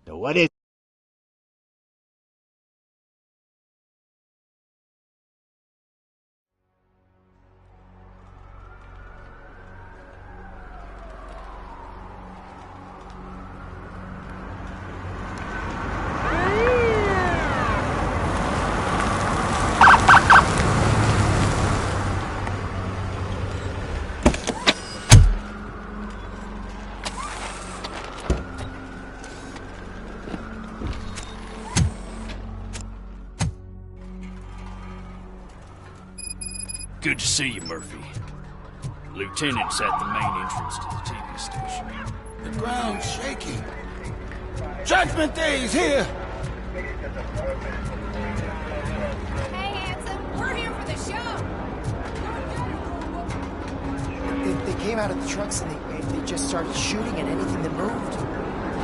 So what is... Good to see you, Murphy. Lieutenant's at the main entrance to the TV station. The ground's shaking. Judgment Day is here! Hey, handsome, we're here for the show! They came out of the trucks and they just started shooting at anything that moved.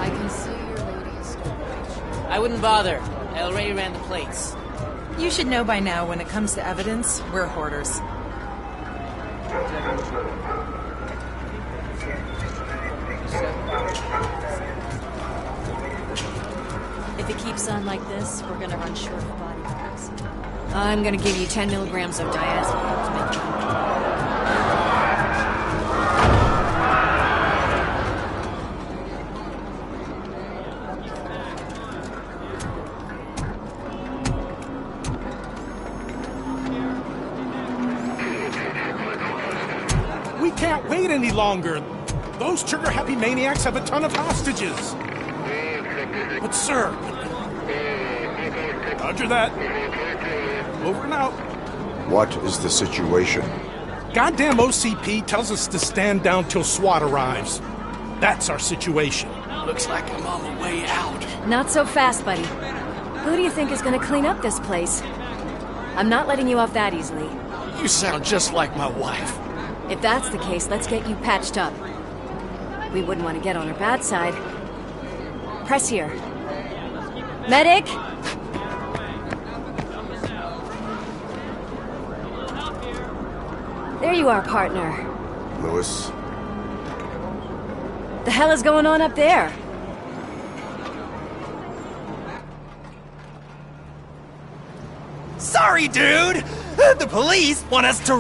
I can see your lady is starving. I wouldn't bother. I already ran the plates. You should know by now when it comes to evidence, we're hoarders. If it keeps on like this, we're gonna run short of body bags. I'm gonna give you 10 milligrams of diazepam. We can't wait any longer. Those trigger-happy maniacs have a ton of hostages. But sir... Roger that. Over and out. What is the situation? Goddamn OCP tells us to stand down till SWAT arrives. That's our situation. Looks like I'm on the way out. Not so fast, buddy. Who do you think is gonna clean up this place? I'm not letting you off that easily. You sound just like my wife. If that's the case, let's get you patched up. We wouldn't want to get on her bad side. Press here. Medic! There you are, partner. Lewis? The hell is going on up there? Sorry, dude! The police want us to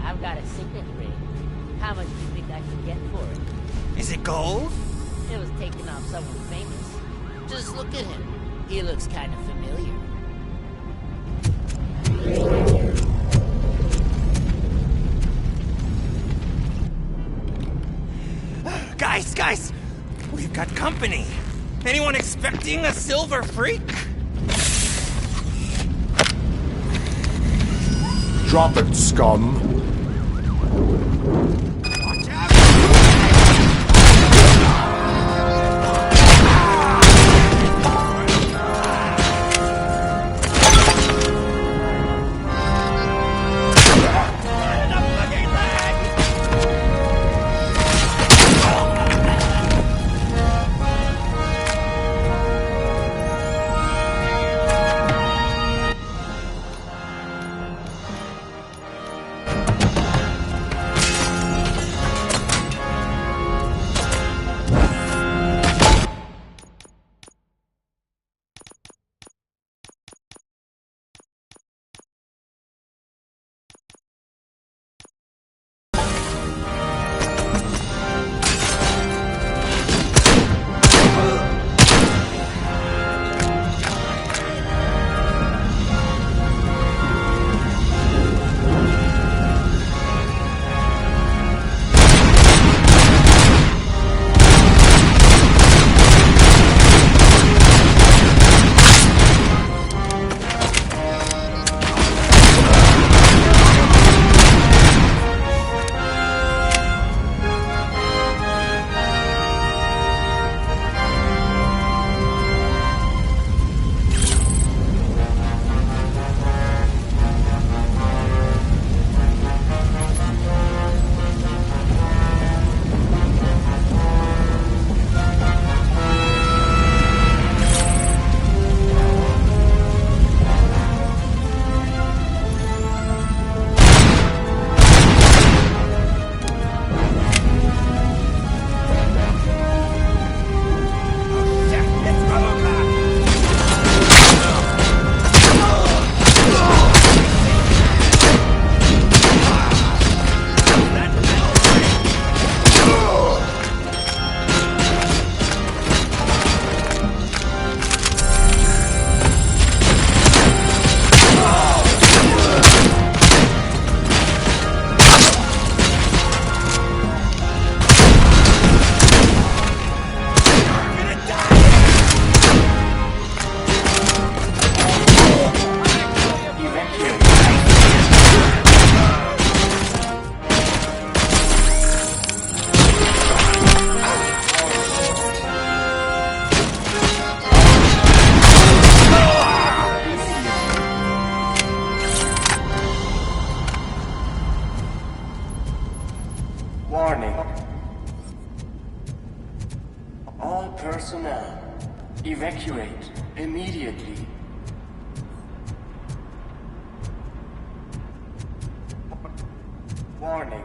I've got a signet ring. How much do you think I could get for it? Is it gold? It was taken off someone famous. Just look at him. He looks kind of familiar. Guys! We've got company. Anyone expecting a silver freak? Drop it, scum. Watch out! Warning. All personnel, evacuate immediately. Warning.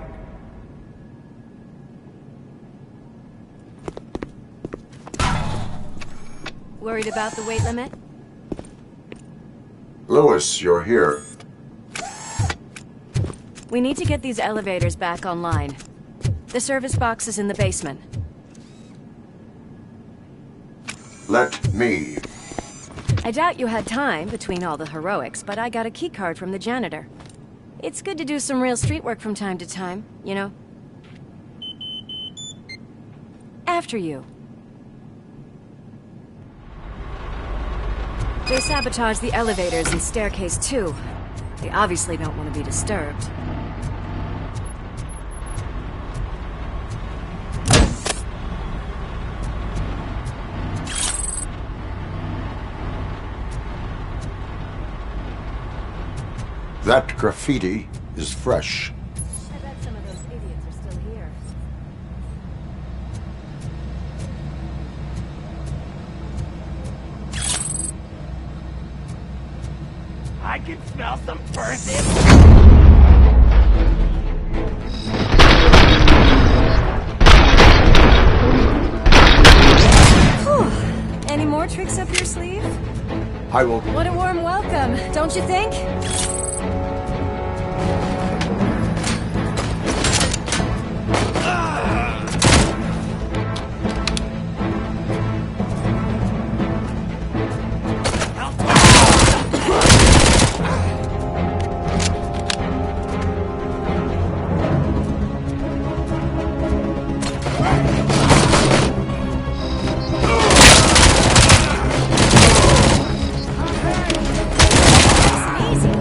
Worried about the weight limit? Lewis, you're here. We need to get these elevators back online. The service box is in the basement. Let me. I doubt you had time between all the heroics, but I got a keycard from the janitor. It's good to do some real street work from time to time, you know? After you. They sabotaged the elevators and staircase too. They obviously don't want to be disturbed. That graffiti is fresh. I bet some of those idiots are still here. I can smell some person. Any more tricks up your sleeve? I will. What a warm welcome, don't you think? Easy.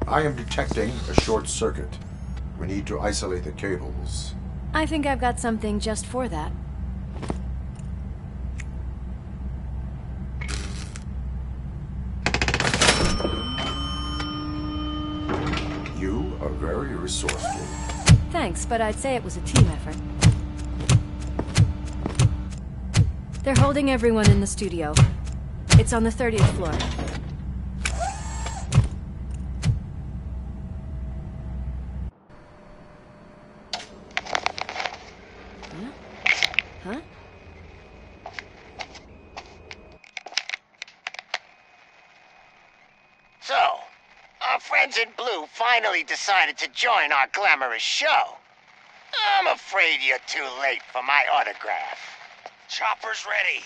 I am detecting a short circuit. We need to isolate the cables. I think I've got something just for that. You are very resourceful. Thanks, but I'd say it was a team effort. They're holding everyone in the studio. It's on the 30th floor. Huh? So, our friends in blue finally decided to join our glamorous show. I'm afraid you're too late for my autograph. Chopper's ready.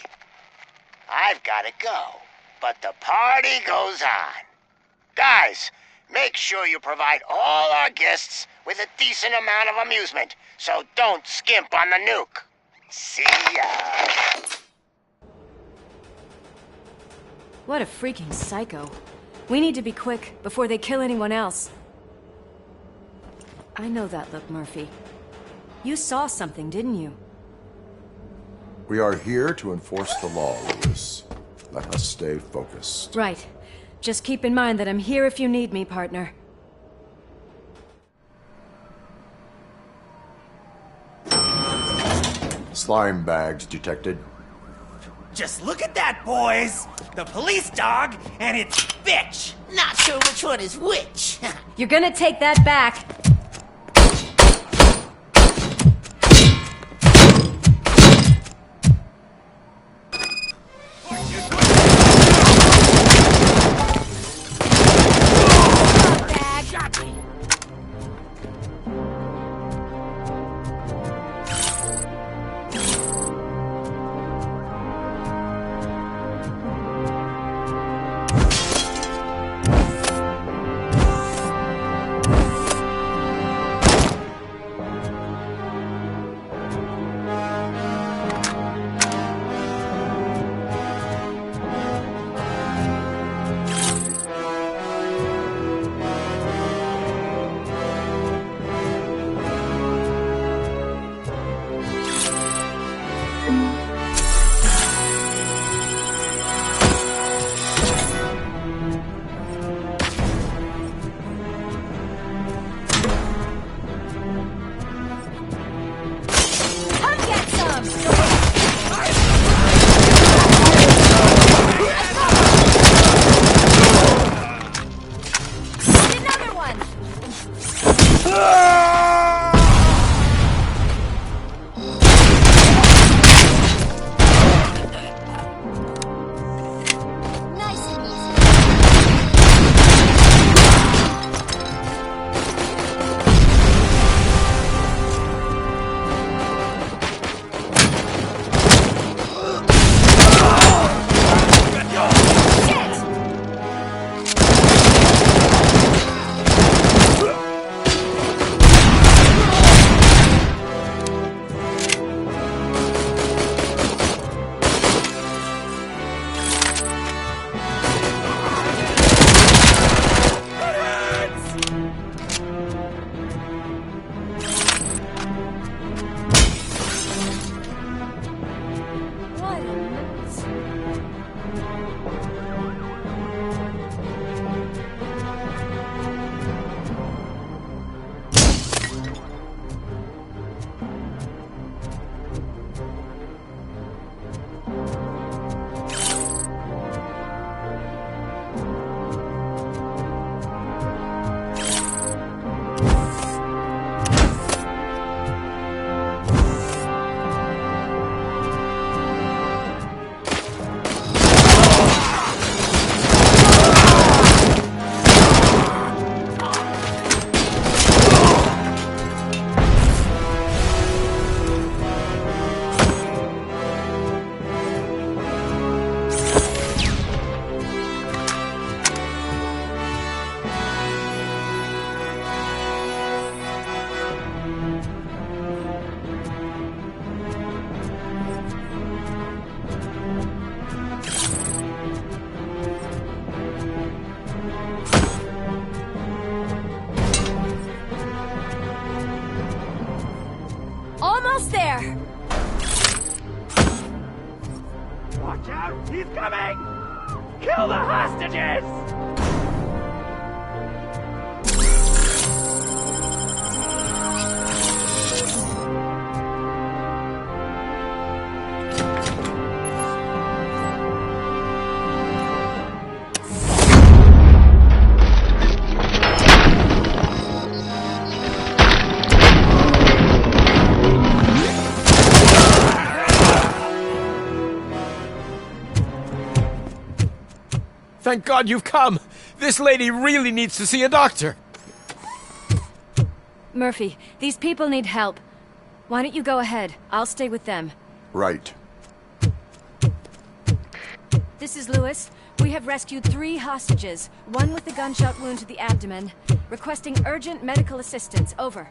I've gotta go, but the party goes on. Guys, make sure you provide all our guests with a decent amount of amusement, so don't skimp on the nuke. See ya. What a freaking psycho. We need to be quick, before they kill anyone else. I know that look, Murphy. You saw something, didn't you? We are here to enforce the law, Lewis. Let us stay focused. Right. Just keep in mind that I'm here if you need me, partner. Slime bags detected. Just look at that, boys! The police dog and its bitch! Not sure which one is which. You're gonna take that back. Kill the hostages! Thank God you've come! This lady really needs to see a doctor! Murphy, these people need help. Why don't you go ahead? I'll stay with them. Right. This is Lewis. We have rescued 3 hostages, one with a gunshot wound to the abdomen. Requesting urgent medical assistance. Over.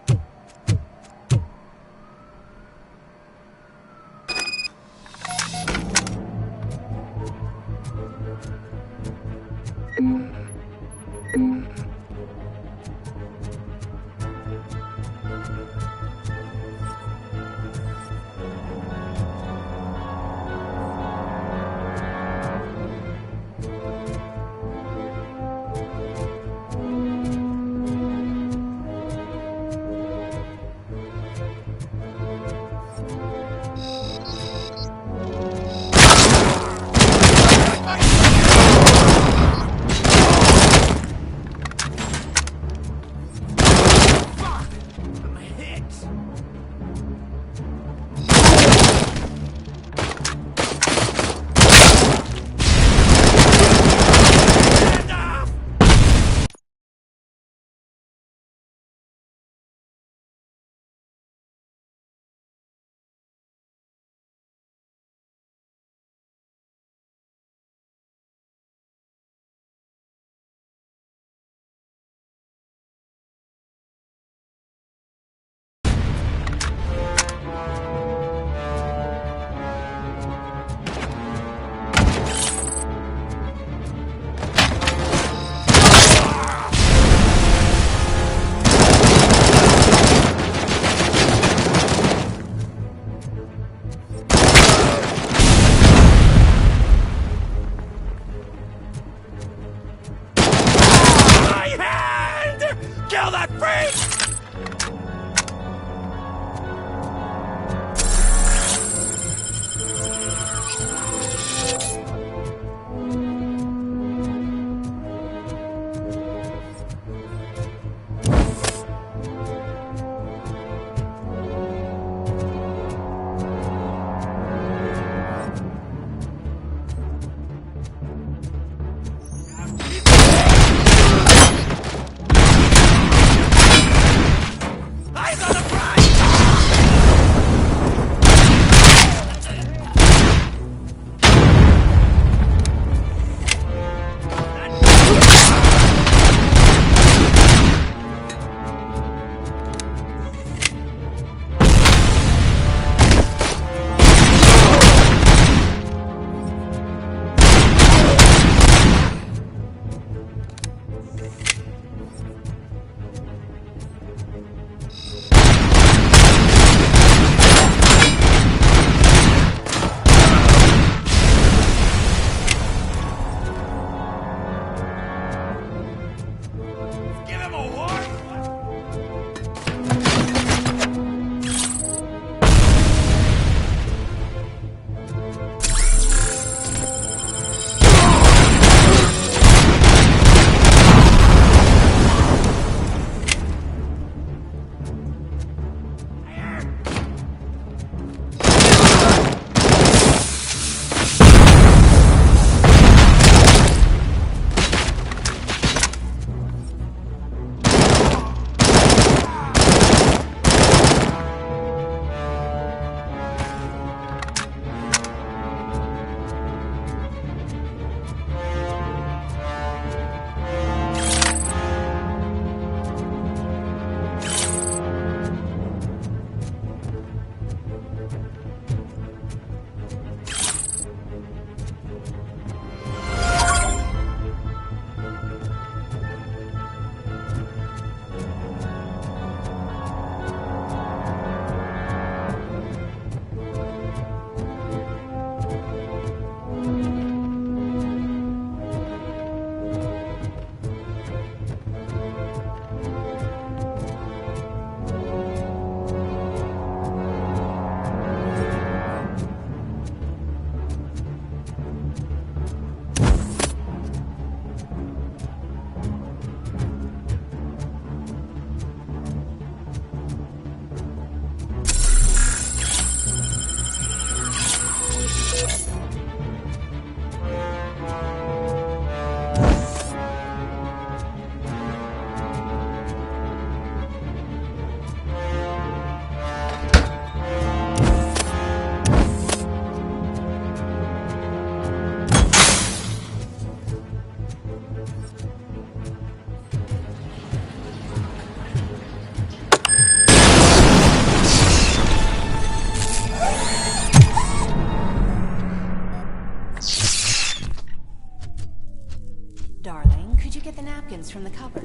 cover.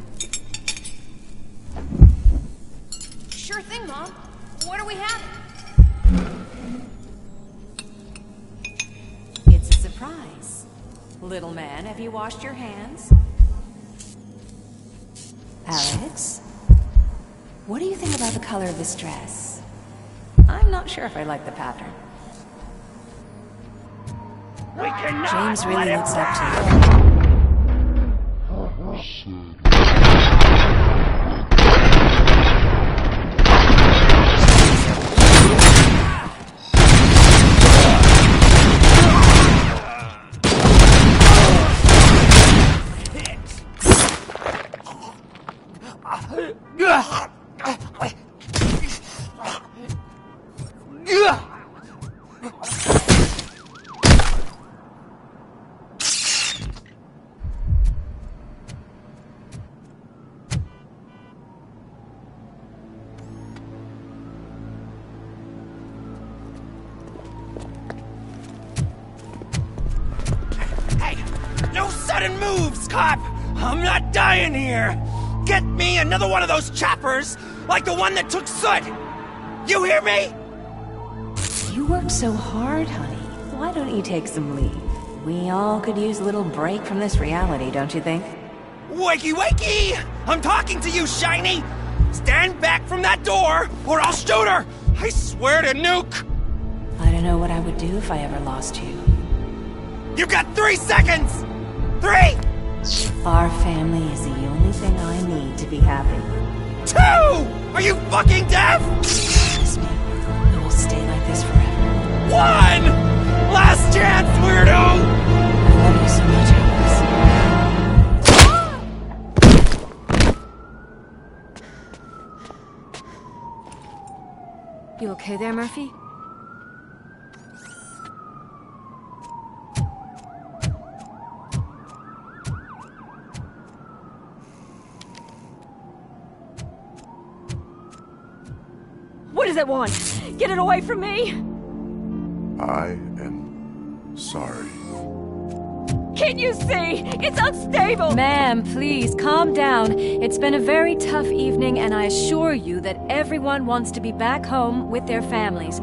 Sure thing, Mom. What are we having? It's a surprise. Little man, have you washed your hands? Alex? What do you think about the color of this dress? I'm not sure if I like the pattern. James really looks up to you. No sudden moves, cop! I'm not dying here! Get me another one of those choppers, like the one that took Soot! You hear me? You work so hard, honey. Why don't you take some leave? We all could use a little break from this reality, don't you think? Wakey wakey! I'm talking to you, Shiny! Stand back from that door, or I'll shoot her! I swear to nuke! I don't know what I would do if I ever lost you. You got 3 seconds! 3! Our family is the only thing I need to be happy. 2! Are you fucking deaf? Promise me, we will stay like this forever. 1! Last chance, weirdo! I love you so much, Alex. You okay there, Murphy? What does it want? Get it away from me! I am sorry. Can't you see? It's unstable! Ma'am, please, calm down. It's been a very tough evening, and I assure you that everyone wants to be back home with their families.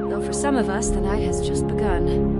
Though for some of us, the night has just begun.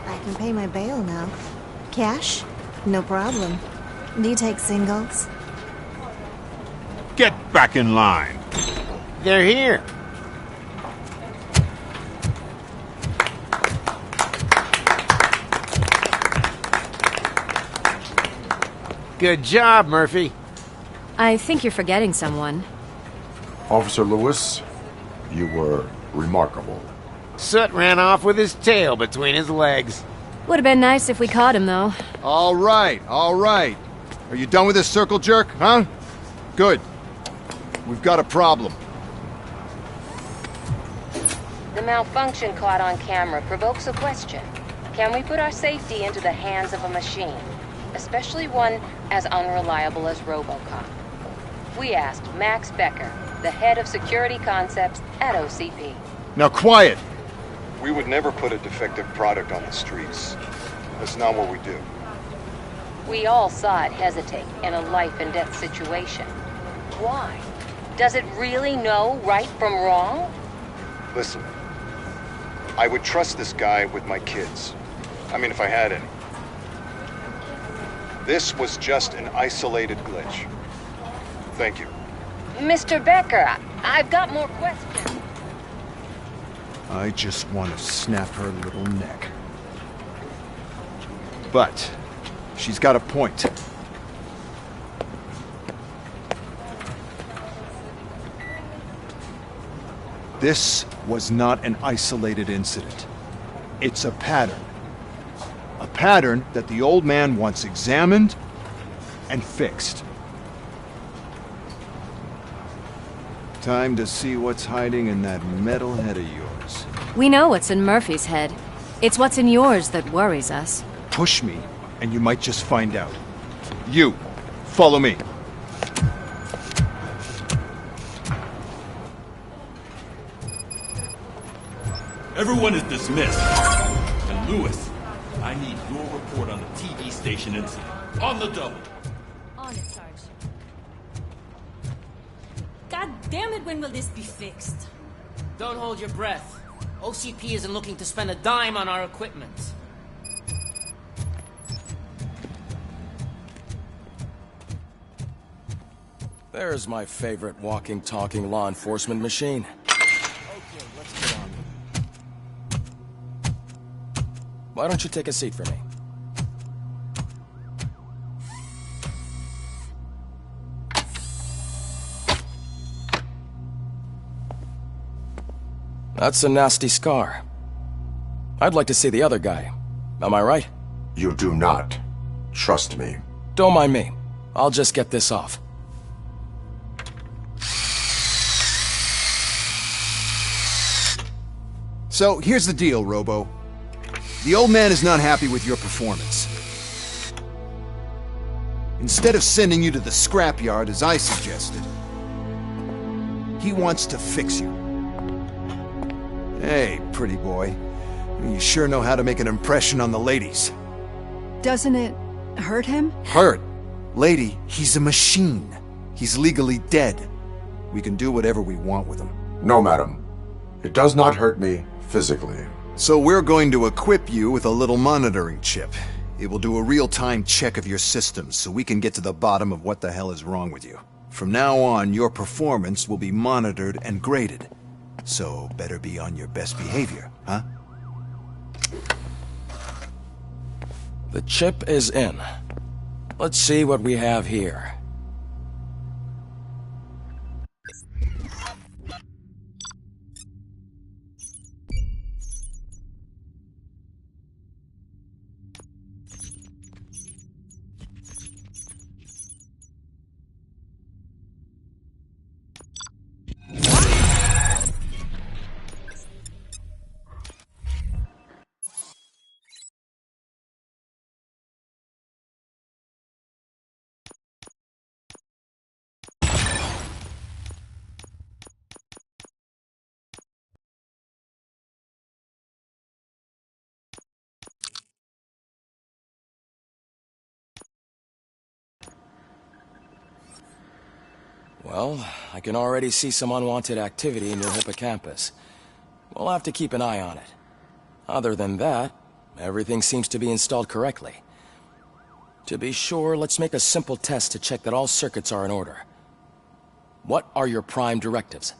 I can pay my bail now. Cash? No problem. Do you take singles? Get back in line. They're here. Good job, Murphy. I think you're forgetting someone. Officer Lewis, you were remarkable. Soot ran off with his tail between his legs. Would have been nice if we caught him, though. All right, all right. Are you done with this circle jerk, huh? Good. We've got a problem. The malfunction caught on camera provokes a question. Can we put our safety into the hands of a machine? Especially one as unreliable as RoboCop. We asked Max Becker, the head of security concepts at OCP. Now quiet! We would never put a defective product on the streets. That's not what we do. We all saw it hesitate in a life-and-death situation. Why? Does it really know right from wrong? Listen, I would trust this guy with my kids. I mean, if I had any. This was just an isolated glitch. Thank you. Mr. Becker, I've got more questions. I just want to snap her little neck. But She's got a point. This was not an isolated incident. It's a pattern. A pattern that the old man wants examined and fixed. Time to see what's hiding in that metal head of yours. We know what's in Murphy's head. It's what's in yours that worries us. Push me, and you might just find out. You, follow me. Everyone is dismissed. And Lewis, I need your report on the TV station incident. On the double. On it, Sarge. God damn it, when will this be fixed? Don't hold your breath. OCP isn't looking to spend a dime on our equipment. There's my favorite walking, talking law enforcement machine. Okay, let's get on. Why don't you take a seat for me? That's a nasty scar. I'd like to see the other guy. Am I right? You do not. Trust me. Don't mind me. I'll just get this off. So, here's the deal, Robo. The old man is not happy with your performance. Instead of sending you to the scrapyard as I suggested, he wants to fix you. Hey, pretty boy. You sure know how to make an impression on the ladies. Doesn't it hurt him? Hurt? Lady, he's a machine. He's legally dead. We can do whatever we want with him. No, madam. It does not hurt me physically. So we're going to equip you with a little monitoring chip. It will do a real-time check of your systems so we can get to the bottom of what the hell is wrong with you. From now on, your performance will be monitored and graded. So better be on your best behavior, huh? The chip is in. Let's see what we have here. Well, I can already see some unwanted activity in your hippocampus. We'll have to keep an eye on it. Other than that, everything seems to be installed correctly. To be sure, let's make a simple test to check that all circuits are in order. What are your prime directives?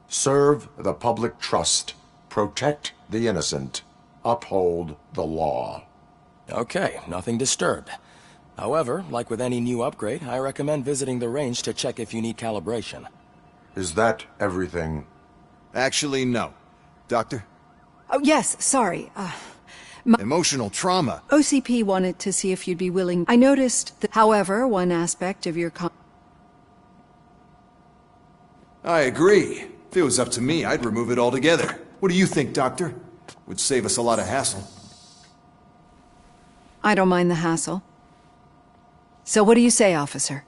Serve the public trust. Protect the innocent. Uphold the law. Okay, nothing disturbed. However, like with any new upgrade, I recommend visiting the range to check if you need calibration. Is that everything? Actually, no. Doctor? Oh, yes, sorry. Emotional trauma. OCP wanted to see if you'd be willing. I noticed that, however, one aspect of your I agree. If it was up to me, I'd remove it altogether. What do you think, Doctor? Would save us a lot of hassle. I don't mind the hassle. So what do you say, officer?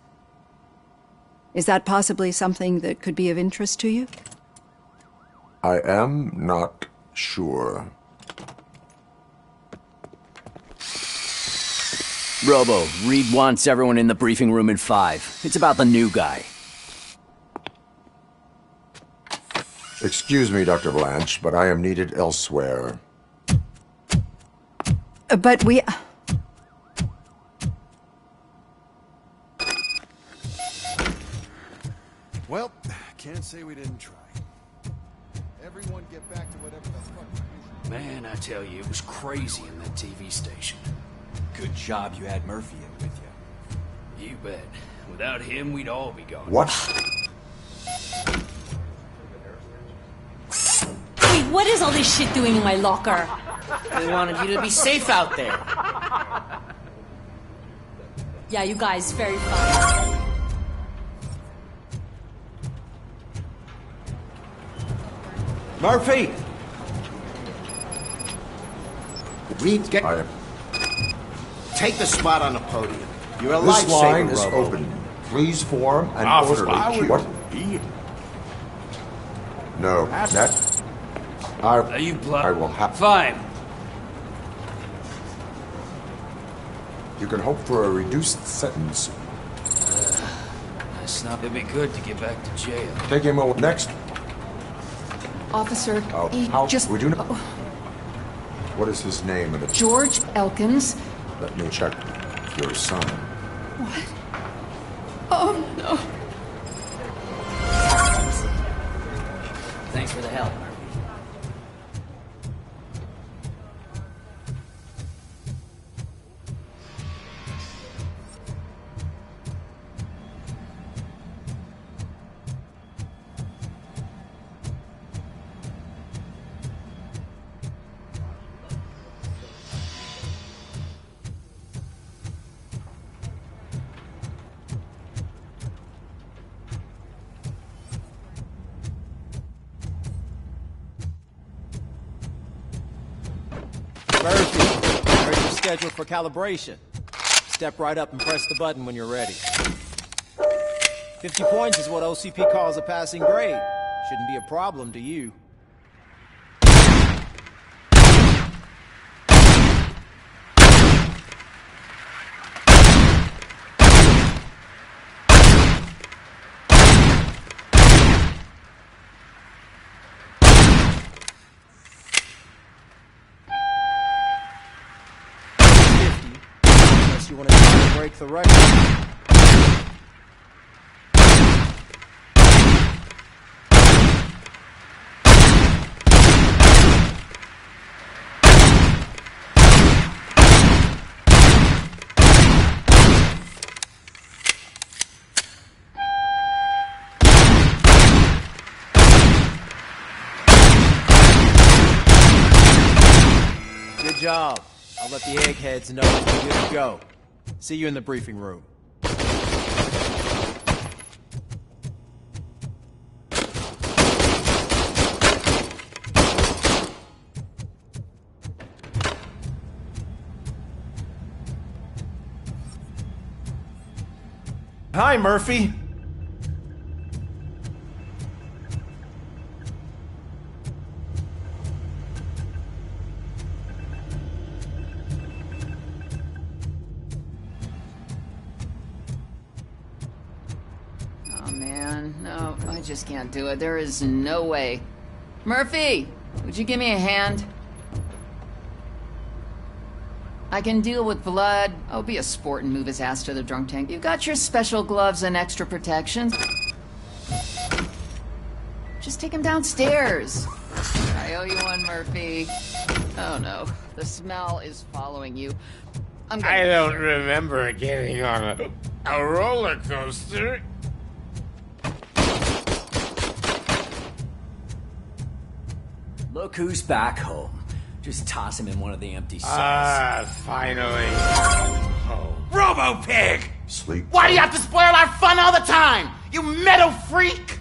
Is that possibly something that could be of interest to you? I am not sure. Robo, Reed wants everyone in the briefing room in 5. It's about the new guy. Excuse me, Dr. Blanche, but I am needed elsewhere. But we... Well, can't say we didn't try. Everyone get back to whatever the fuck... Man, I tell you, it was crazy in that TV station. Good job you had Murphy in with you. You bet. Without him, we'd all be gone. What? Wait, what is all this shit doing in my locker? We wanted you to be safe out there. Yeah, you guys, very fun. Murphy! Reed, take the spot on the podium. You're a This line lifesaver, is Robo. open. Please form an Officer, orderly queue. What? No, that... Are you I will have... Fine. You can hope for a reduced sentence. It's not gonna be good to get back to jail. Take him over next. Officer, he How just... would you know? What is his name? And George Elkins. let me check your son. What? Oh, no. Thanks for the help. Murphy, here's your schedule for calibration. Step right up and press the button when you're ready. 50 points is what OCP calls a passing grade. Shouldn't be a problem to you. You want to try to break the record? Good job. I'll let the eggheads know you're good to go. See you in the briefing room. Hi, Murphy. No, I just can't do it. There is no way. Murphy, would you give me a hand? I can deal with blood. I'll be a sport and move his ass to the drunk tank. You got your special gloves and extra protections. Just take him downstairs. I owe you one, Murphy. Oh no, the smell is following you. I don't remember getting on a roller coaster. Look who's back home. Just toss him in one of the empty cells. Finally. Oh. Robo-Pig! Sleep. Why do you have to spoil our fun all the time? You metal freak!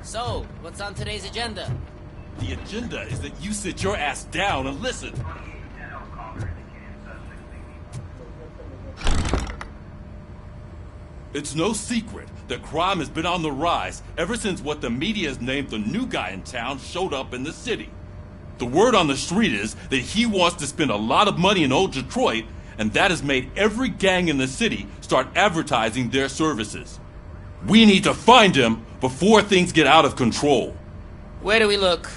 So, what's on today's agenda? The agenda is that you sit your ass down and listen. It's no secret that crime has been on the rise ever since what the media has named the new guy in town showed up in the city. The word on the street is that he wants to spend a lot of money in old Detroit, and that has made every gang in the city start advertising their services. We need to find him before things get out of control. Where do we look?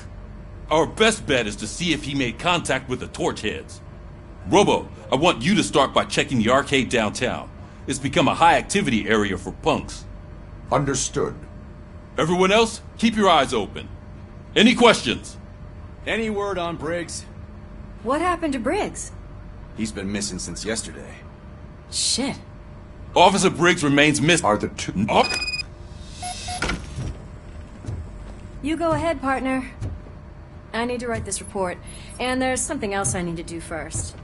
Our best bet is to see if he made contact with the Torchheads. Robo, I want you to start by checking the arcade downtown. It's become a high-activity area for punks. Understood. Everyone else, keep your eyes open. Any questions? Any word on Briggs? What happened to Briggs? He's been missing since yesterday. Shit. Officer Briggs remains missing. Are the two... You go ahead, partner. I need to write this report, and there's something else I need to do first.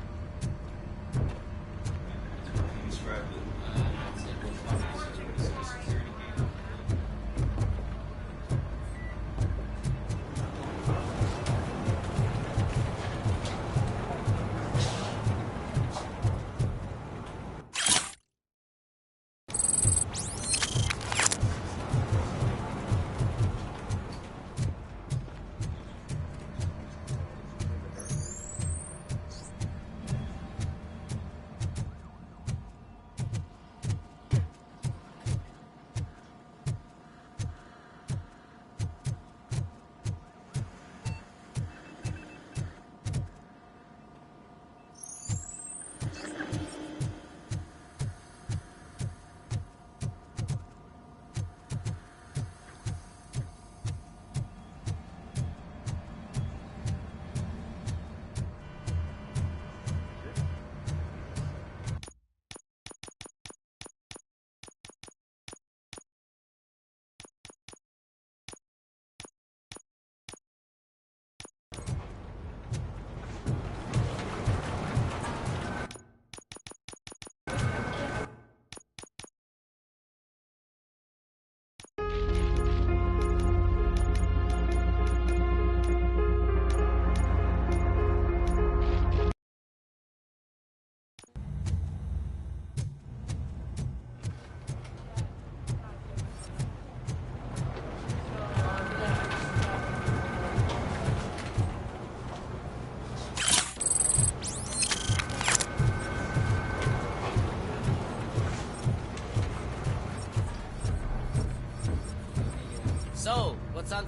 So, what's on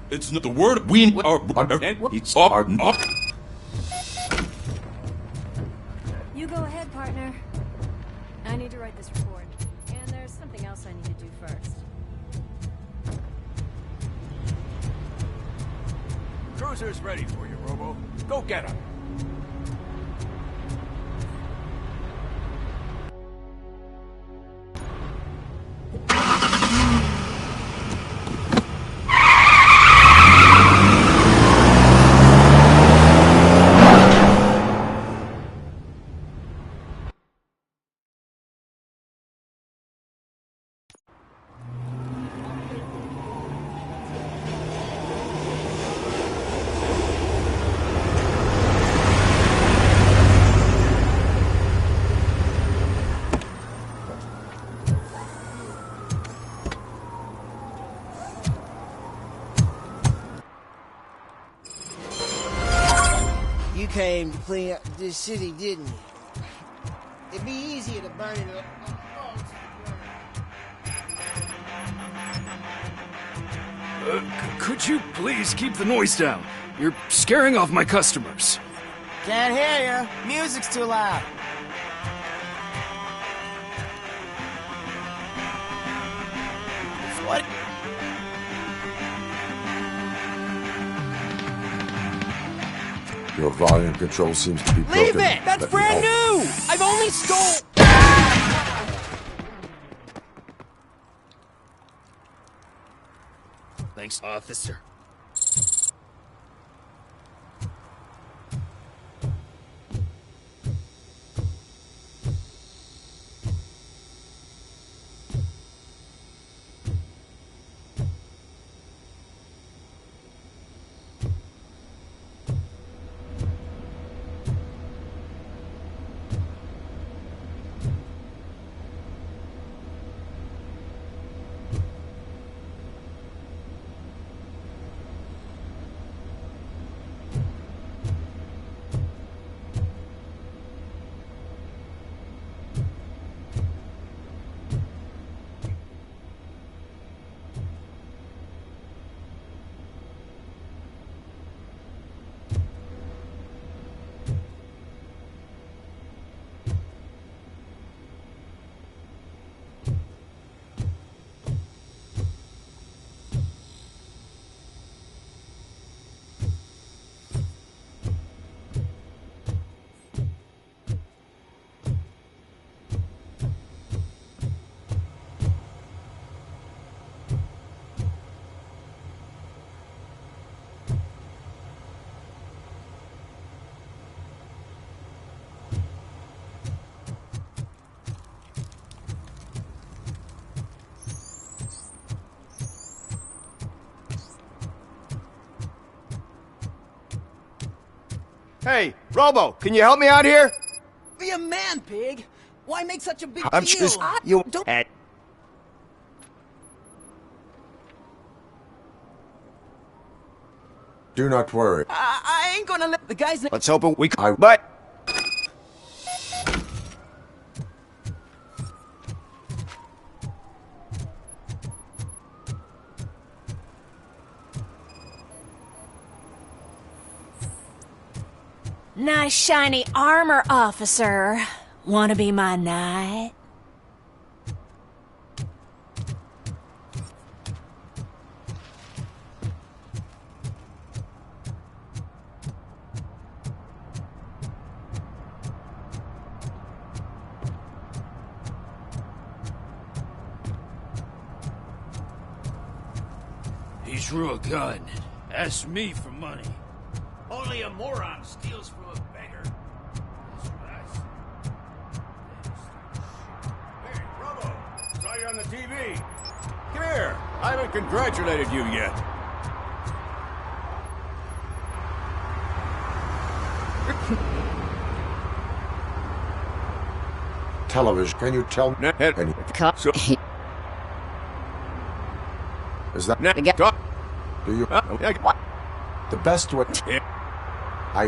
It's not the word we are... You go ahead, partner. I need to write this report, and there's something else I need to do first. Cruiser's ready for you, Robo. Go get him. You came to clean up this city, didn't you? It'd be easier to burn it up. Could you please keep the noise down? You're scaring off my customers. Can't hear you. Music's too loud. What? Your volume control seems to be broken. Leave it! That's brand new! I've only stole... Thanks, officer. Hey, Robo, can you help me out here? Be a man, pig. Why make such a big I'm deal? just you. Don't... Do not worry. I ain't gonna let the guys... Let's hope we... But... Nice shiny armor, officer. Wanna be my knight? He drew a gun. Asked me for money. Only a moron steals from a beggar. Hey, Robo! Saw you on the TV. Come here. I haven't congratulated you yet. Television, can you tell me any... Is that... Do you... The best way... I...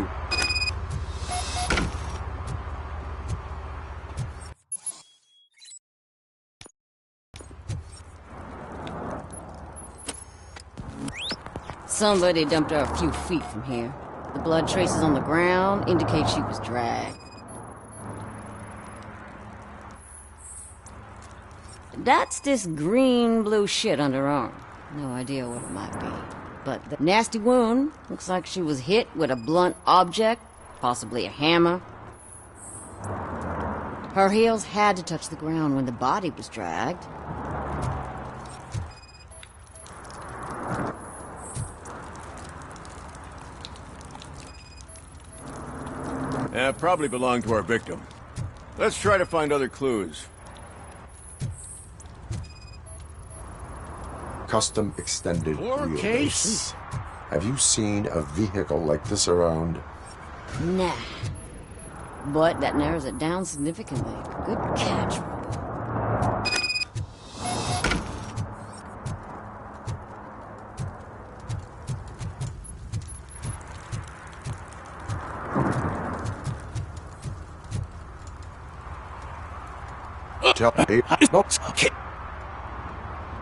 Somebody dumped her a few feet from here. The blood traces on the ground indicate she was dragged. That's this green-blue shit under her arm. No idea what it might be. But the nasty wound looks like she was hit with a blunt object, possibly a hammer. Her heels had to touch the ground when the body was dragged. Probably belonged to our victim. Let's try to find other clues. Custom extended War case? Have you seen a vehicle like this around? Nah. But that narrows it down significantly. Good catch, Robo. Tell me. No.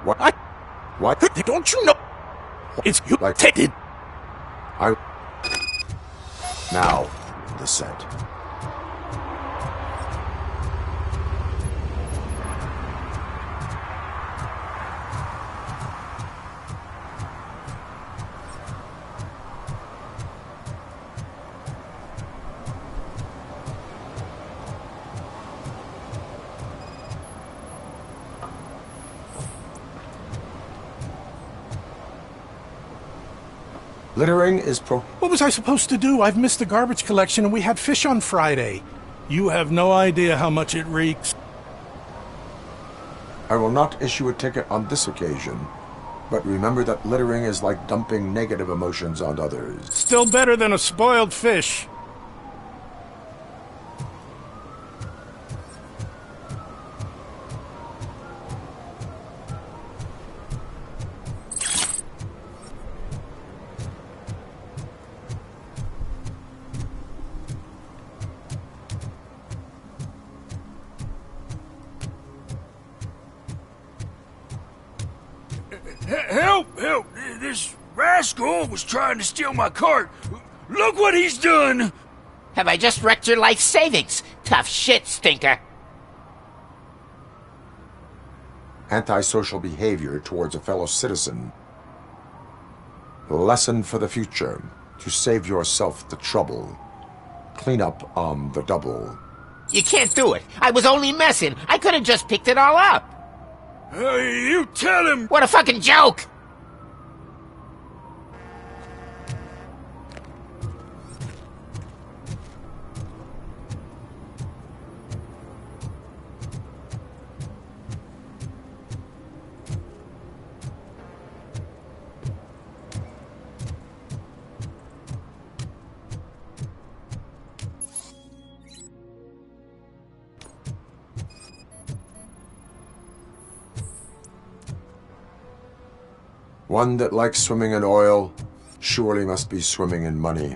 What? What? Don't you know? It's you like take it. I... Now, the set. Littering is What was I supposed to do? I've missed the garbage collection and we had fish on Friday. You have no idea how much it reeks. I will not issue a ticket on this occasion, but remember that littering is like dumping negative emotions on others. Still better than a spoiled fish. Help! Help! This rascal was trying to steal my cart. Look what he's done! Have I just wrecked your life savings? Tough shit, stinker. Antisocial behavior towards a fellow citizen. Lesson for the future. To save yourself the trouble. Clean up on the double. You can't do it. I was only messing. I could have just picked it all up. You tell him! What a fucking joke! One that likes swimming in oil surely must be swimming in money.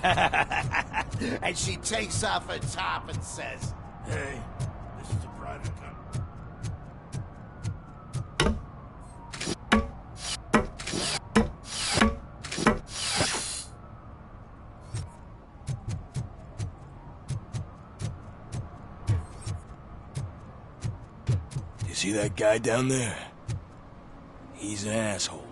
And she takes off her top and says, "Hey, this is a private company." You see that guy down there? He's an asshole.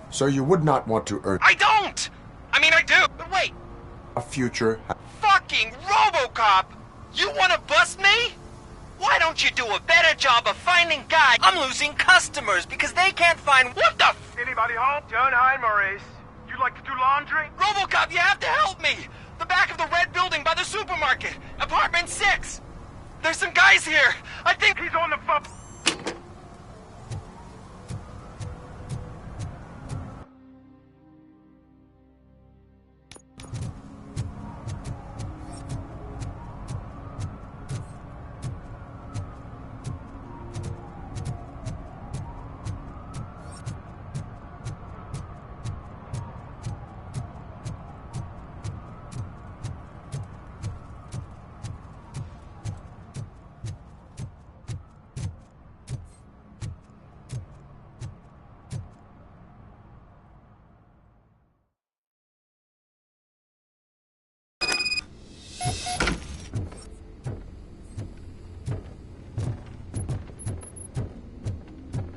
So you would not want to earn I don't! I mean, I do, but wait. a future... Fucking RoboCop! You wanna bust me? Why don't you do a better job of finding guys? I'm losing customers because they can't find... What the f... Anybody home? Don't hide, Maurice. You like to do laundry? RoboCop, you have to help me! The back of the red building by the supermarket. Apartment 6. There's some guys here. I think... He's on the phone.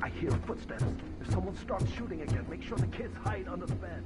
I hear footsteps. If someone starts shooting again, make sure the kids hide under the bed.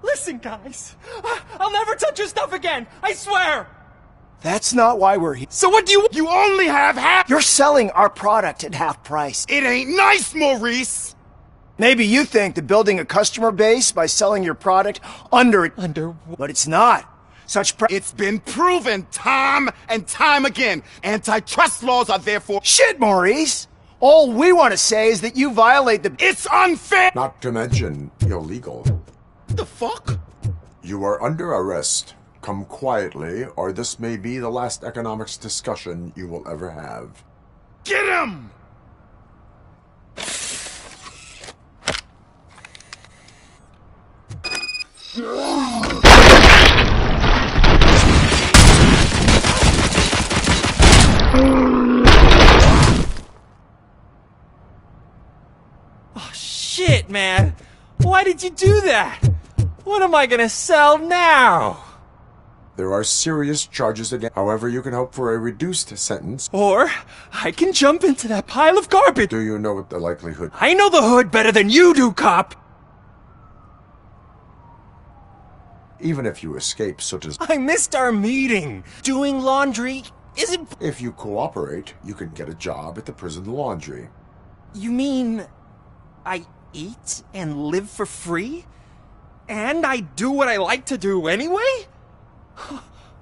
Listen, guys. I'll never touch your stuff again. I swear. That's not why we're here. So what do you... You only have half... You're selling our product at half price. It ain't nice, Maurice! Maybe you think that building a customer base by selling your product under... But it's not. It's been proven time and time again. Antitrust laws are therefore... Shit, Maurice! All we want to say is that you violate the... It's unfair! Not to mention illegal. The fuck? You are under arrest. Come quietly, or this may be the last economics discussion you will ever have. Get him! Oh, shit, man! Why did you do that? What am I gonna sell now? There are serious charges against. However, you can hope for a reduced sentence. Or I can jump into that pile of garbage. Do you know what the likelihood? I know the hood better than you do, cop. Even if you escape, so does. I missed our meeting. Doing laundry isn't. If you cooperate, you can get a job at the prison laundry. You mean I eat and live for free? And I do what I like to do anyway?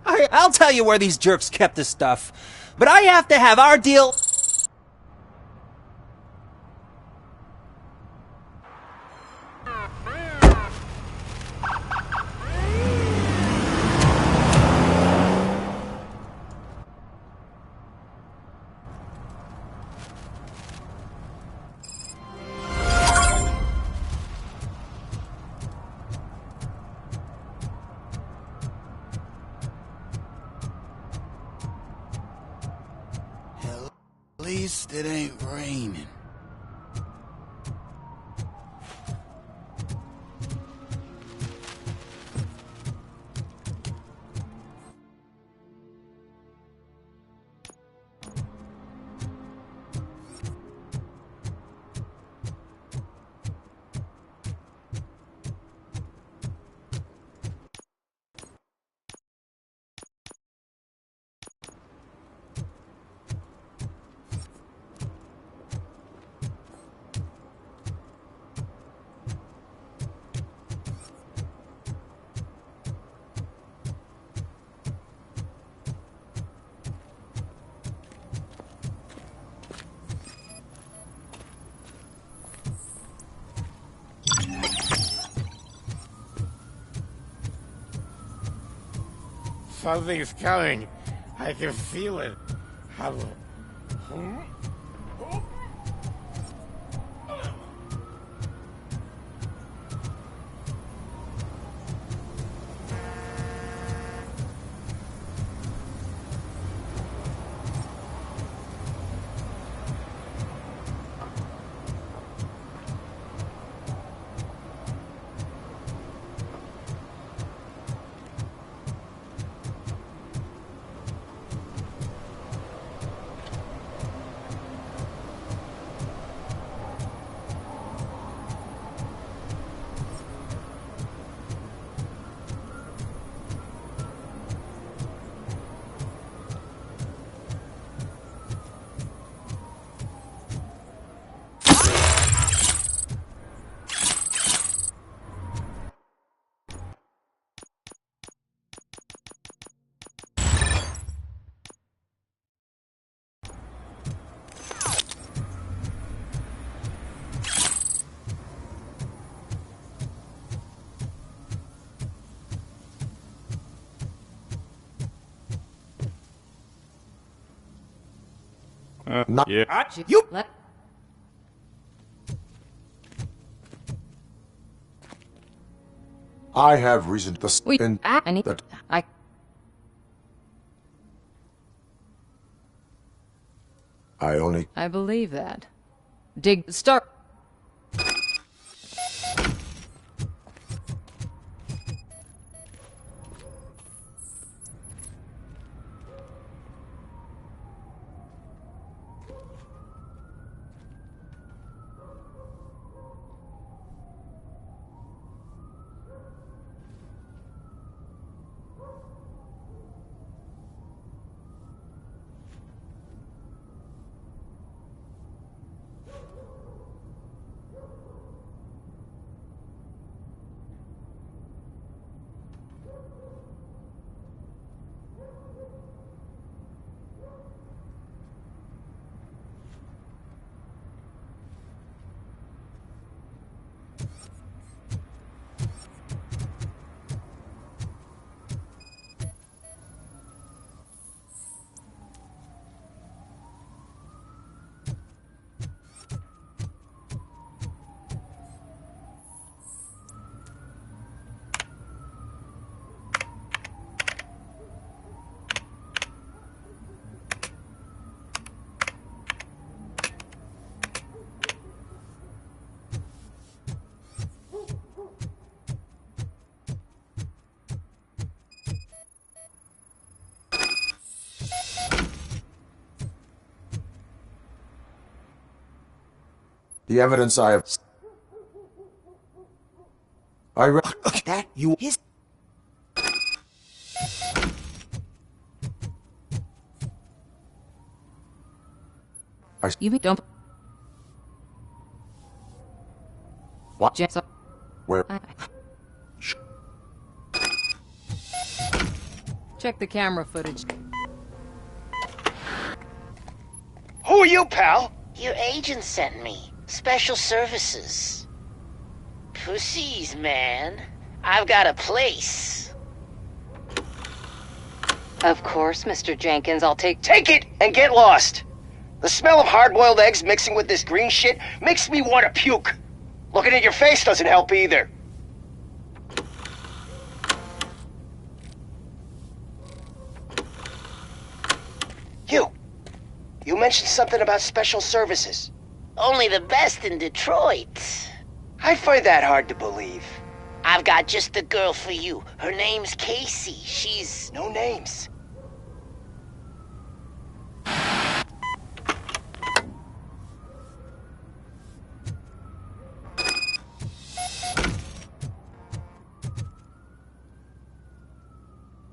I'll tell you where these jerks kept the stuff, but I have to have our deal. At least it ain't raining. Something's coming. I can feel it. Not You. I have reason to spin that. I believe that. Start. The evidence I have... That you... His... You mean don't... What? Jess, Where? Check the camera footage. Who are you, pal? Your agent sent me. Special services. Pussies, man. I've got a place. Of course, Mr. Jenkins, I'll take... Take it and get lost. The smell of hard-boiled eggs mixing with this green shit makes me want to puke. Looking at your face doesn't help either. You mentioned something about special services. Only the best in Detroit. I find that hard to believe. I've got just the girl for you. Her name's Casey. She's... No names.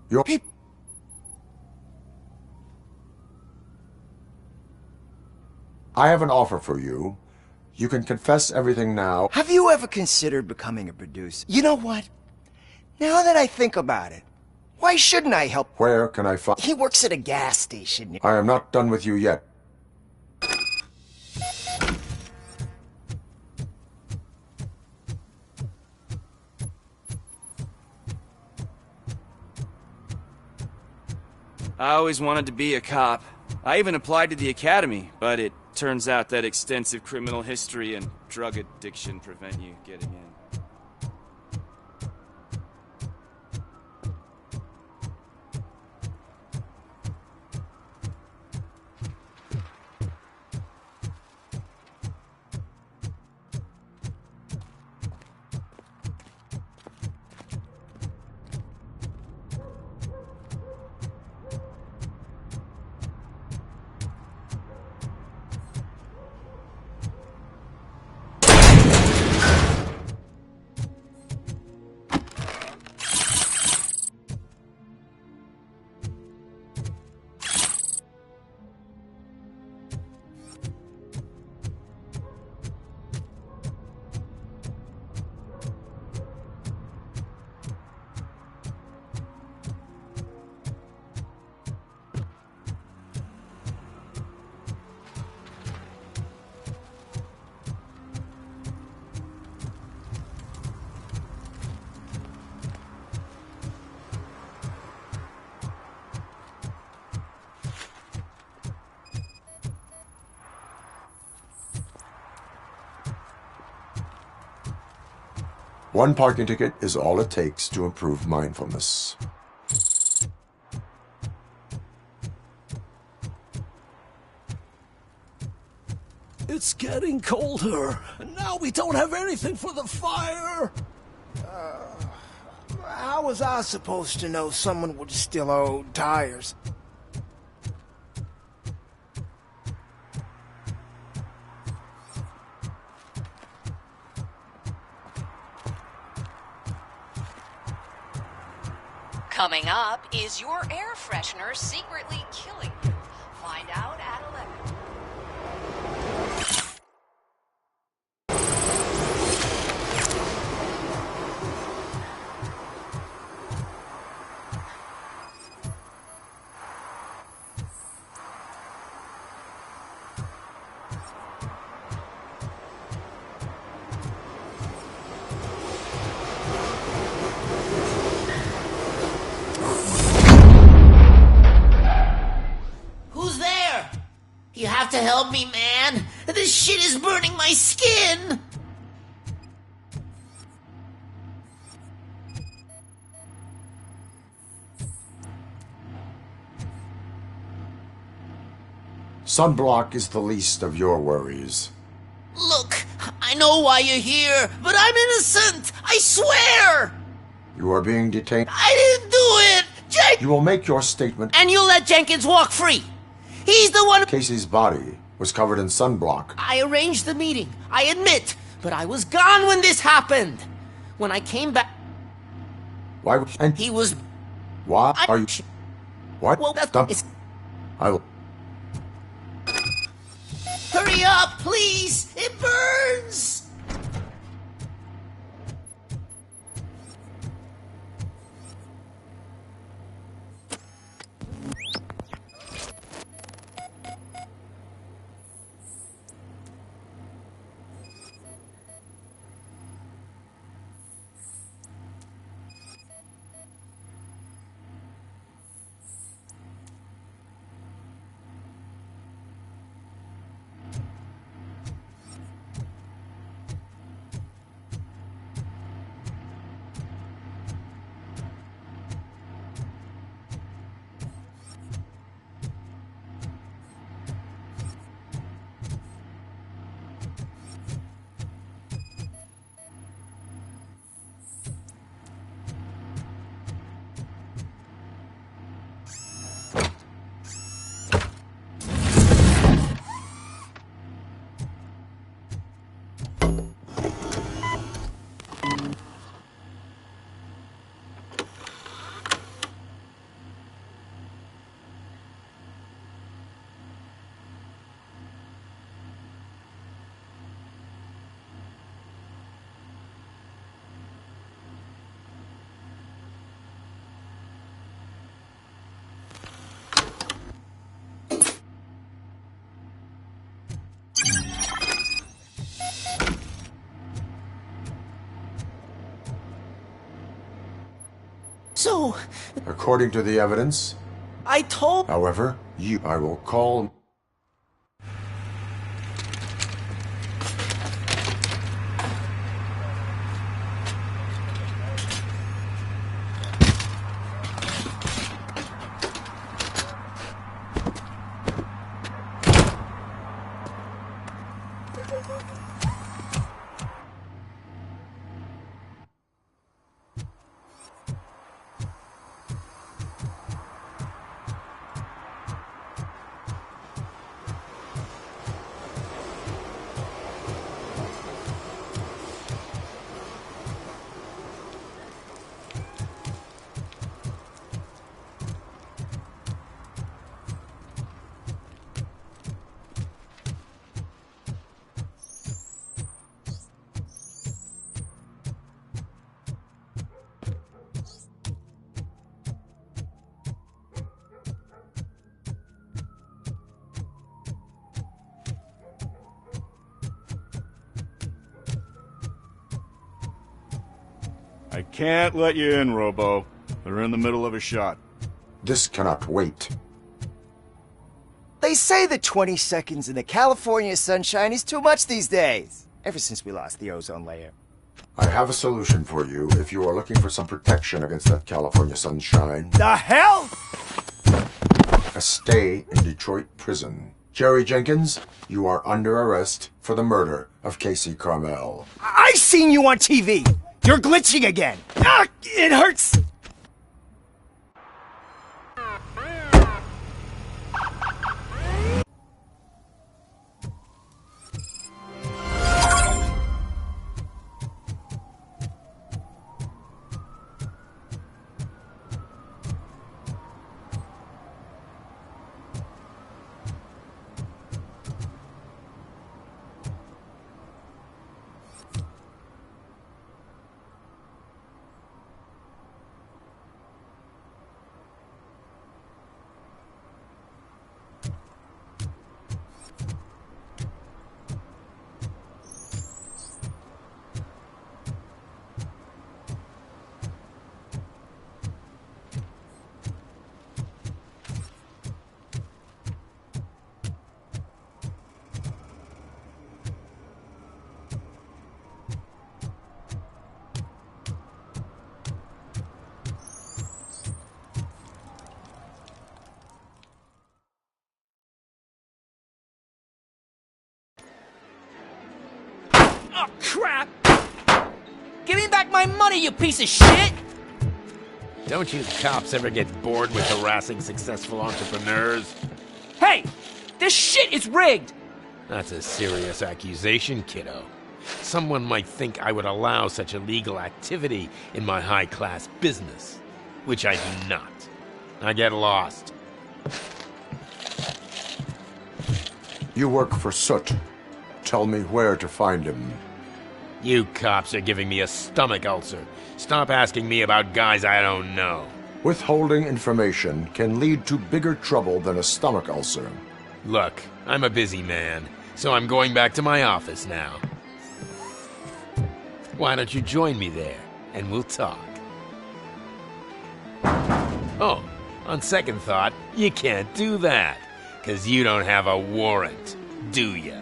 Your... I have an offer for you. You can confess everything now. Have you ever considered becoming a producer? You know what? Now that I think about it, why shouldn't I help? Where can I find... He works at a gas station. I am not done with you yet. I always wanted to be a cop. I even applied to the academy, but it turns out that extensive criminal history and drug addiction prevent you getting in. One parking ticket is all it takes to improve mindfulness. It's getting colder, and now we don't have anything for the fire. How was I supposed to know someone would steal our old tires? Coming up, is your air freshener secretly killing you? Find out at 11. You have to help me, man. This shit is burning my skin. Sunblock is the least of your worries. Look, I know why you're here, but I'm innocent. I swear. You are being detained. I didn't do it. You will make your statement. And you'll let Jenkins walk free. He's the one... Casey's body was covered in sunblock. I arranged the meeting, I admit, but I was gone when this happened. When I came back... Why? And he was... Why are you... What? Well, that's... I will... Hurry up, please! It burns! So... According to the evidence... I told... However, I will call... I can't let you in, Robo. They're in the middle of a shot. This cannot wait. They say that 20 seconds in the California sunshine is too much these days. Ever since we lost the ozone layer. I have a solution for you if you are looking for some protection against that California sunshine. The hell? A stay in Detroit prison. Jerry Jenkins, you are under arrest for the murder of Casey Carmel. I seen you on TV! You're glitching again! Ah, it hurts! Oh, crap! Give me back my money, you piece of shit! Don't you cops ever get bored with harassing successful entrepreneurs? Hey! This shit is rigged! That's a serious accusation, kiddo. Someone might think I would allow such illegal activity in my high-class business, which I do not. I get lost. You work for Soot. Tell me where to find him. You cops are giving me a stomach ulcer. Stop asking me about guys I don't know. Withholding information can lead to bigger trouble than a stomach ulcer. Look, I'm a busy man, so I'm going back to my office now. Why don't you join me there, and we'll talk. Oh, on second thought, you can't do that, 'cause you don't have a warrant, do ya?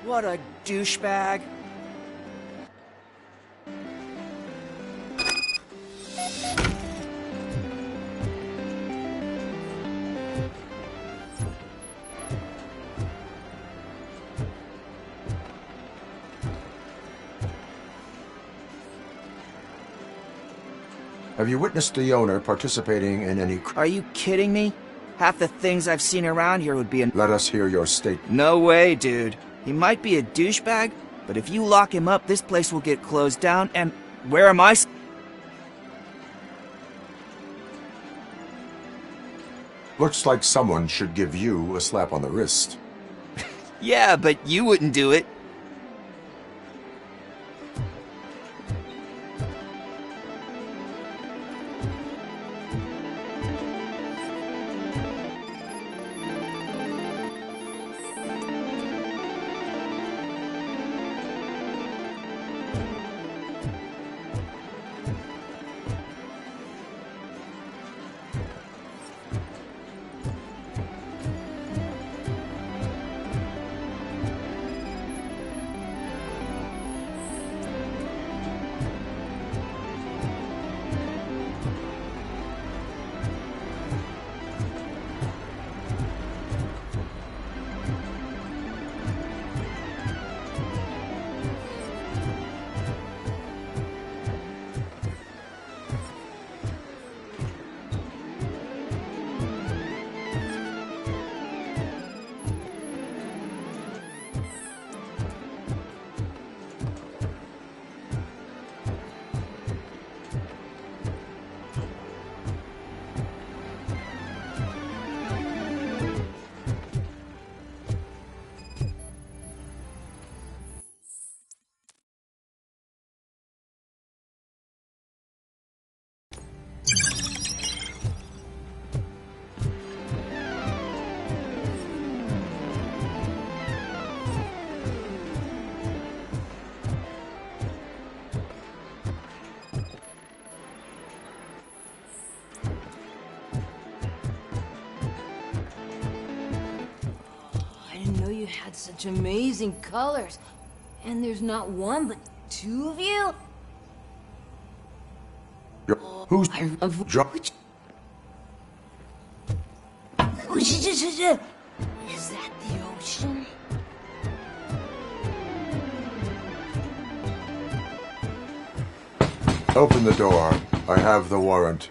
What a douchebag. Have you witnessed the owner participating in any... Are you kidding me? Half the things I've seen around here would be an... Let us hear your statement. No way, dude. He might be a douchebag, but if you lock him up, this place will get closed down, and where am I? Looks like someone should give you a slap on the wrist. Yeah, but you wouldn't do it. Had such amazing colors. And there's not one, but two of you? Who's... Is that the ocean? Open the door. I have the warrant.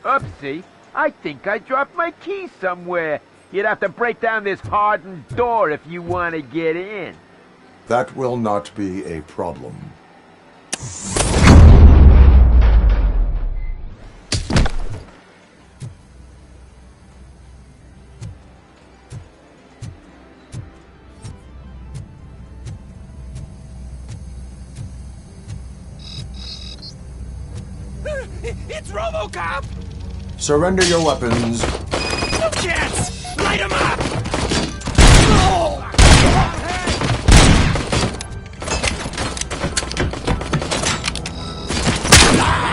Oopsie, I think I dropped my key somewhere. You'd have to break down this hardened door if you want to get in. That will not be a problem. It's RoboCop! Surrender your weapons. No chance! Light him up!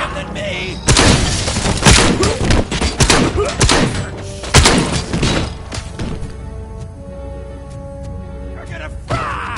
Him than me! You're gonna fry!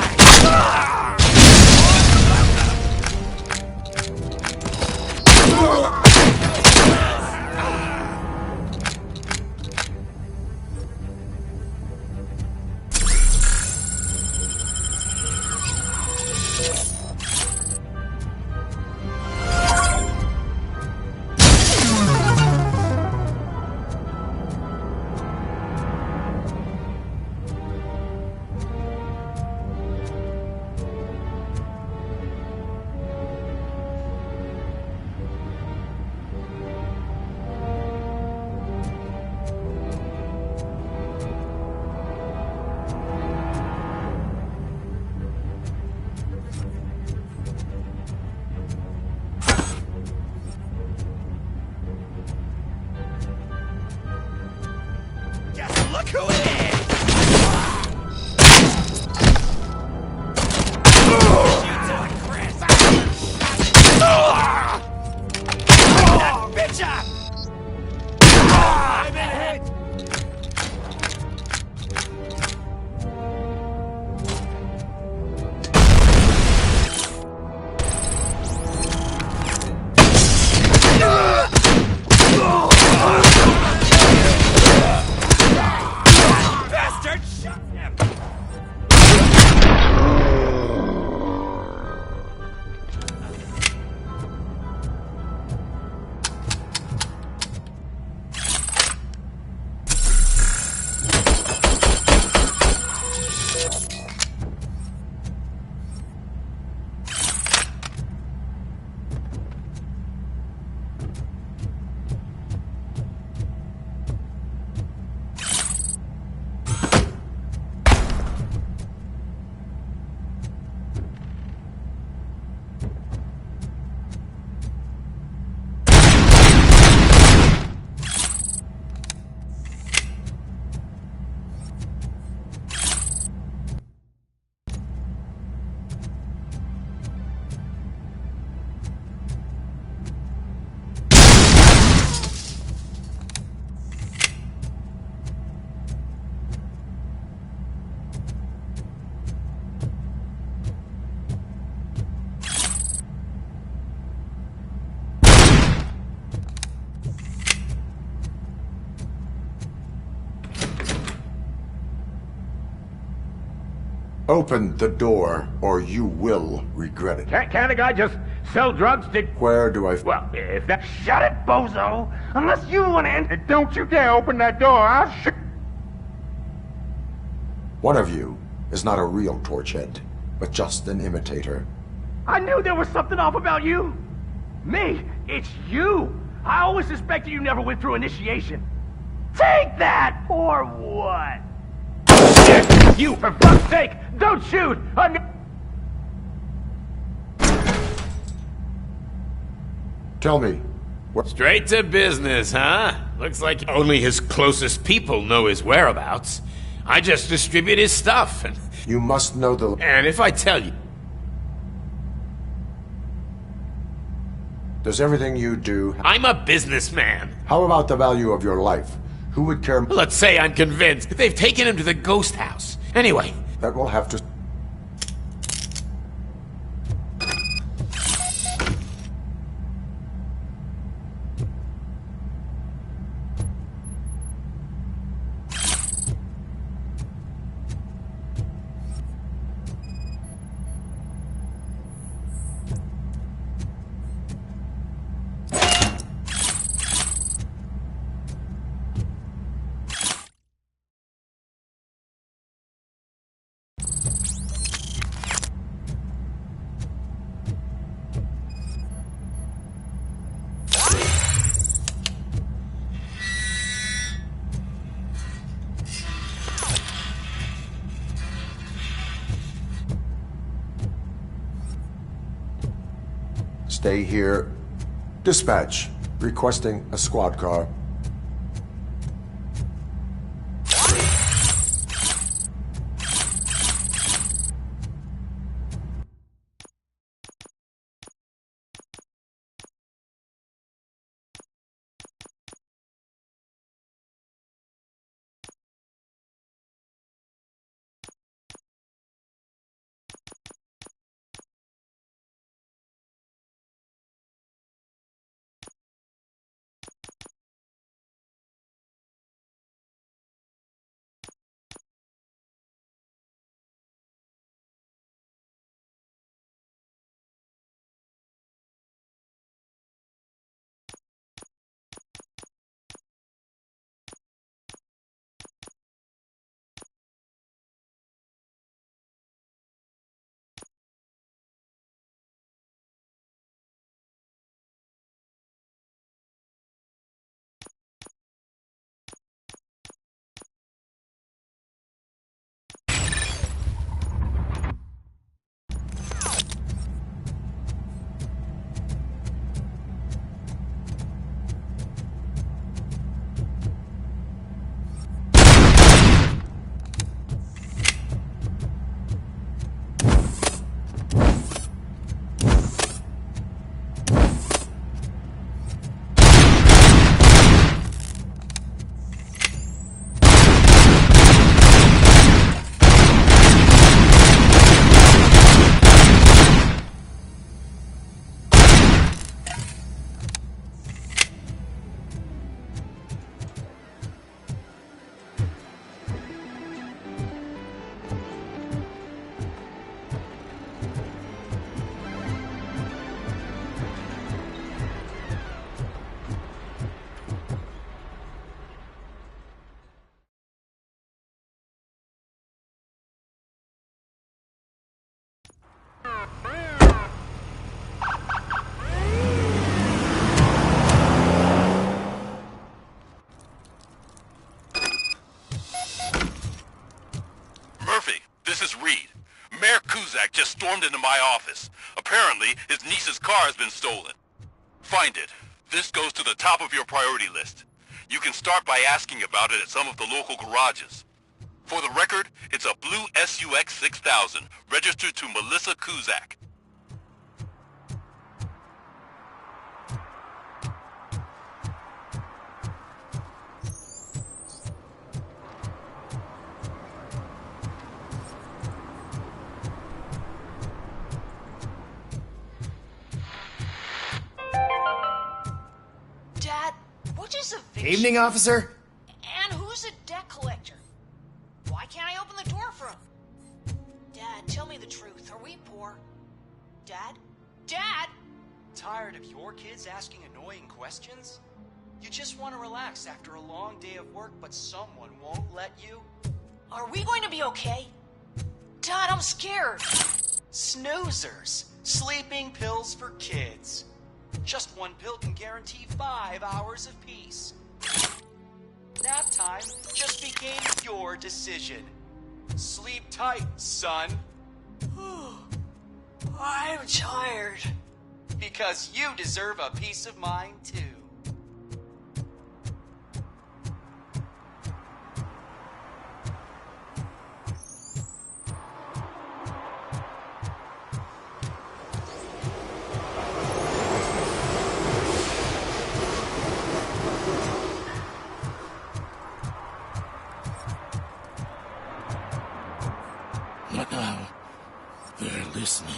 Open the door, or you will regret it. Can't a guy just sell drugs to... Where do I... Well, if that... Shut it, bozo! Unless you want to end... Don't you dare open that door, I'll shoot... One of you is not a real torchhead, but just an imitator. I knew there was something off about you! Me? It's you! I always suspected you never went through initiation. Take that! Or what? Shit! You, for fuck's sake! Don't shoot! Tell me, what... Straight to business, huh? Looks like only his closest people know his whereabouts. I just distribute his stuff, and... You must know the... And if I tell you... Does everything you do... I'm a businessman. How about the value of your life? Who would care... Let's say I'm convinced they've taken him to the ghost house. Anyway... That will have to... Stay here. Dispatch. Requesting a squad car. This is Reed. Mayor Kuzak just stormed into my office. Apparently, his niece's car has been stolen. Find it. This goes to the top of your priority list. You can start by asking about it at some of the local garages. For the record, it's a blue SUX 6000, registered to Melissa Kuzak. Dad, what is eviction? Evening, officer. And who's a debt collector? Why can't I open the door for him? Dad, tell me the truth. Are we poor? Dad? Dad? Tired of your kids asking annoying questions? You just want to relax after a long day of work, but someone won't let you? Are we going to be okay? Dad, I'm scared. Snoozers. Sleeping pills for kids. Just one pill can guarantee 5 hours of peace. Nap time just became your decision. Sleep tight, son. I'm tired. Because you deserve a peace of mind, too. Now, they're listening.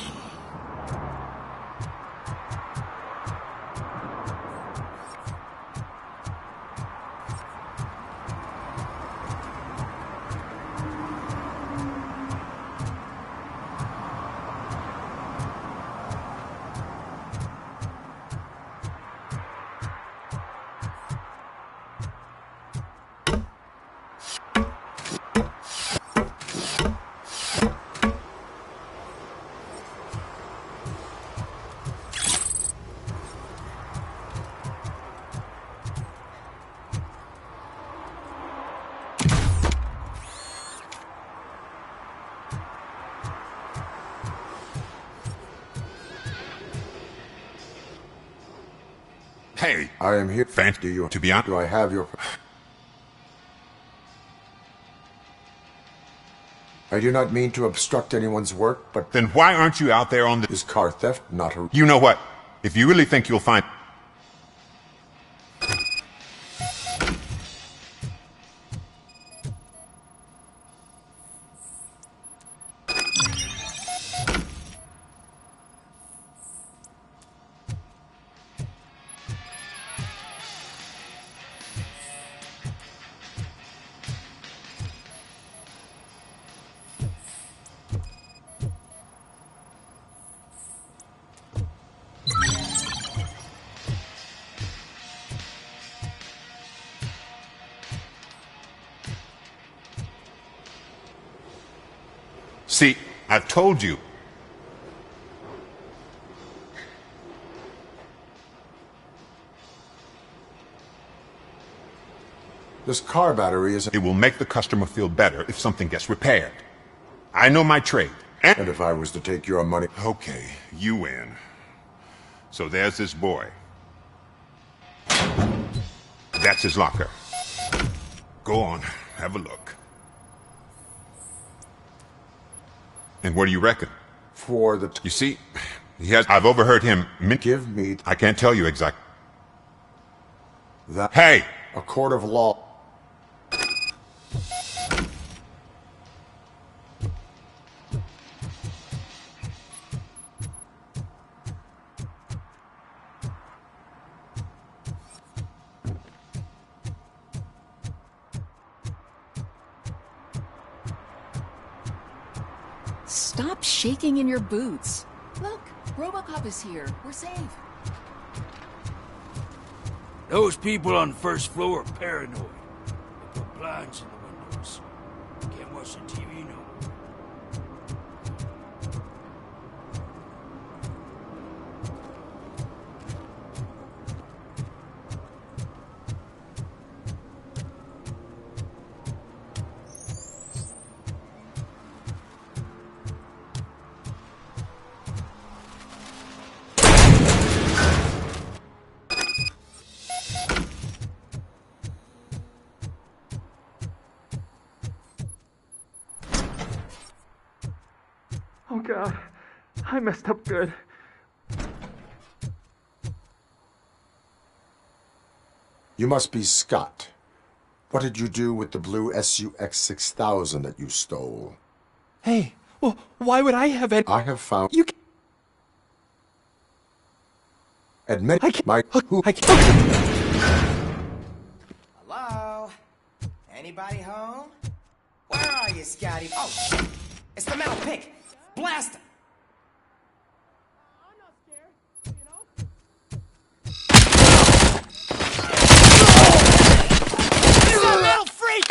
Hey, I am here. Fancy you to be on. Do I have your? I do not mean to obstruct anyone's work, but then why aren't you out there on the? Is car theft not a? You know what? If you really think you'll find. See, I've told you. This car battery is... It will make the customer feel better if something gets repaired. I know my trade. And if I was to take your money... Okay, you win. So there's this boy. That's his locker. Go on, have a look. And what do you reckon? For the... You see, he has... I've overheard him... Give me... I can't tell you exactly. That... Hey! A court of law... Stop shaking in your boots. Look, RoboCop is here. We're safe. Those people on the first floor are paranoid. They put blinds in the windows. Can't watch the TV no more. God. I messed up good. You must be Scott. What did you do with the blue SUX 6000 that you stole? Hey, well, why would I have any... I have found... You... Admit I can't... my... I can't... Hello? Anybody home? Where are you, Scotty? Oh, it's the metal pick. Blast him! Metal freak!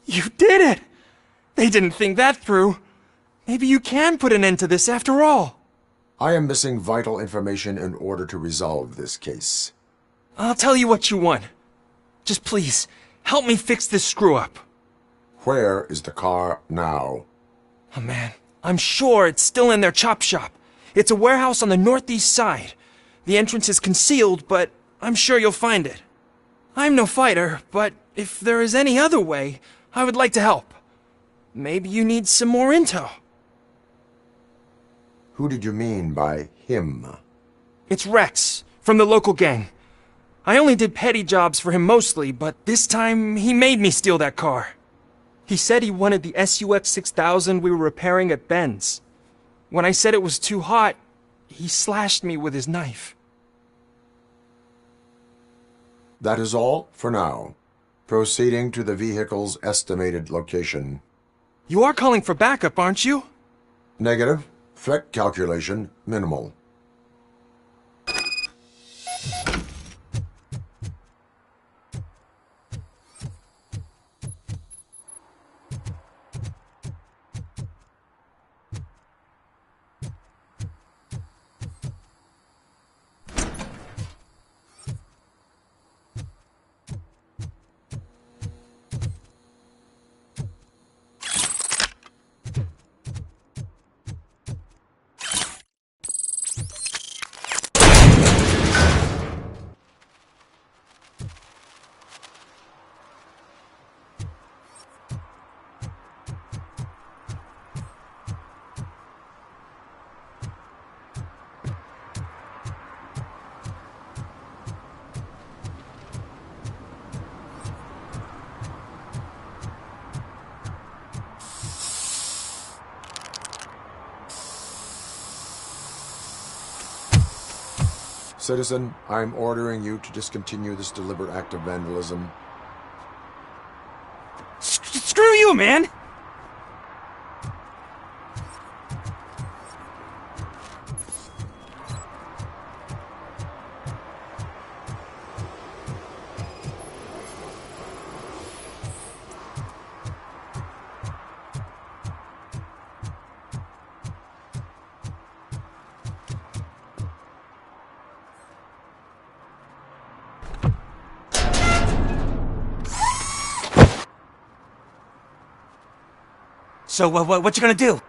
You did it! They didn't think that through. Maybe you can put an end to this after all. I am missing vital information in order to resolve this case. I'll tell you what you want. Just please, help me fix this screw-up. Where is the car now? Oh man, I'm sure it's still in their chop shop. It's a warehouse on the northeast side. The entrance is concealed, but I'm sure you'll find it. I'm no fighter, but if there is any other way, I would like to help. Maybe you need some more intel. Who did you mean by him? It's Rex, from the local gang. I only did petty jobs for him mostly, but this time he made me steal that car. He said he wanted the SUX 6000 we were repairing at Ben's. When I said it was too hot, he slashed me with his knife. That is all for now. Proceeding to the vehicle's estimated location. You are calling for backup, aren't you? Negative. Threat calculation minimal. Citizen, I'm ordering you to discontinue this deliberate act of vandalism. Screw you, man! So, what you gonna do?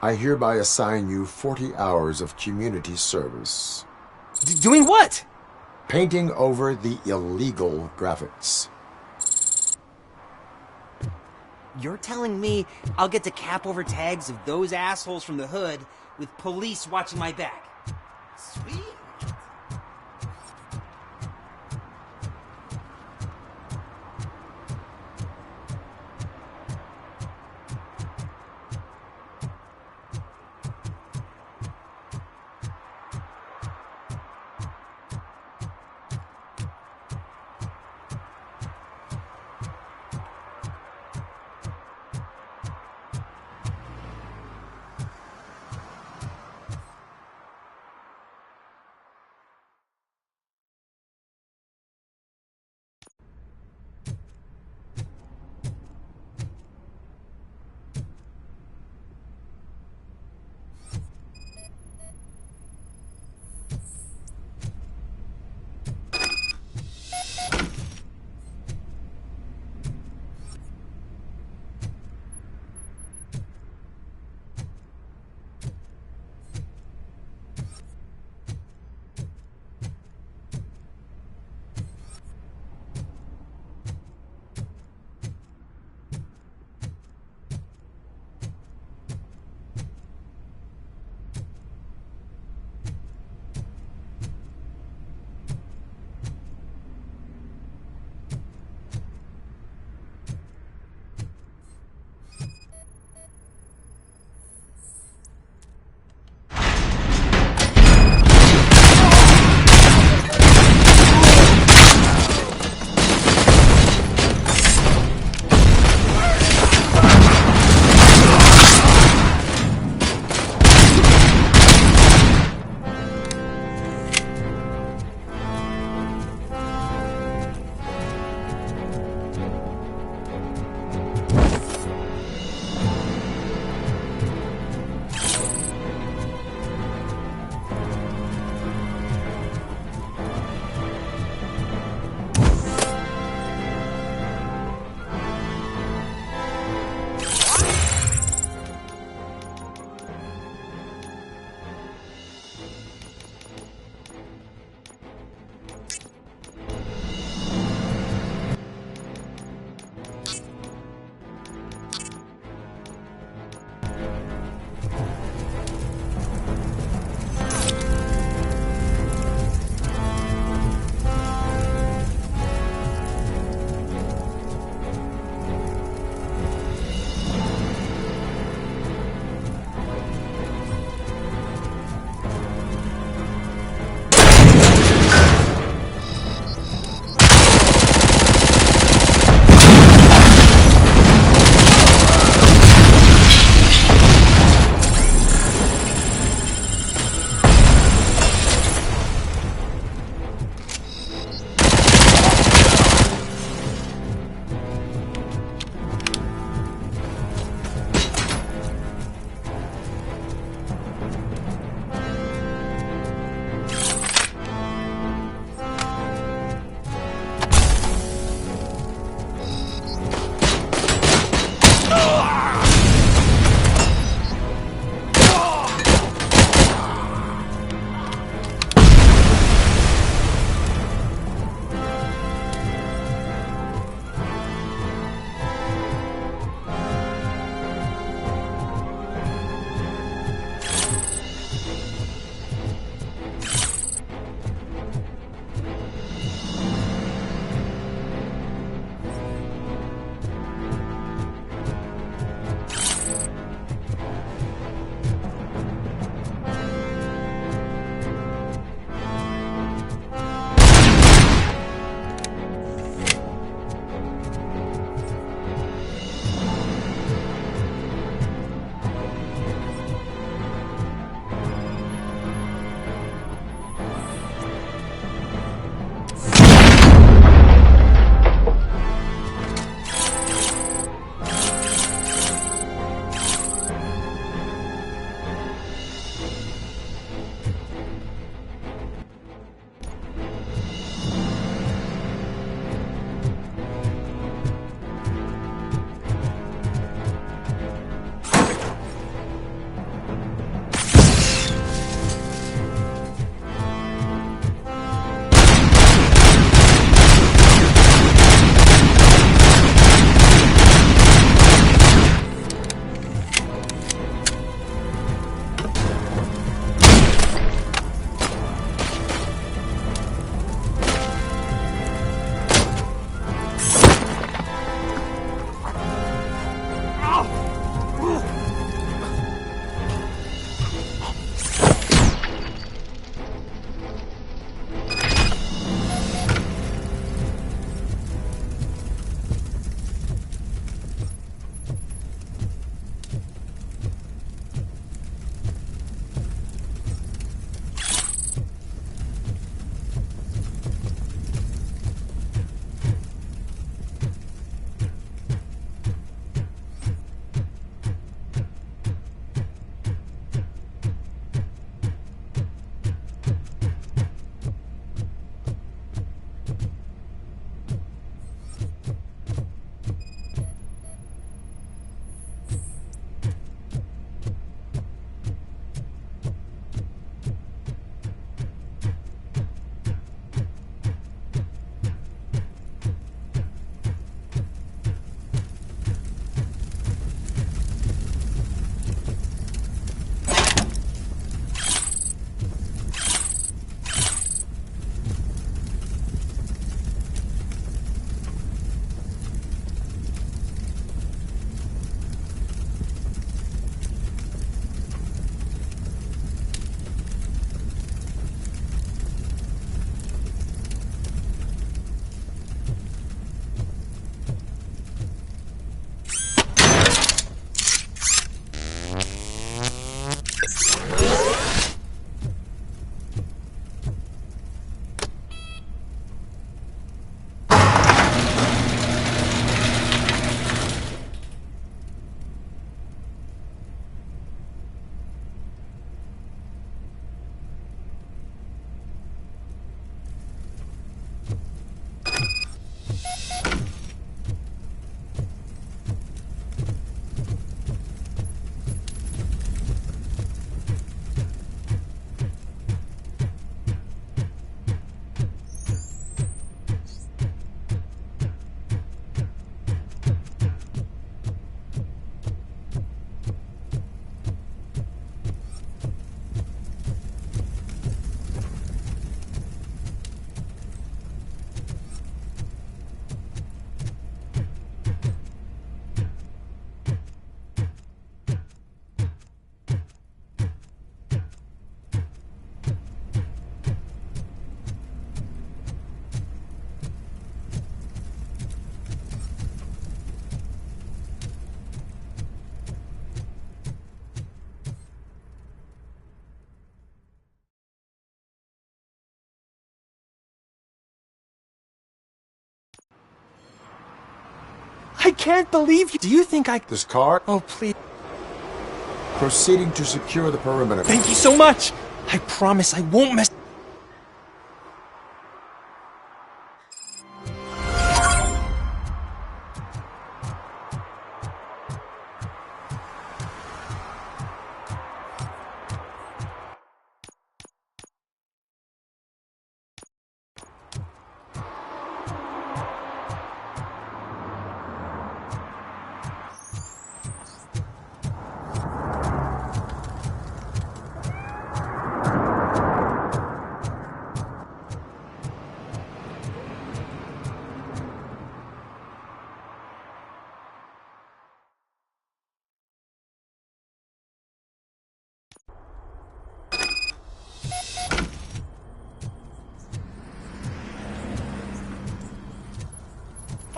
I hereby assign you 40 hours of community service. Doing what? Painting over the illegal graphics. You're telling me I'll get to cap over tags of those assholes from the hood with police watching my back? Sweet. I can't believe you. Do you think I... This car? Oh, please. Proceeding to secure the perimeter. Thank you so much. I promise I won't mess...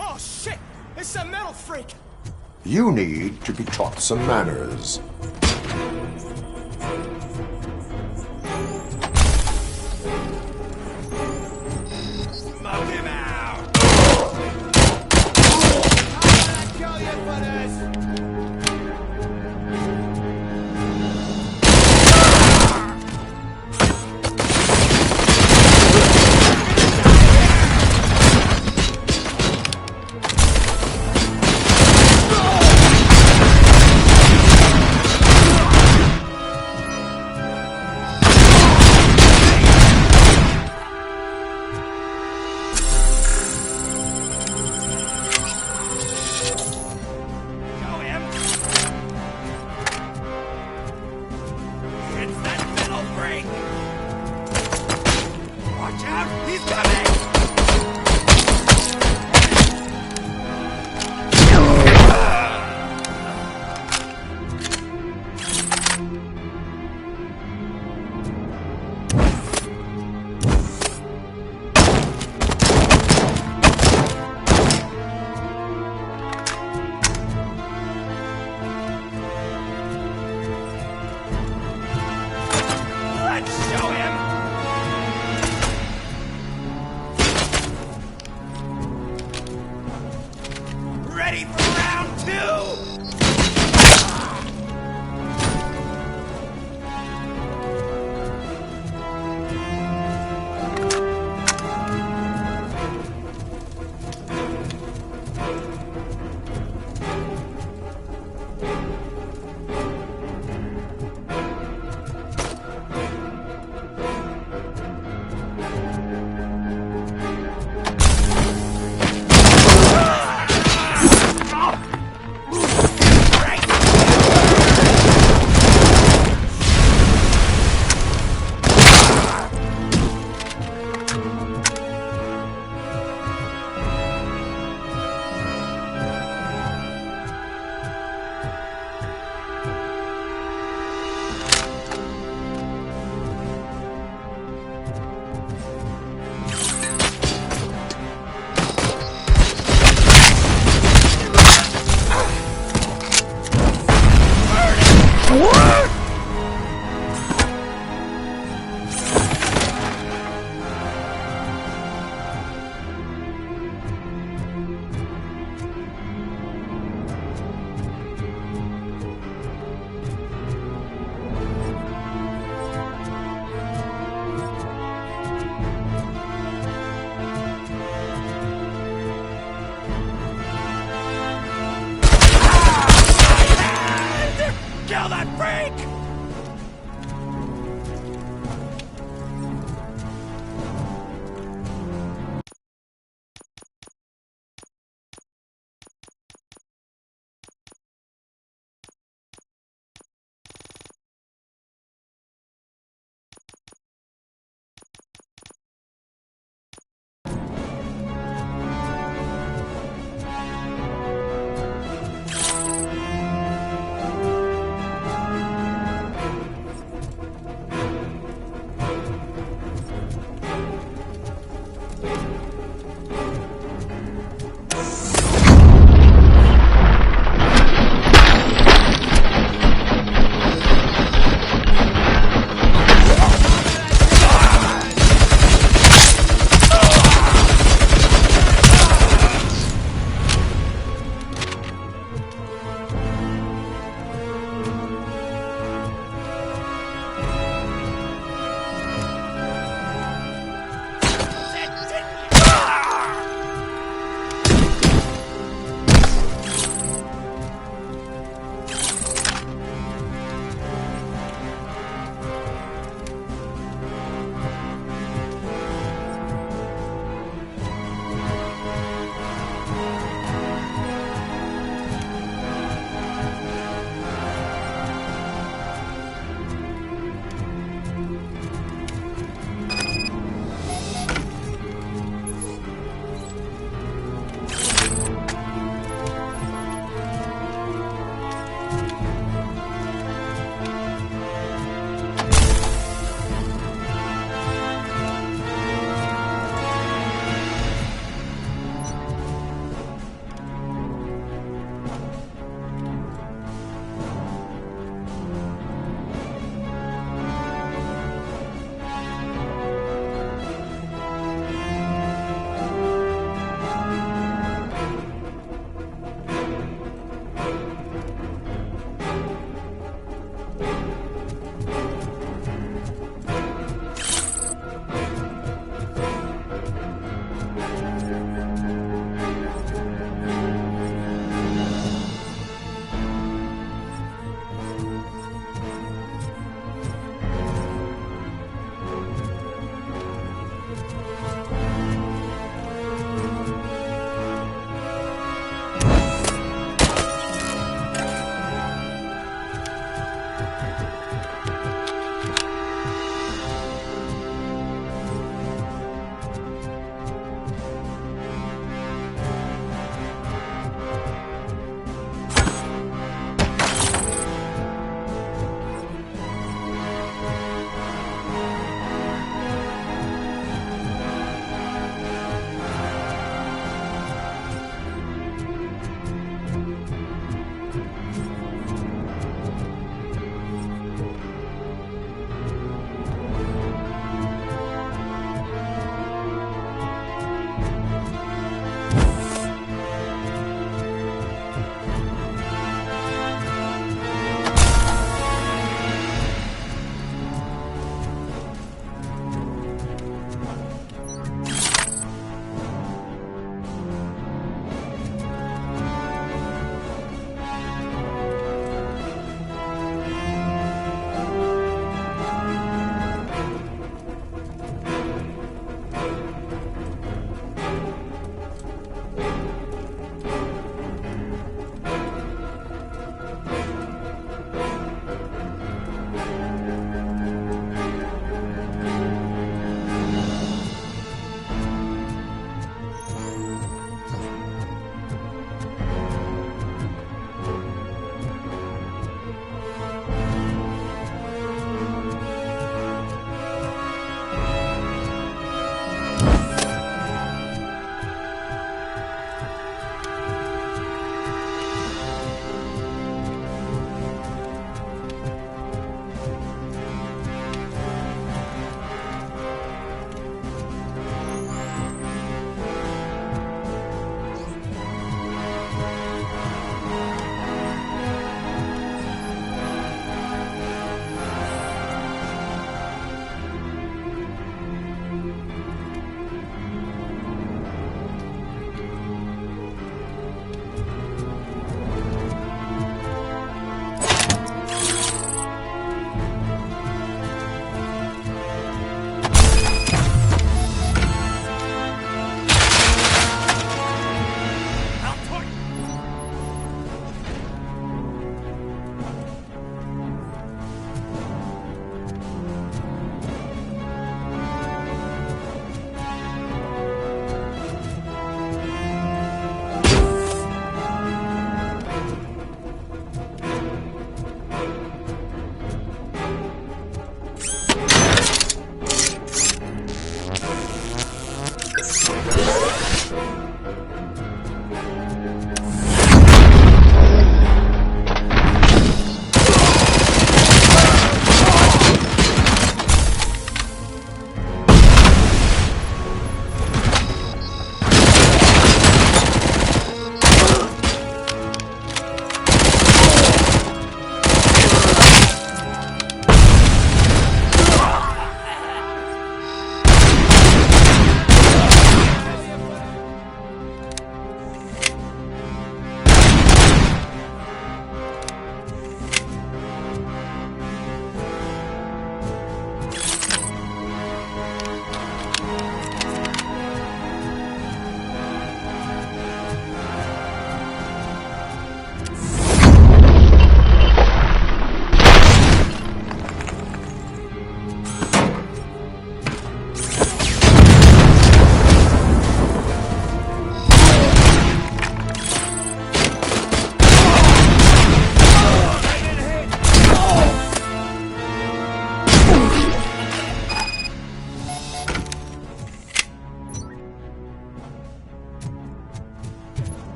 Oh, shit! It's a metal freak! You need to be taught some manners. Smoke him out! I'm gonna kill you for this!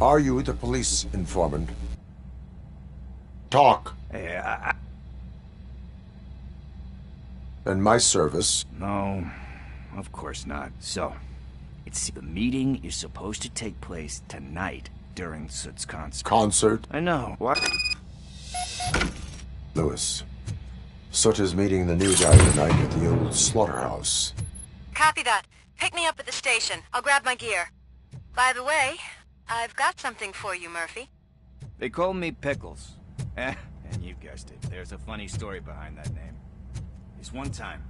Are you the police informant? Talk. Hey, In my service. No, of course not. So, the meeting is supposed to take place tonight during Soot's concert. Concert? I know. What? Lewis. Soot is meeting the new guy tonight at the old slaughterhouse. Copy that. Pick me up at the station. I'll grab my gear. By the way, I've got something for you, Murphy. They call me Pickles. And you guessed it. There's a funny story behind that name. This one time,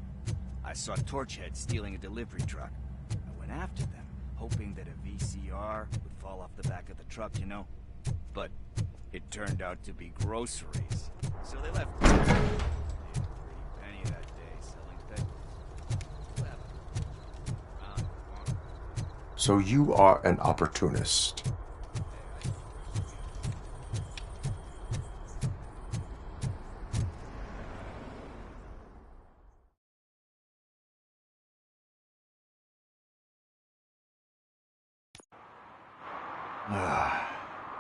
I saw Torchhead stealing a delivery truck. I went after them, hoping that a VCR would fall off the back of the truck, you know? But it turned out to be groceries. So they left. They had a pretty penny that day selling pickles. So you are an opportunist.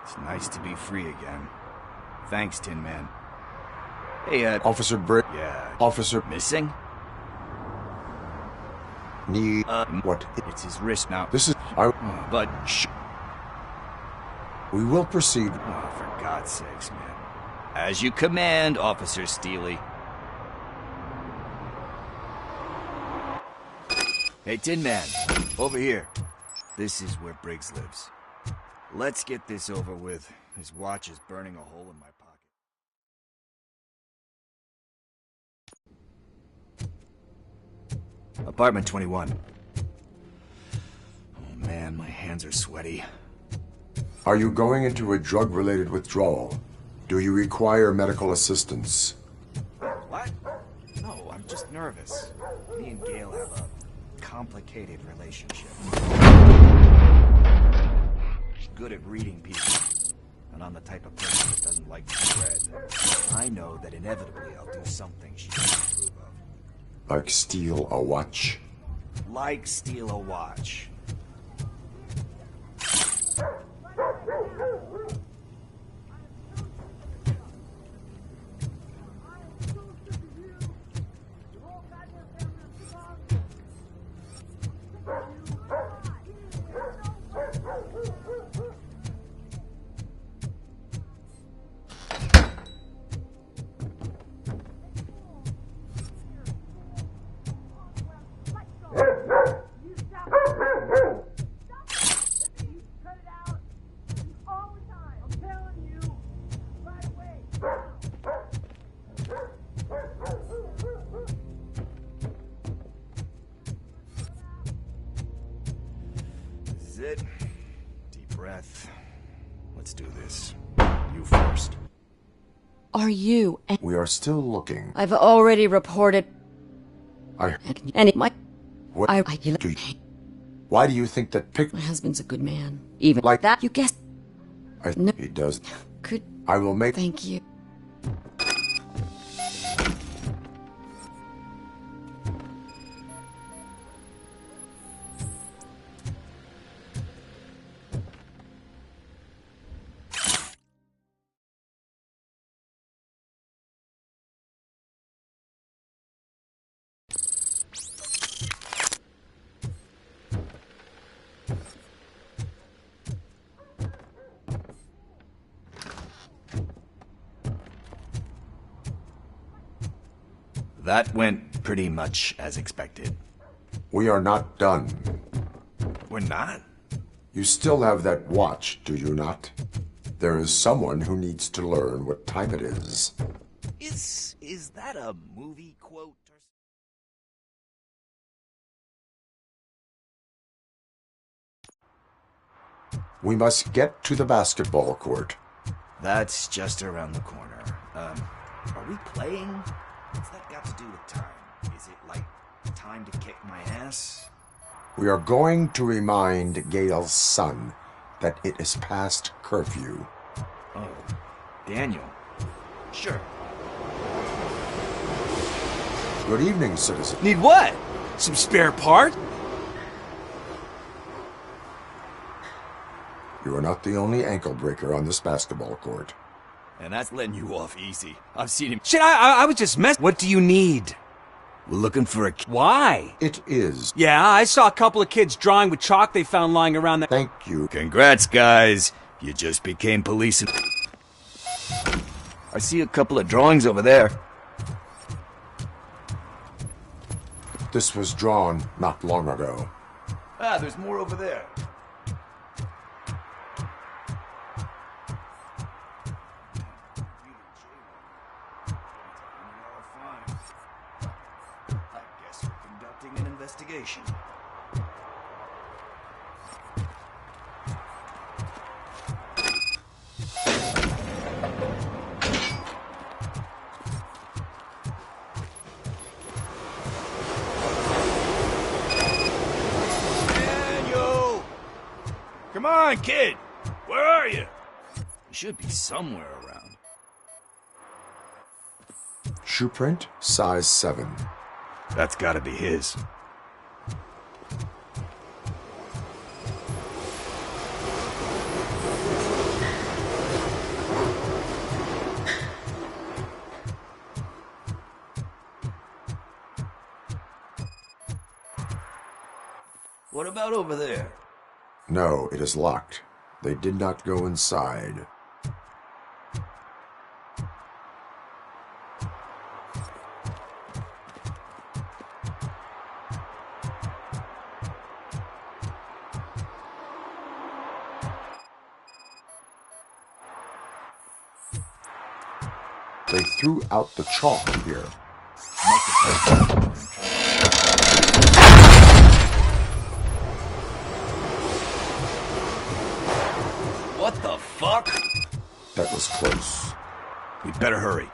It's nice to be free again. Thanks, Tin Man. Hey, Officer Britt. Yeah. Officer. Missing? Need. What? It's his wrist now. This is. But. Shh. We will proceed. Oh, for God's sakes, man. As you command, Officer Steely. Hey, Tin Man. Over here. This is where Briggs lives. Let's get this over with. His watch is burning a hole in my pocket. Apartment 21. Oh man, my hands are sweaty. Are you going into a drug-related withdrawal? Do you require medical assistance? What? No, I'm just nervous. Me and Gail have a complicated relationship. Good at reading people, and I'm the type of person that doesn't like to be read. I know that inevitably I'll do something she doesn't approve of. Like steal a watch? Like steal a watch. It. Deep breath. Let's do this. You first. Are you? We are still looking. I've already reported. And it might. What? Why do you think that My husband's a good man. Even like that, you guessed. No. He does. Could. I will make. Thank you. That went pretty much as expected. We are not done. We're not? You still have that watch, do you not? There is someone who needs to learn what time it is. Is that a movie quote? We must get to the basketball court. That's just around the corner. Are we playing? What's that got to do with time? Is it like time to kick my ass? We are going to remind Gail's son that it is past curfew. Oh, Daniel. Sure. Good evening, citizen. Need what? Some spare part? You are not the only ankle breaker on this basketball court. And that's letting you off easy. I've seen him. Shit, I was just messing. What do you need? We're looking for a... Why? It is. Yeah, I saw a couple of kids drawing with chalk they found lying around that. Thank you. Congrats, guys. You just became police. I see a couple of drawings over there. This was drawn not long ago. Ah, there's more over there. I guess we're conducting an investigation. Come on, kid! Where are you? He should be somewhere around. Shoe print, size 7. That's gotta be his. What about over there? No, it is locked. They did not go inside. They threw out the chalk here. What the fuck? That was close. We better hurry.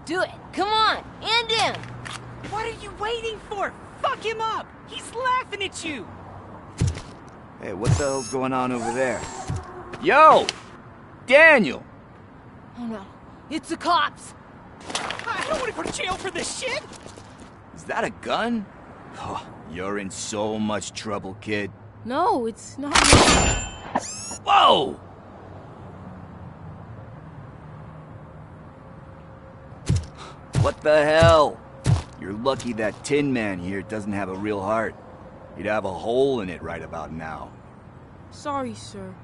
Do it! Come on! End him! What are you waiting for? Fuck him up! He's laughing at you! Hey, what the hell's going on over there? Yo! Daniel! Oh no, it's the cops! I don't want to go to jail for this shit! Is that a gun? Oh, you're in so much trouble, kid. No, it's not. Whoa! What the hell? You're lucky that Tin Man here doesn't have a real heart. He'd have a hole in it right about now. Sorry, sir.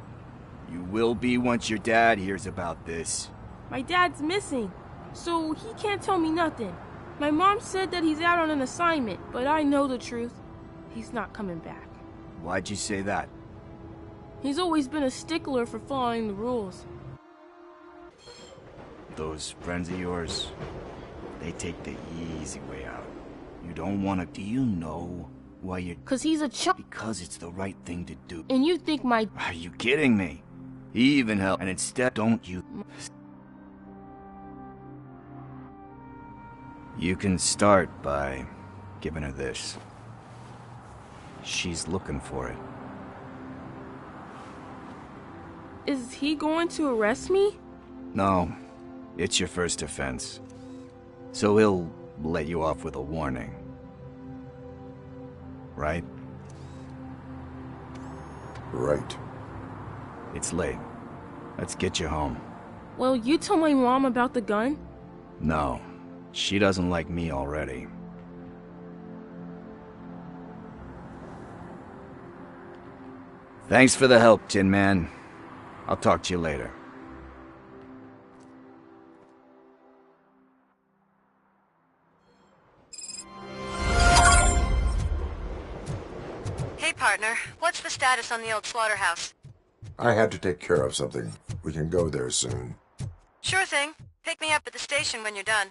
You will be once your dad hears about this. My dad's missing, so he can't tell me nothing. My mom said that he's out on an assignment, but I know the truth. He's not coming back. Why'd you say that? He's always been a stickler for following the rules. Those friends of yours, they take the easy way out. You don't want to... Do you know why you're... 'Cause he's a chump. Because it's the right thing to do. And you think my... Are you kidding me? He even helped. And instead, don't you... You can start by giving her this. She's looking for it. Is he going to arrest me? No, it's your first offense. So he'll let you off with a warning. Right? Right. It's late. Let's get you home. Well, you tell my mom about the gun? No, she doesn't like me already. Thanks for the help, Tin Man. I'll talk to you later. Hey, partner. What's the status on the old slaughterhouse? I had to take care of something. We can go there soon. Sure thing. Pick me up at the station when you're done.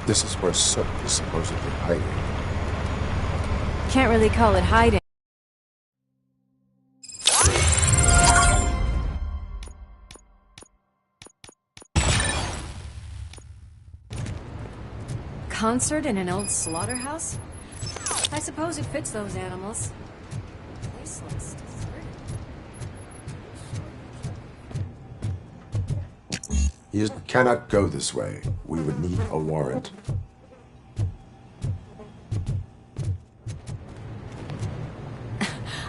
This is where Soot is supposedly hiding. Can't really call it hiding. Concert in an old slaughterhouse? I suppose it fits those animals. Place looks deserted. You cannot go this way. We would need a warrant.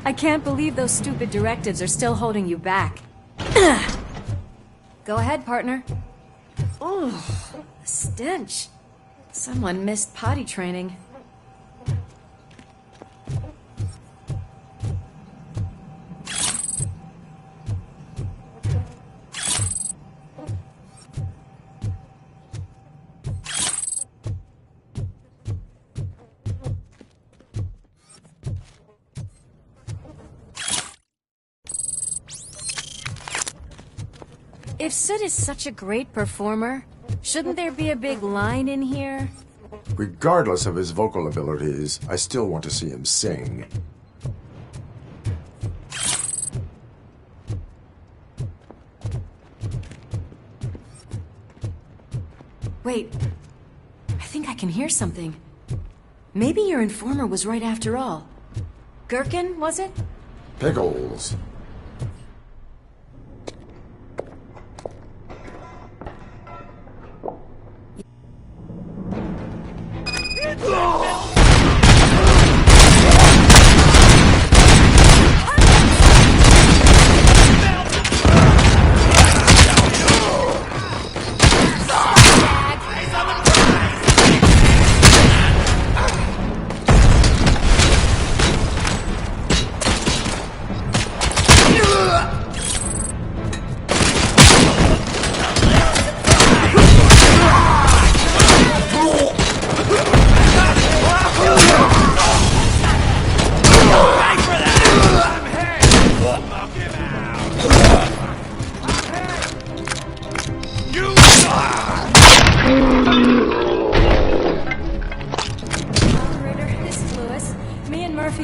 I can't believe those stupid directives are still holding you back. Go ahead, partner. Ooh, the stench. Someone missed potty training. If Sid is such a great performer, shouldn't there be a big line in here? Regardless of his vocal abilities, I still want to see him sing. Wait, I think I can hear something. Maybe your informer was right after all. Gherkin, was it? Pickles.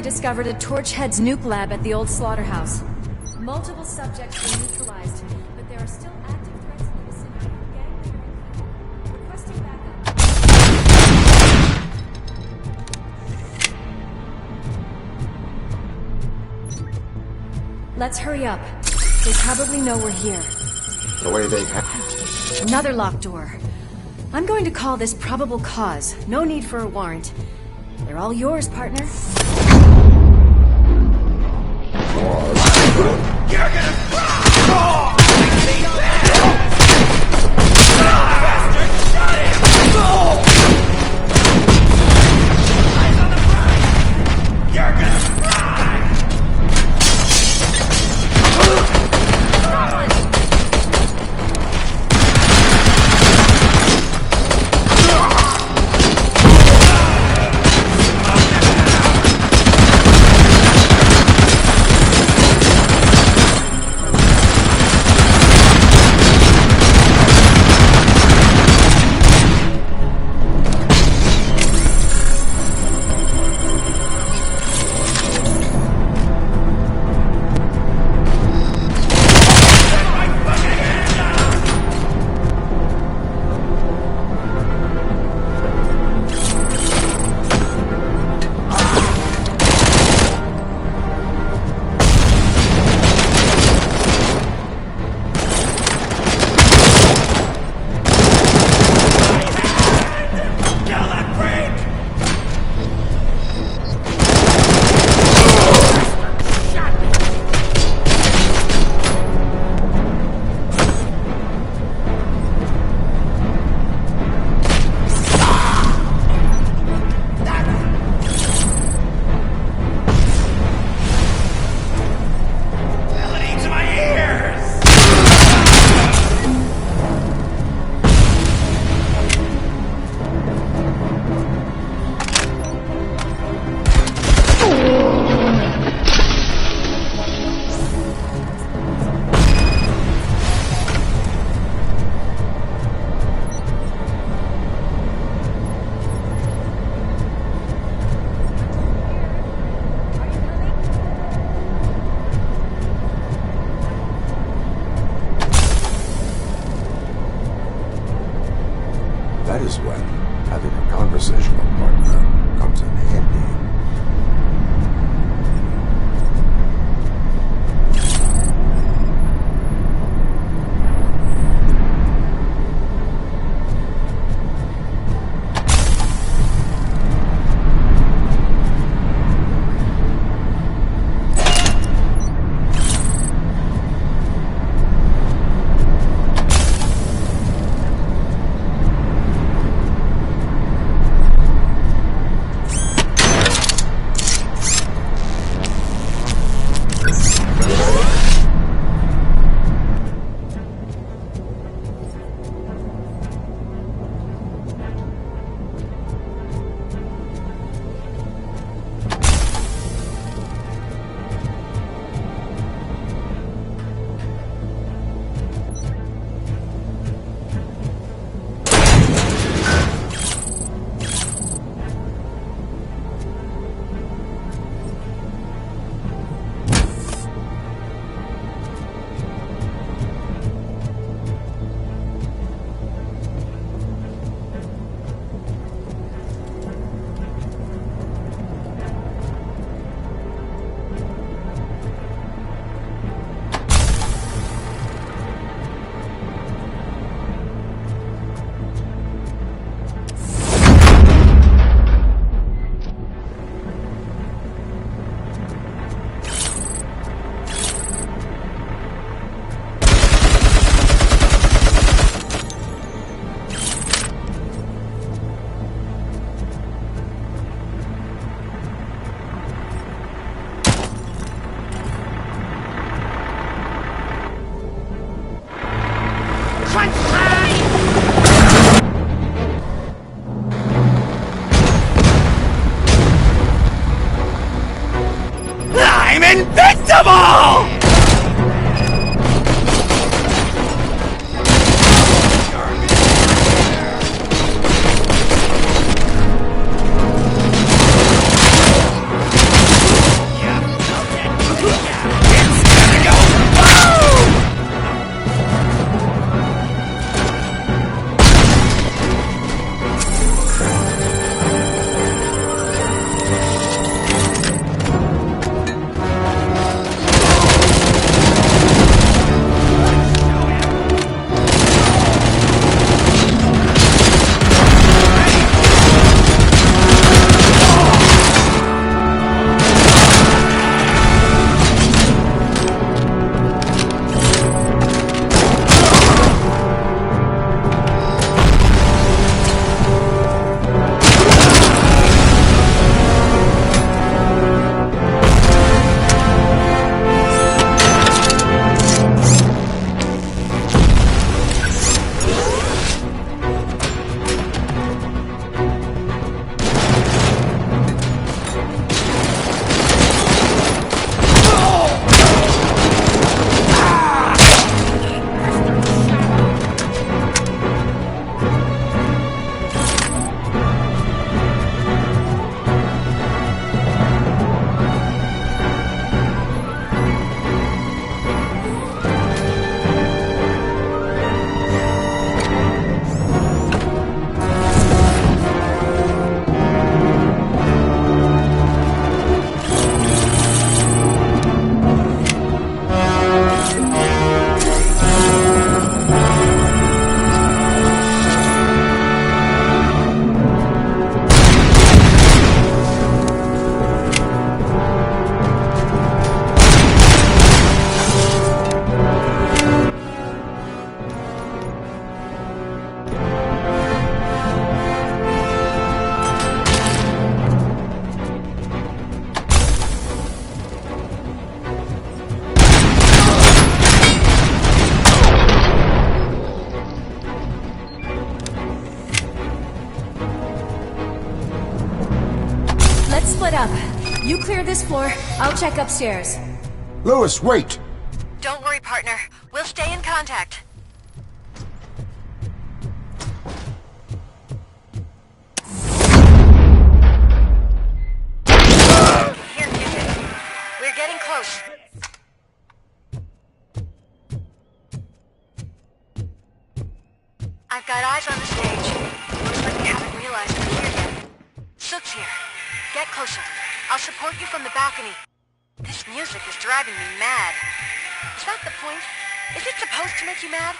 Discovered a Torchhead's nuke lab at the old slaughterhouse. Multiple subjects were neutralized, but there are still active threats in the vicinity. Gang requesting backup. Let's hurry up. They probably know we're here. The way they have. Another locked door. I'm going to call this probable cause. No need for a warrant. They're all yours, partner. You're gonna That is when having a conversational partner comes in handy. I'm invincible! Split up. You clear this floor, I'll check upstairs. Lewis, wait! Don't worry, partner. We'll stay in contact. Here, Kitten. We're getting close. I've got eyes on the stage. Sook's here. Get closer. I'll support you from the balcony. This music is driving me mad. Is that the point? Is it supposed to make you mad?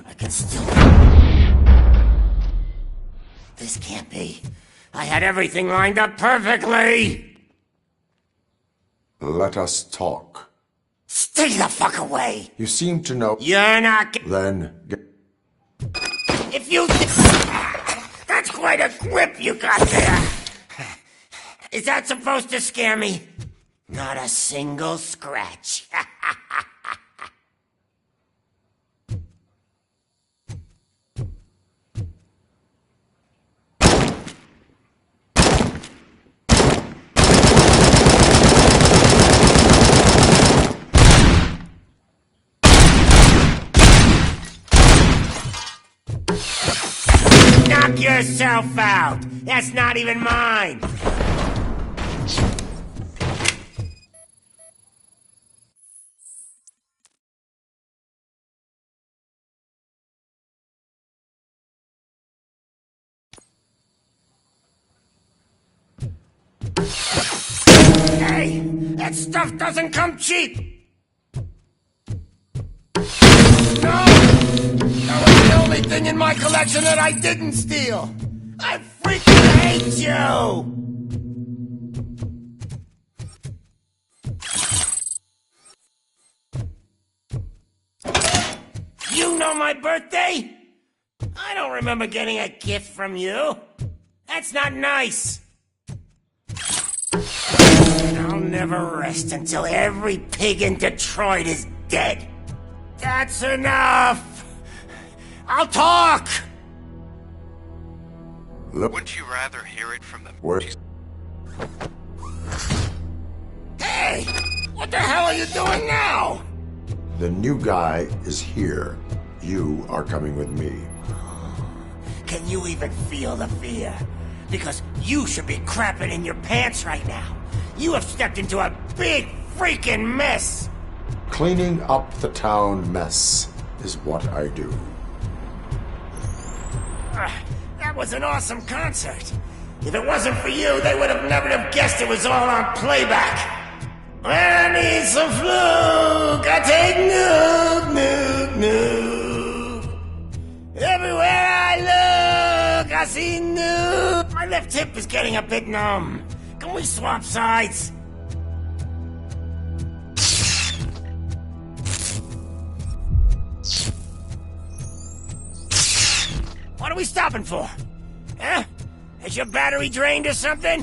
I can still... This can't be. I had everything lined up perfectly! Let us talk. Stay the fuck away! You seem to know... You're not... Then... If you... That's quite a grip you got there! Is that supposed to scare me? Not a single scratch. Knock yourself out! That's not even mine! Hey! That stuff doesn't come cheap! No! That was the only thing in my collection that I didn't steal! I freaking hate you! You know my birthday? I don't remember getting a gift from you. That's not nice. I'll never rest until every pig in Detroit is dead. That's enough! I'll talk! Look. Wouldn't you rather hear it from the... Where? Hey! What the hell are you doing now? The new guy is here. You are coming with me. Can you even feel the fear? Because you should be crapping in your pants right now. You have stepped into a big freaking mess. Cleaning up the town mess is what I do. That was an awesome concert. If it wasn't for you, they would have never have guessed it was all on playback. I need some fluke. I take nuke, nuke, nuke. Everywhere I look, I see nuke. My left hip is getting a bit numb. Can we swap sides? What are we stopping for? Huh? Is your battery drained or something?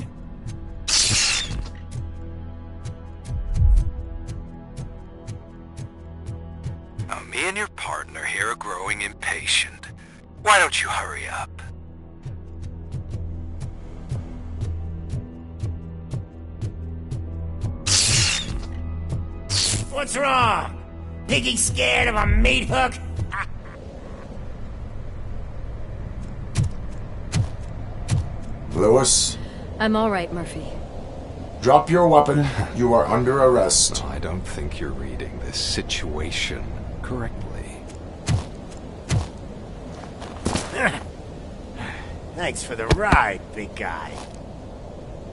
Now, me and your partner here are growing impatient. Why don't you hurry up? What's wrong? Piggy scared of a meat hook? Lewis, I'm all right, Murphy. drop your weapon. You are under arrest. I don't think you're reading this situation correctly. Thanks for the ride, big guy.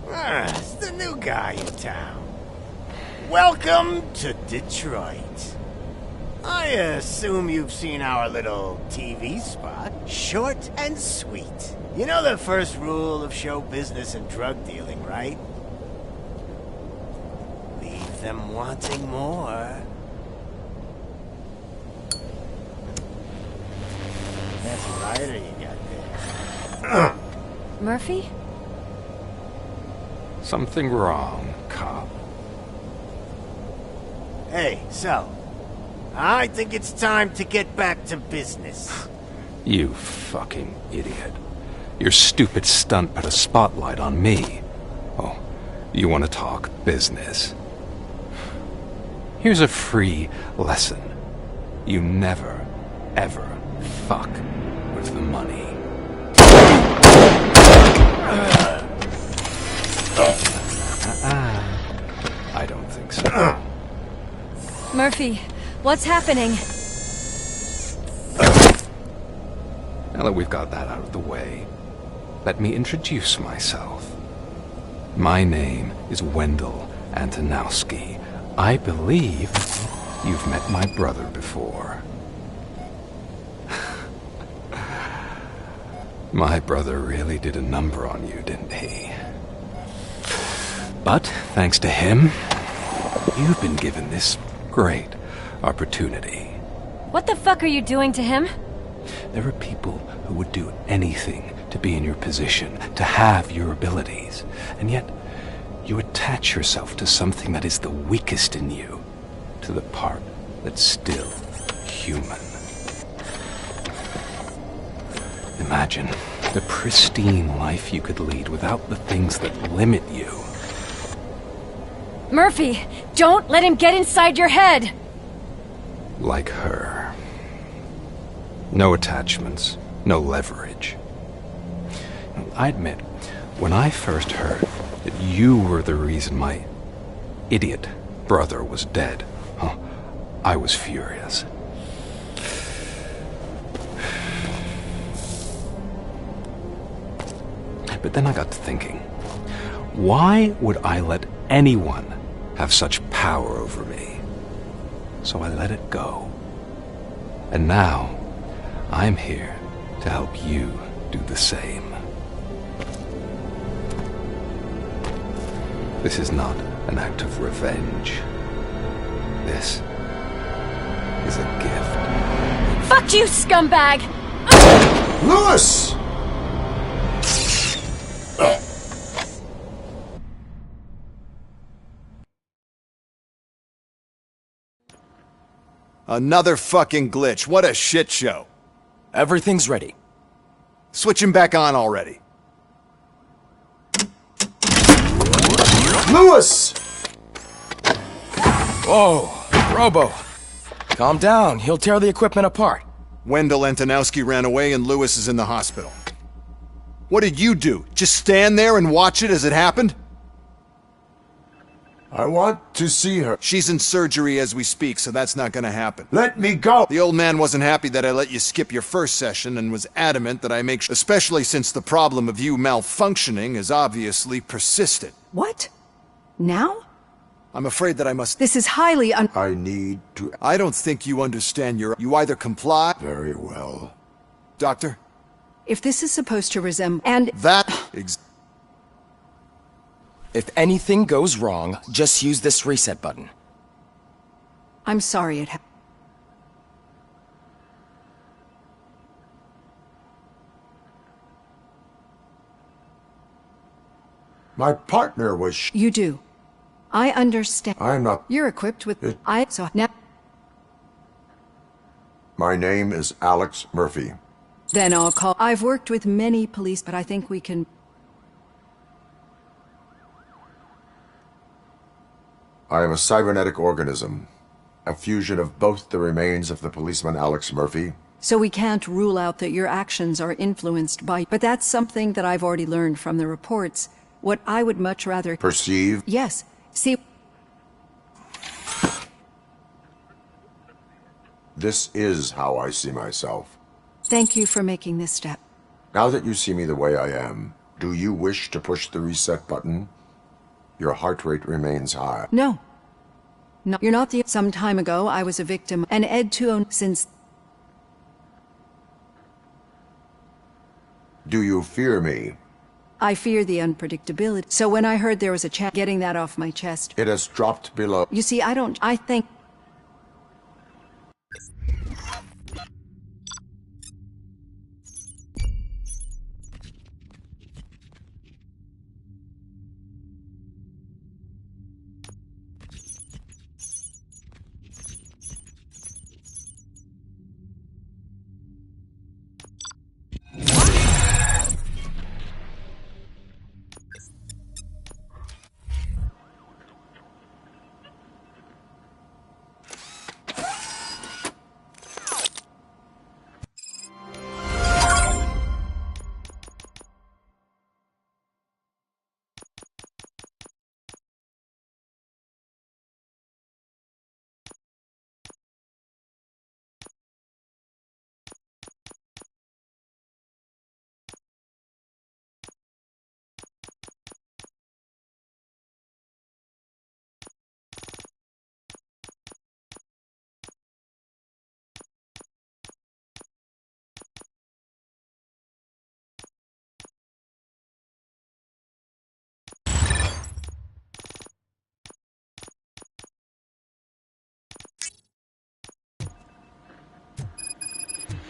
It's the new guy in town. Welcome to Detroit. I assume you've seen our little TV spot. Short and sweet. You know the first rule of show business and drug dealing, right? Leave them wanting more. That's a lighter you got there. Murphy? Something wrong, cop. Hey, so, I think it's time to get back to business. You fucking idiot. Your stupid stunt put a spotlight on me. Oh, you want to talk business? Here's a free lesson. You never, ever fuck with the money. I don't think so. Murphy, what's happening? Now that we've got that out of the way, let me introduce myself. My name is Wendell Antonowski. I believe you've met my brother before. My brother really did a number on you, didn't he? But thanks to him, you've been given this great opportunity. What the fuck are you doing to him? There are people who would do anything to be in your position, to have your abilities, and yet you attach yourself to something that is the weakest in you, to the part that's still human. Imagine the pristine life you could lead without the things that limit you. Murphy, don't let him get inside your head! Like her. No attachments, no leverage. I admit, when I first heard that you were the reason my idiot brother was dead, I was furious. But then I got to thinking, why would I let anyone have such power over me? So I let it go. And now, I'm here to help you do the same. This is not an act of revenge. This is a gift. Fuck you, scumbag! Lewis! Another fucking glitch. What a shit show. Everything's ready. Switch him back on already. Lewis! Whoa, Robo. Calm down. He'll tear the equipment apart. Wendell Antonowski ran away and Lewis is in the hospital. What did you do? Just stand there and watch it as it happened? I want to see her. She's in surgery as we speak, so that's not gonna happen. Let me go! The old man wasn't happy that I let you skip your first session and was adamant that I make sure, especially since the problem of you malfunctioning is obviously persistent. What? Now? I'm afraid that I must... This is highly I need to... I don't think you understand You either comply... Very well. Doctor? If this is supposed to resemble... And... That... If anything goes wrong, just use this reset button. I'm sorry it happened. My partner was You do. I understand. I'm not. You're equipped with... So now... My name is Alex Murphy. Then I'll call... I've worked with many police, but I think we can... I am a cybernetic organism. A fusion of both the remains of the policeman Alex Murphy. So we can't rule out that your actions are influenced by... But that's something that I've already learned from the reports. What I would much rather... Perceive? Yes. See... This is how I see myself. Thank you for making this step. Now that you see me the way I am, do you wish to push the reset button? Your heart rate remains high. No. No, you're not the... Some time ago, I was a victim, and Ed too owned since... Do you fear me? I fear the unpredictability. So when I heard there was a chance getting that off my chest... It has dropped below. You see, I think...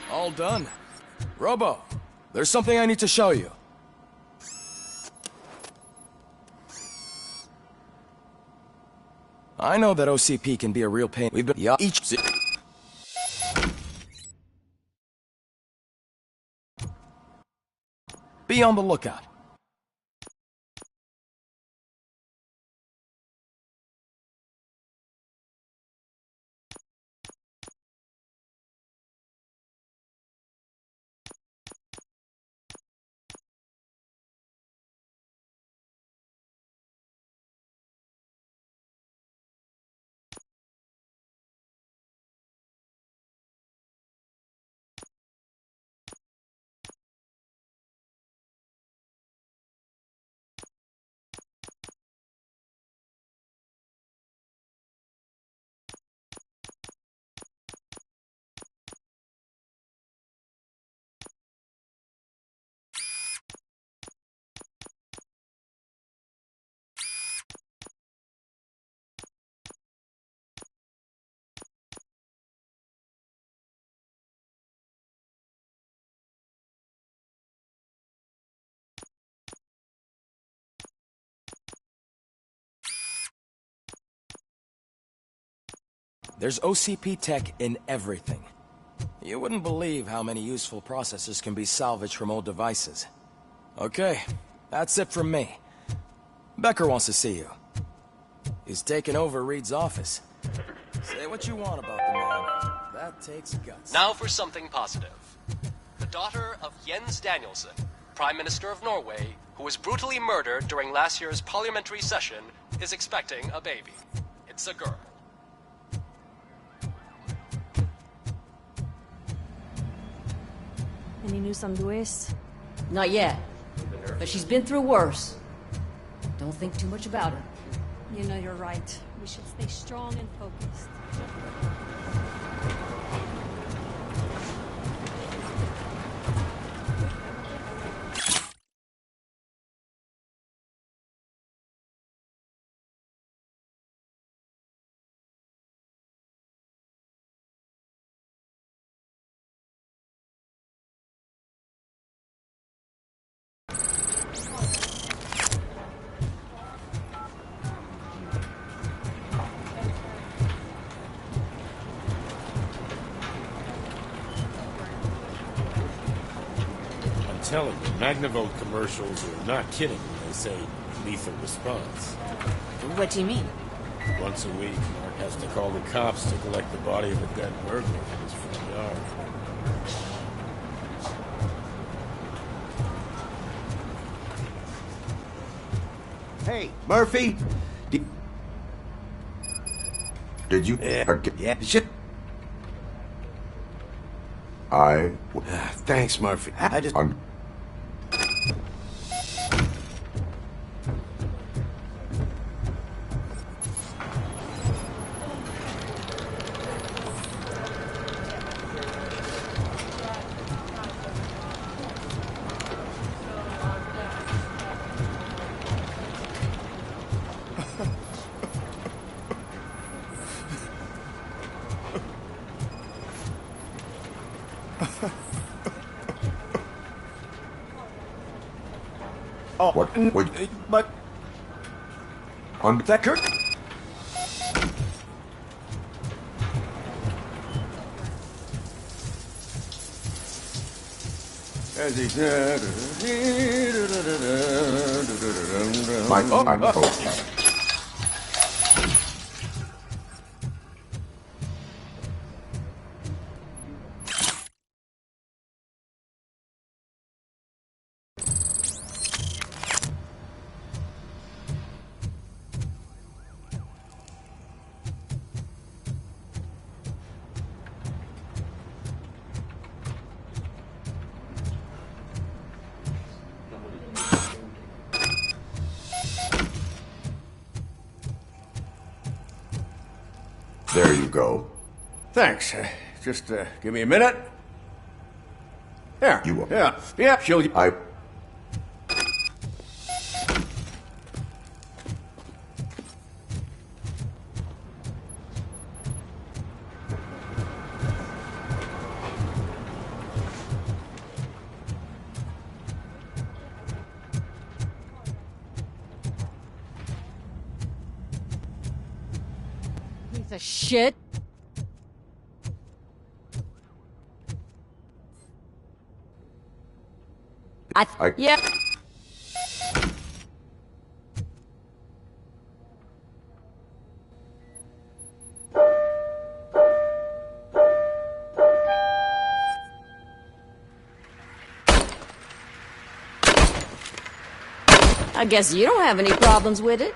All done. Robo, there's something I need to show you. I know that OCP can be a real pain. We've been each... Be on the lookout. There's OCP tech in everything. You wouldn't believe how many useful processors can be salvaged from old devices. Okay, that's it from me. Becker wants to see you. He's taken over Reed's office. Say what you want about the man. That takes guts. Now for something positive. The daughter of Jens Danielson, Prime Minister of Norway, who was brutally murdered during last year's parliamentary session, is expecting a baby. It's a girl. Any news on Luis? Not yet. But she's been through worse. Don't think too much about her. You know you're right. We should stay strong and focused. telling you, Magnavolt commercials are not kidding when they say lethal response. What do you mean? Once a week, Mark has to call the cops to collect the body of a dead burglar from his front yard. Hey, Murphy! Did you? Yeah, shit. Thanks, Murphy. I just... Oh, what? But... That Kurt? I'm okay. There you go. Thanks. Just give me a minute. There. You up? Yeah, she'll... Piece of shit. Yeah. I guess you don't have any problems with it.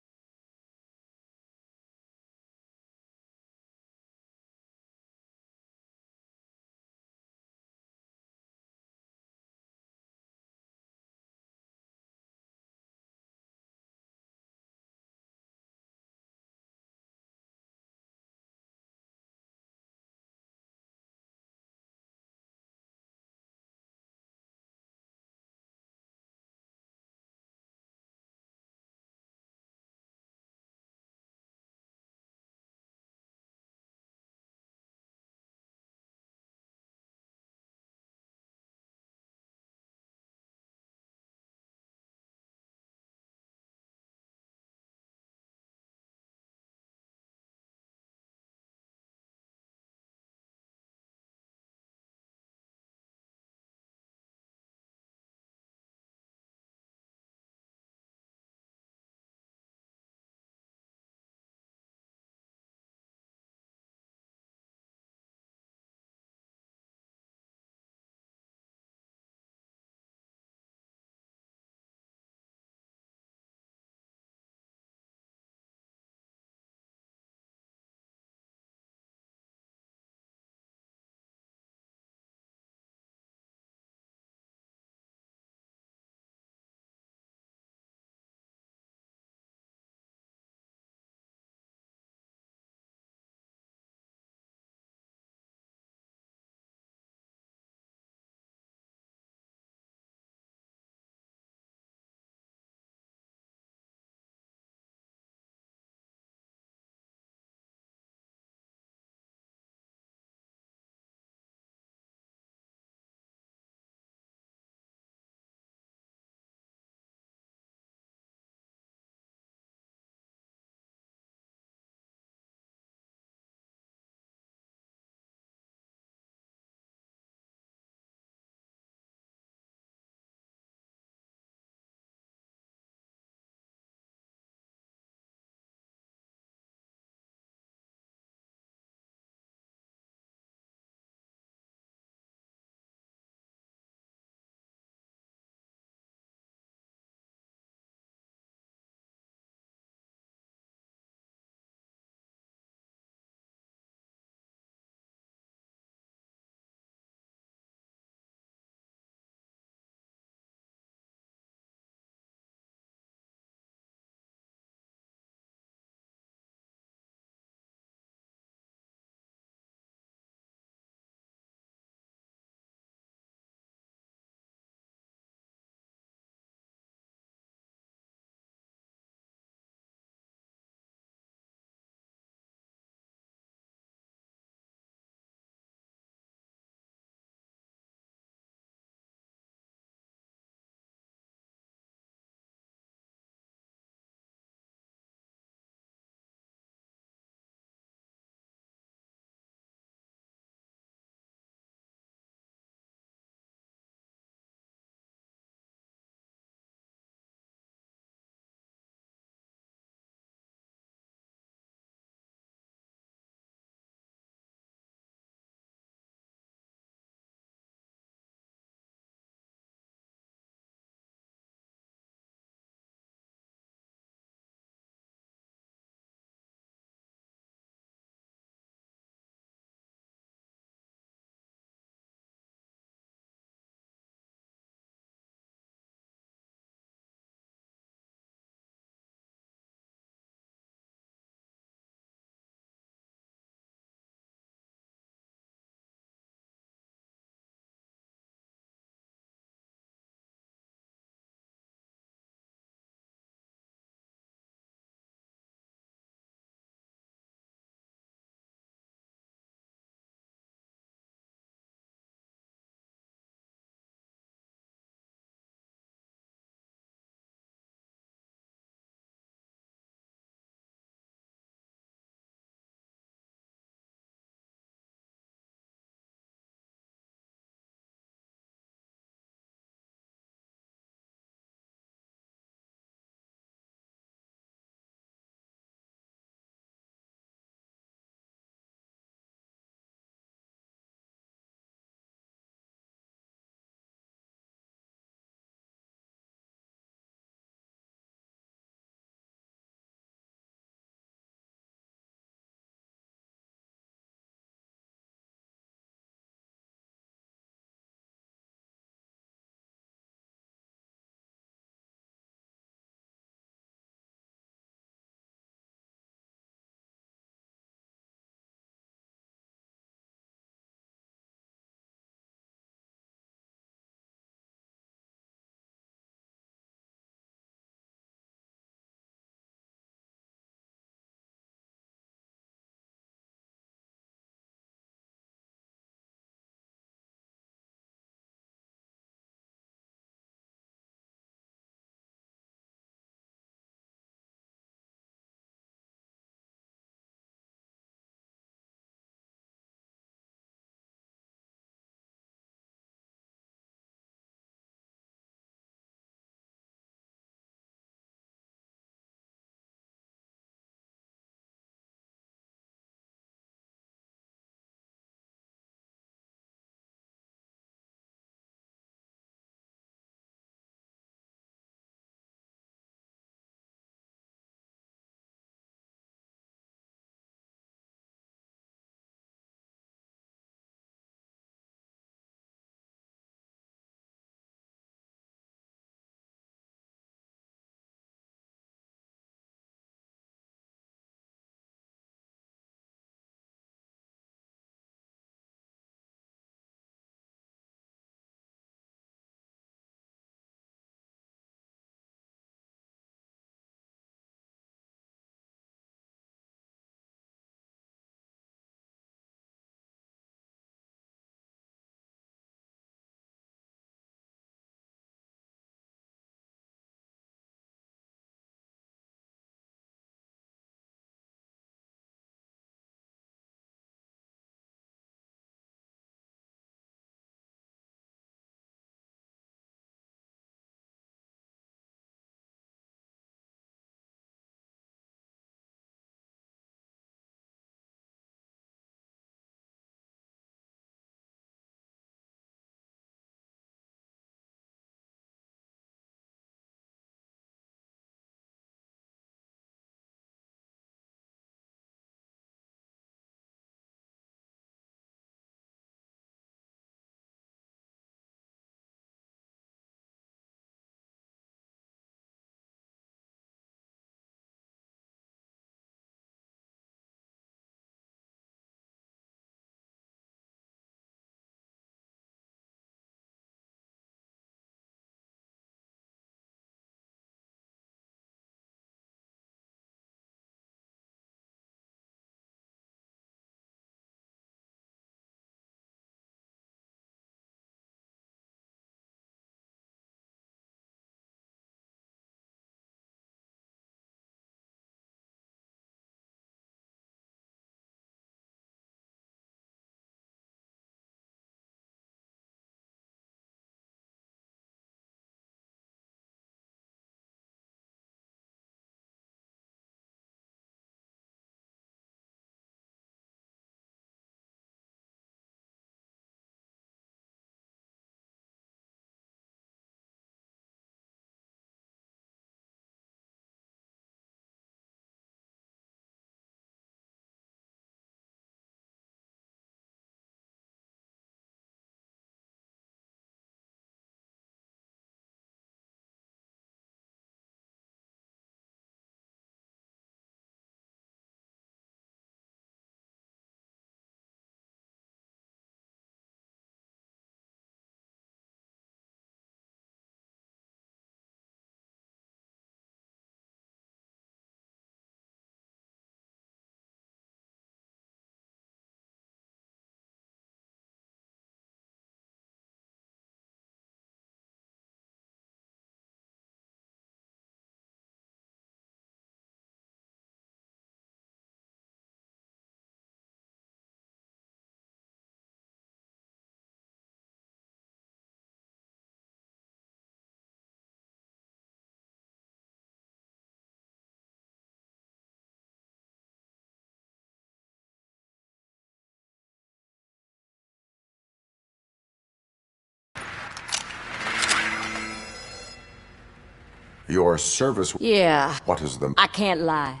Your service... Yeah. What is the... I can't lie.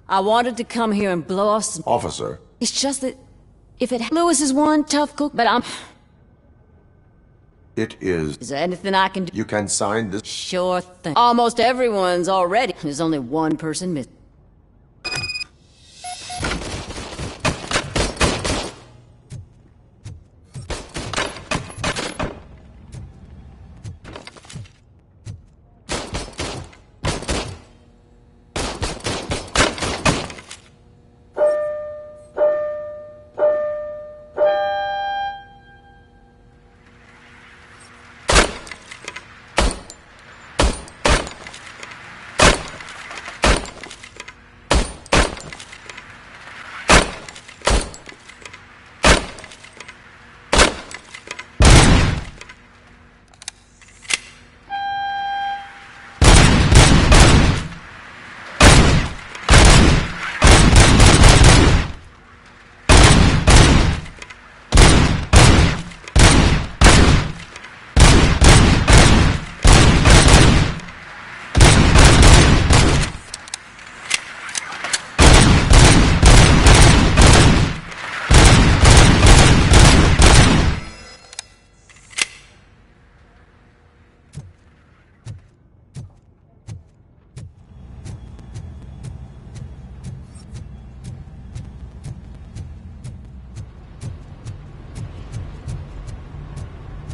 I wanted to come here and blow off some... Officer. It's just that if it... Lewis is one tough cook, but I'm... It is... Is there anything I can do? You can sign this... Sure thing. Almost everyone's already. There's only one person missing.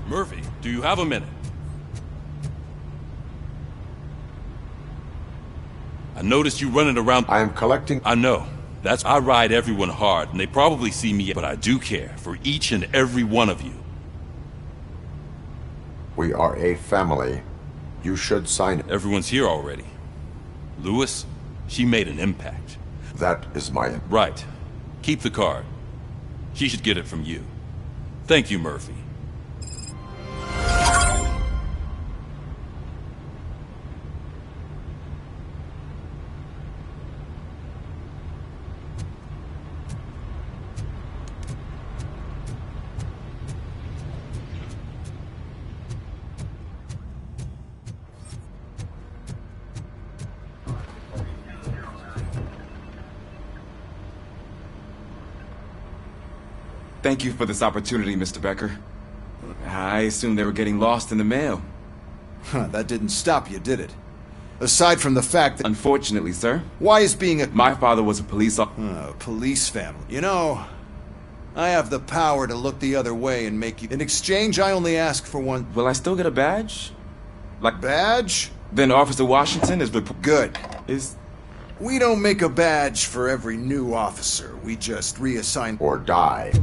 Murphy, do you have a minute? I noticed you running around... I am collecting... I know. I ride everyone hard, and they probably see me, but I do care for each and every one of you. We are a family. You should sign it. Everyone's here already. Lewis, she made an impact. That is my... Right. Keep the card. She should get it from you. Thank you, Murphy. Thank you for this opportunity, Mr. Becker. I assumed they were getting lost in the mail. That didn't stop you, did it? Aside from the fact that... Unfortunately, sir. Why is being a... My father was a police officer. Police family. You know, I have the power to look the other way and make you... In exchange, I only ask for one... Will I still get a badge? Like... Badge? Then Officer Washington is... Good. Is... We don't make a badge for every new officer. We just reassign... Or die.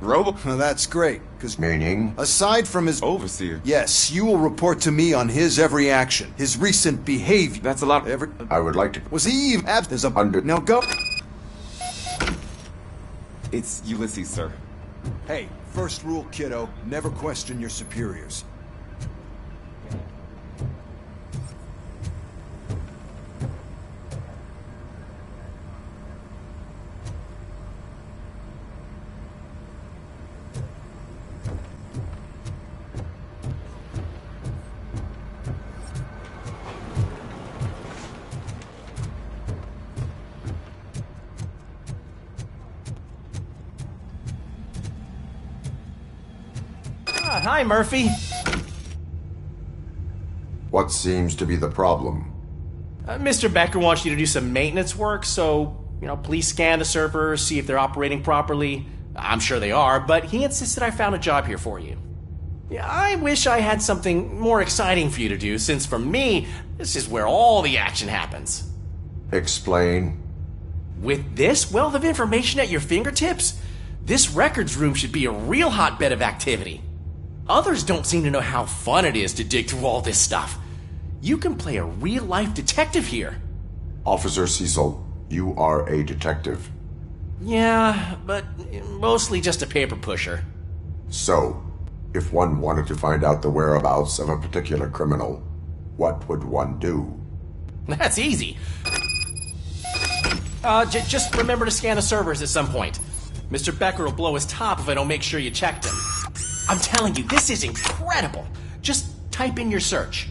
Robo? That's great, because... Meaning? Aside from his... Overseer. Yes, you will report to me on his every action, his recent behavior. That's a lot... I would like to... Was he even... There's a... Under... Now go... It's Ulysses, sir. Hey, first rule, kiddo. Never question your superiors. Hi, Murphy. What seems to be the problem? Mr. Becker wants you to do some maintenance work, so, please scan the servers, see if they're operating properly. I'm sure they are, but he insisted I found a job here for you. Yeah, I wish I had something more exciting for you to do, since for me, this is where all the action happens. Explain. With this wealth of information at your fingertips, this records room should be a real hotbed of activity. Others don't seem to know how fun it is to dig through all this stuff. You can play a real-life detective here. Officer Cecil, you are a detective. Yeah, but mostly just a paper pusher. So, if one wanted to find out the whereabouts of a particular criminal, what would one do? That's easy. Just remember to scan the servers at some point. Mr. Becker will blow his top if I don't make sure you checked him. I'm telling you, this is incredible. Just type in your search.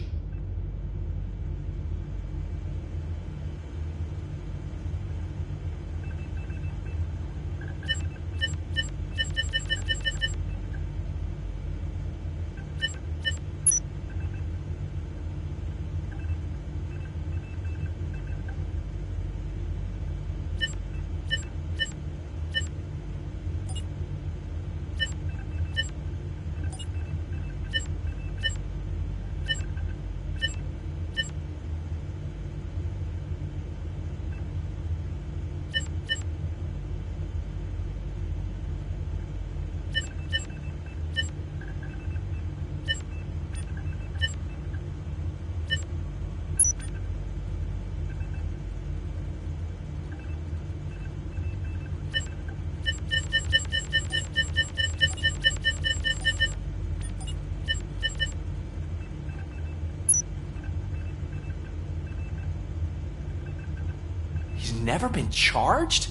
never been charged?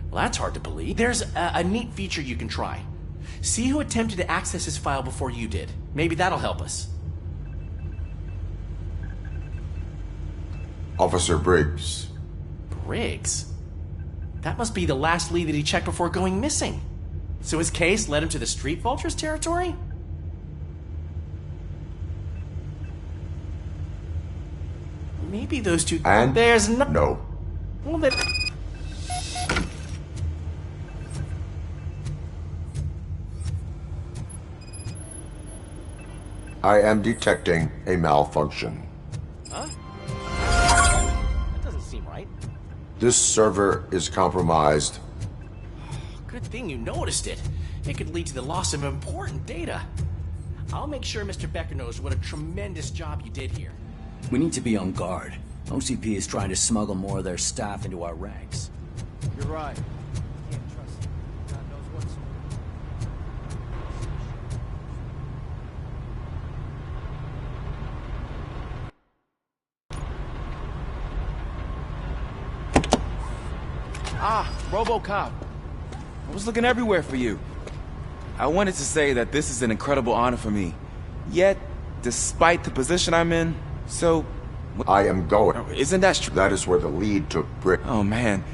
Well, that's hard to believe. There's a neat feature you can try. See who attempted to access his file before you did. Maybe that'll help us. Officer Briggs. Briggs? That must be the last lead that he checked before going missing. So his case led him to the Street Vultures territory? Maybe those two... And there's no. Well, then... I am detecting a malfunction. Huh? That doesn't seem right. This server is compromised. Good thing you noticed it. It could lead to the loss of important data. I'll make sure Mr. Becker knows what a tremendous job you did here. We need to be on guard. OCP is trying to smuggle more of their staff into our ranks. You're right. Can't trust him. God knows what's... Ah, RoboCop. I was looking everywhere for you. I wanted to say that this is an incredible honor for me. Yet, despite the position I'm in, so... I am going. Oh, isn't that true? That is where the lead took Brick. Oh, man.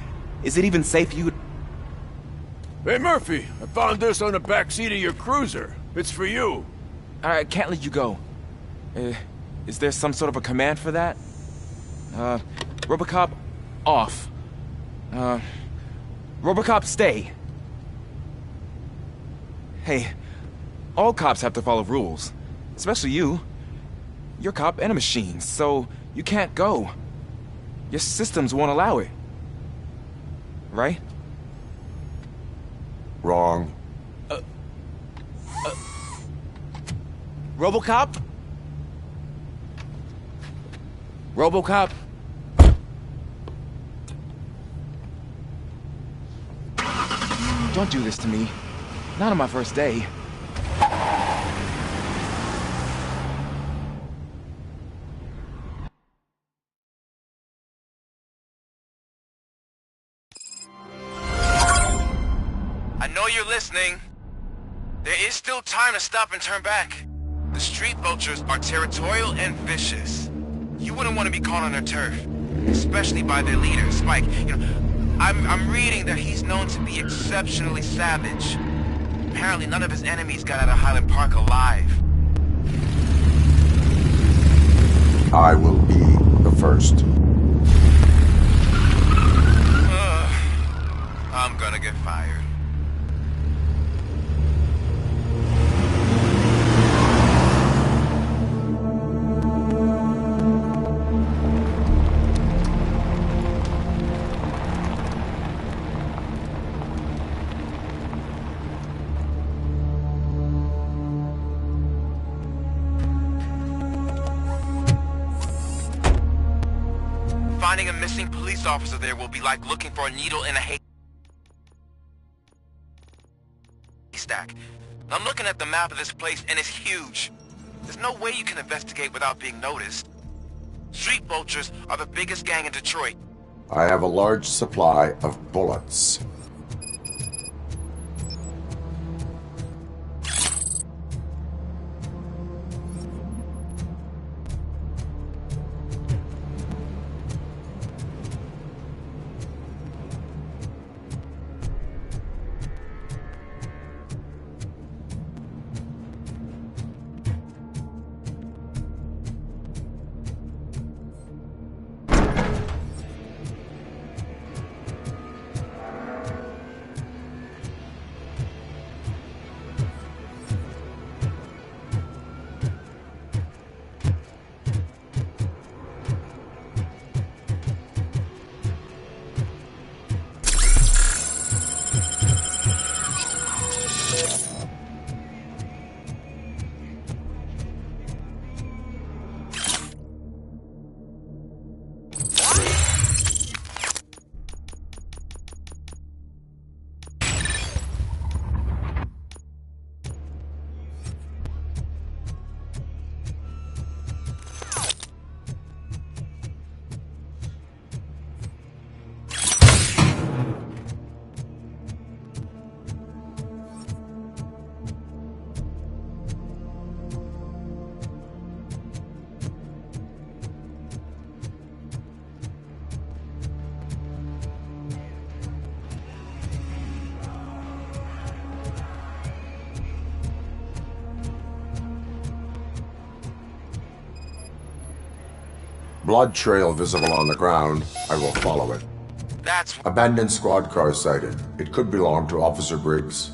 Is it even safe for you? Hey, Murphy, I found this on the back seat of your cruiser. It's for you. I can't let you go. Is there some sort of a command for that? RoboCop, off. RoboCop, stay. Hey, all cops have to follow rules. Especially you. You're a cop and a machine, so you can't go. Your systems won't allow it. Right? Wrong. RoboCop? RoboCop? Don't do this to me. Not on my first day. I know you're listening. There is still time to stop and turn back. The Street Vultures are territorial and vicious. You wouldn't want to be caught on their turf, especially by their leader, Spike. You know, I'm reading that he's known to be exceptionally savage. Apparently none of his enemies got out of Highland Park alive. I will be the first. I'm gonna get fired. Finding a missing police officer there will be like looking for a needle in a haystack. I'm looking at the map of this place and it's huge. There's no way you can investigate without being noticed. Street Vultures are the biggest gang in Detroit. I have a large supply of bullets. Blood trail visible on the ground. I will follow it. That's... Abandoned squad car sighted. It could belong to Officer Briggs.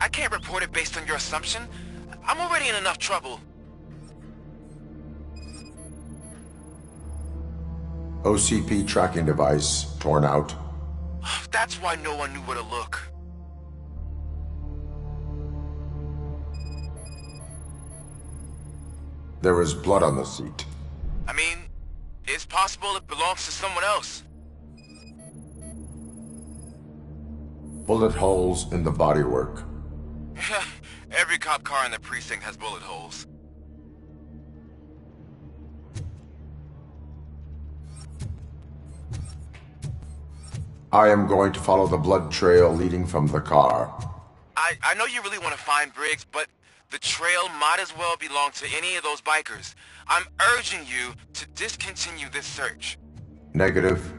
I can't report it based on your assumption. I'm already in enough trouble. OCP tracking device torn out. That's why no one knew where to look. There is blood on the seat. I mean, it's possible it belongs to someone else. Bullet holes in the bodywork. Every cop car in the precinct has bullet holes. I am going to follow the blood trail leading from the car. I know you really want to find Briggs, but the trail might as well belong to any of those bikers. I'm urging you to discontinue this search. Negative.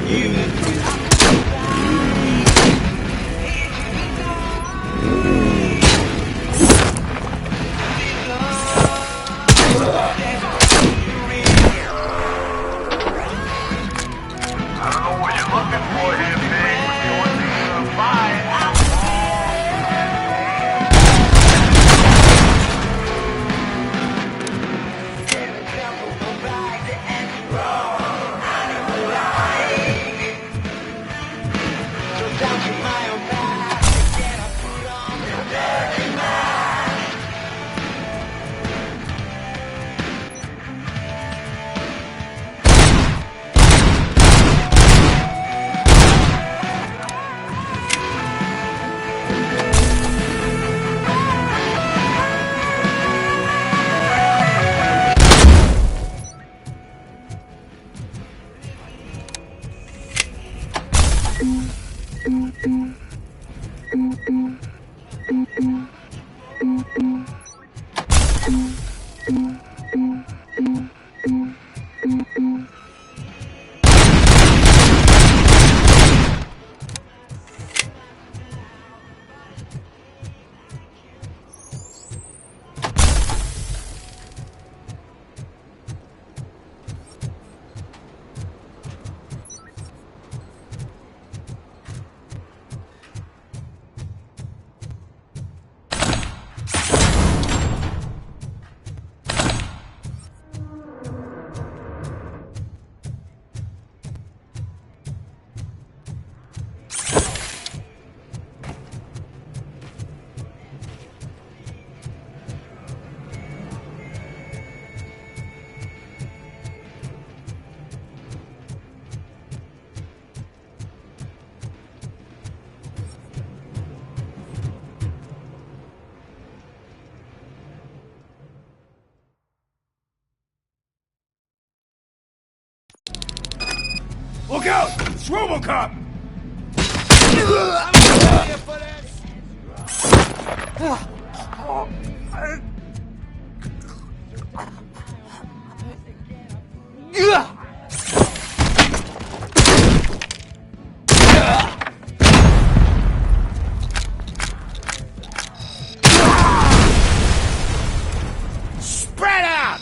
You Look out! It's RoboCop! Spread out!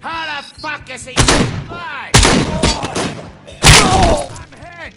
How the fuck is he alive? I'm hit!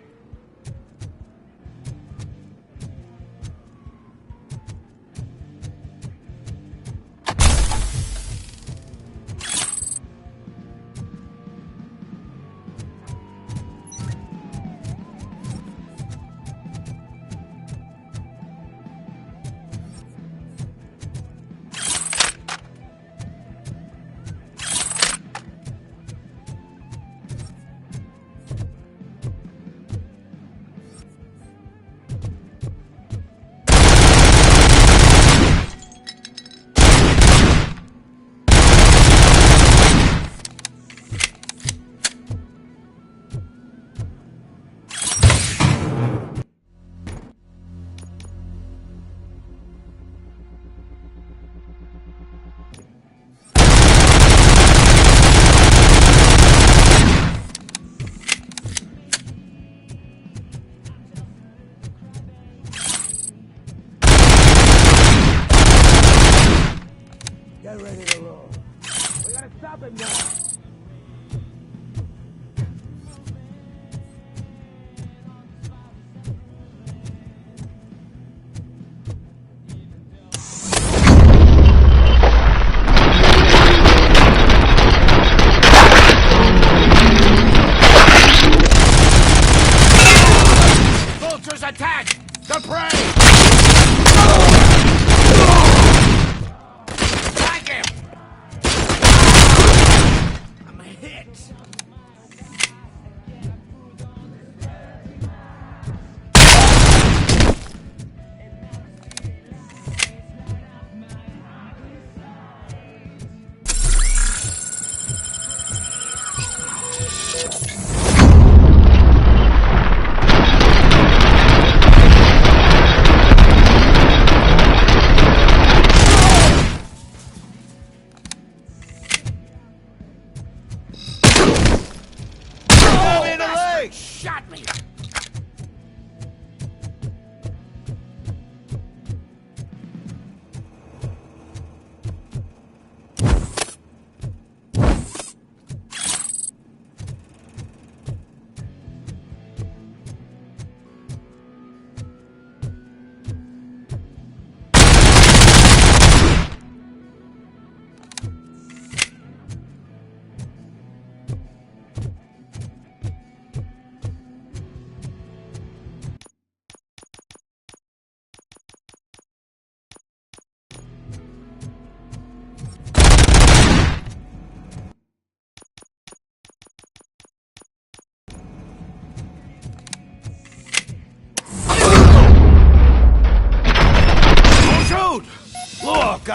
Get ready to roll. We gotta stop him now. Vultures attack! The prey! Thank him! I'm hit!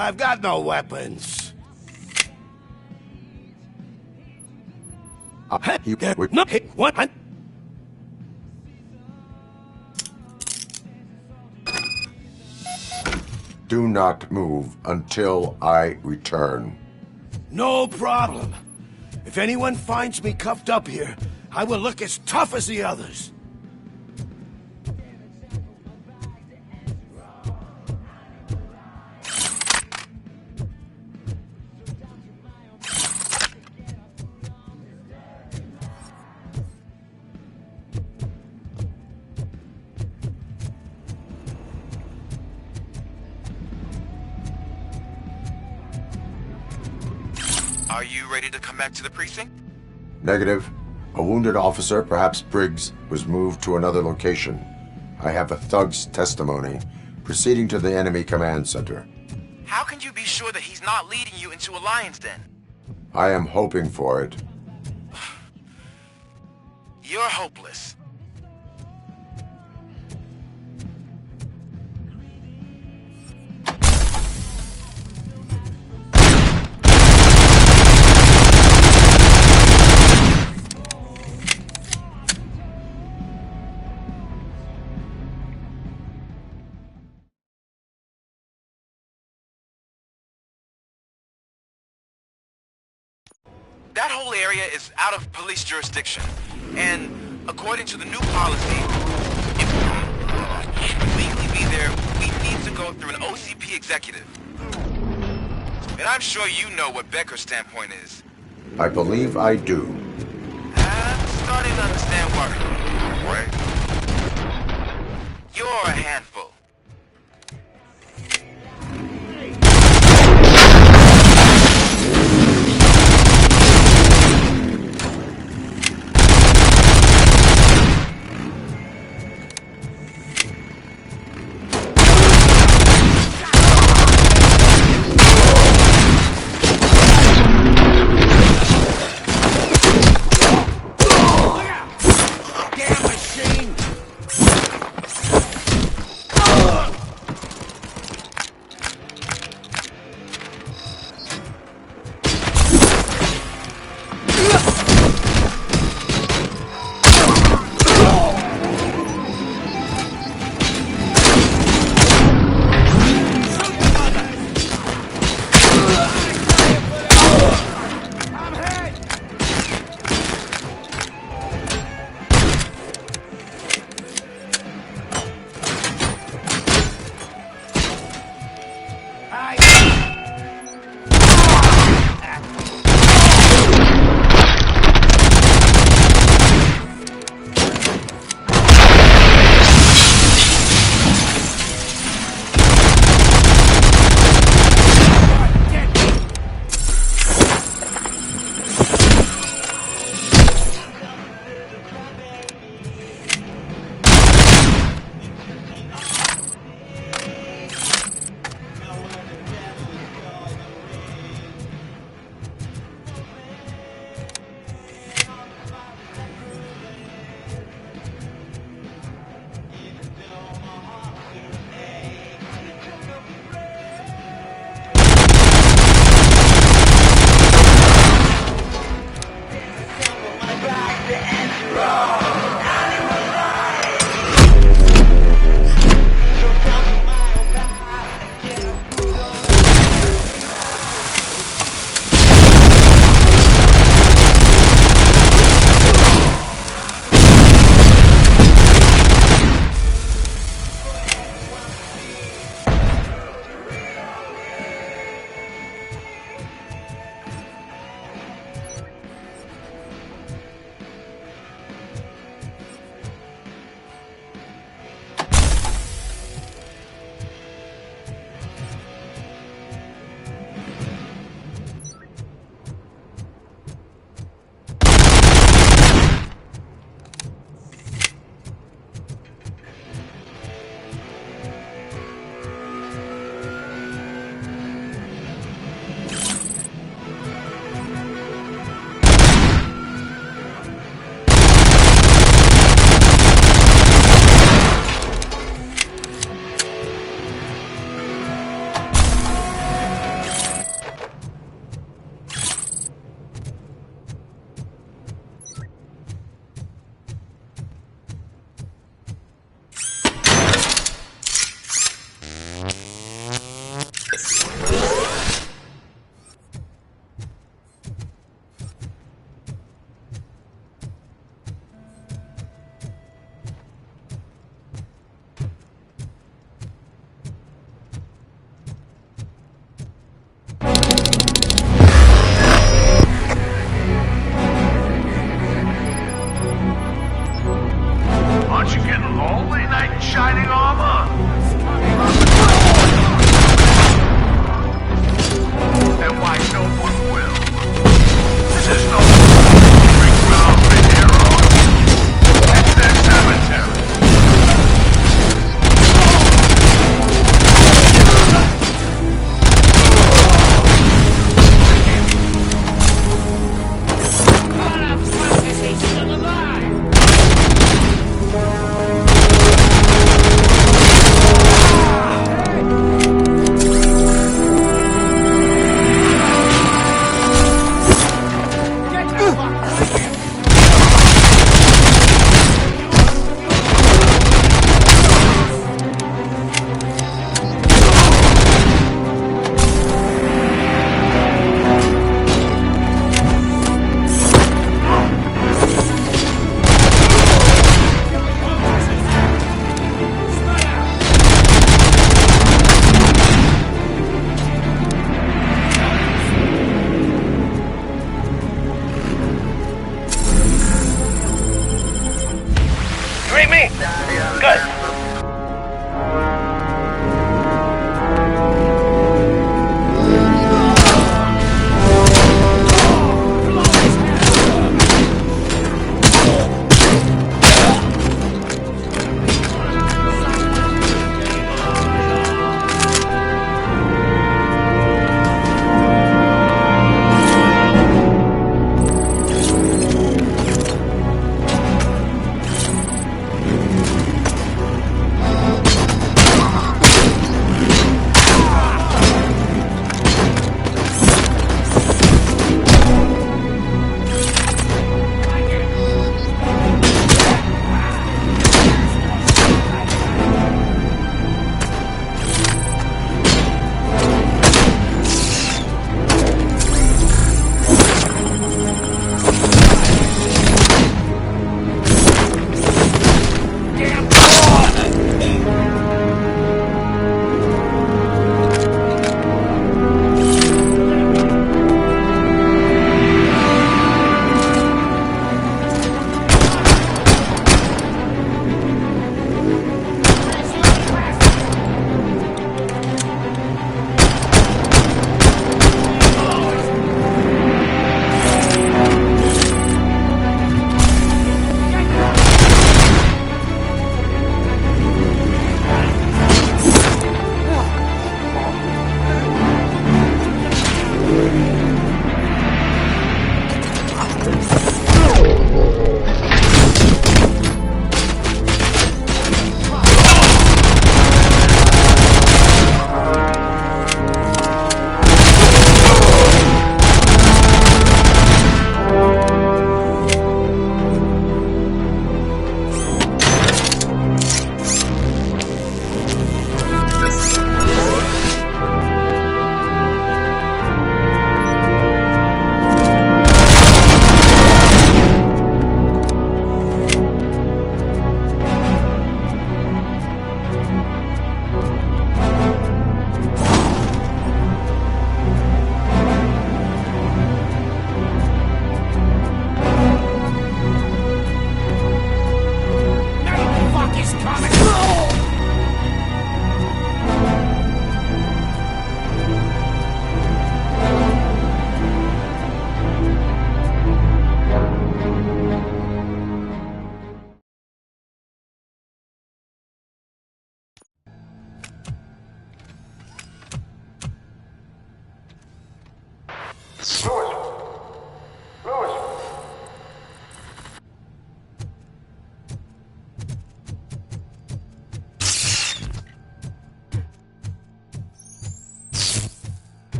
I've got no weapons. What? Do not move until I return. No problem. If anyone finds me cuffed up here, I will look as tough as the others. Are you ready to come back to the precinct? Negative. A wounded officer, perhaps Briggs, was moved to another location. I have a thug's testimony, proceeding to the enemy command center. How can you be sure that he's not leading you into a lion's den? I am hoping for it. You're hopeless. That whole area is out of police jurisdiction, and according to the new policy, if we legally be there, we need to go through an OCP executive. And I'm sure you know what Becker's standpoint is. I believe I do. I'm starting to understand why. Right? You're a handful. Damn machine! shining armor? Then why no one will? This is no break ground for heroes. It's their cemetery.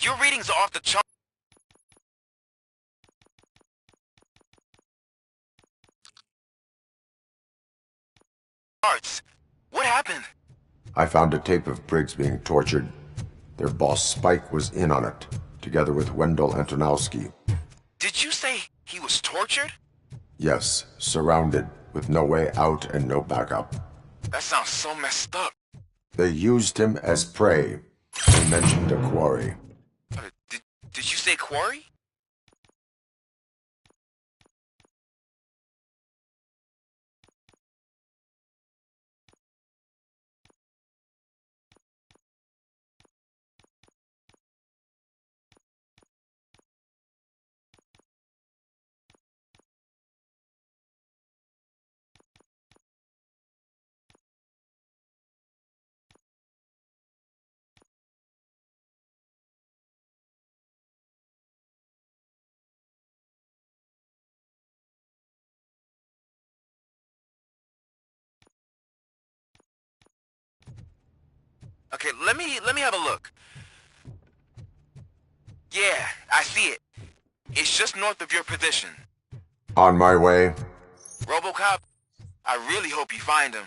Your readings are off the chart. What happened? I found a tape of Briggs being tortured. Their boss Spike was in on it, together with Wendell Antonowski. Did you say he was tortured? Yes, surrounded, with no way out and no backup. That sounds so messed up. They used him as prey. They mentioned a quarry. Did you say quarry? Okay, let me have a look. Yeah, I see it. It's just north of your position. On my way. RoboCop, I really hope you find him.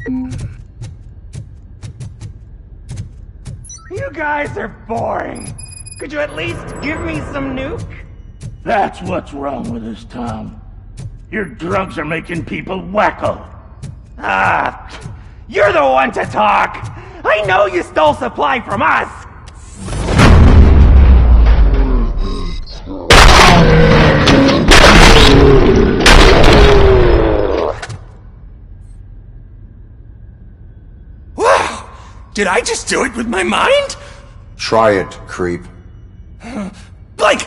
You guys are boring. Could you at least give me some nuke? That's what's wrong with us, Tom. Your drugs are making people wacko. Ah, you're the one to talk. I know you stole supply from us. Wow! Did I just do it with my mind? Try it, creep. Like...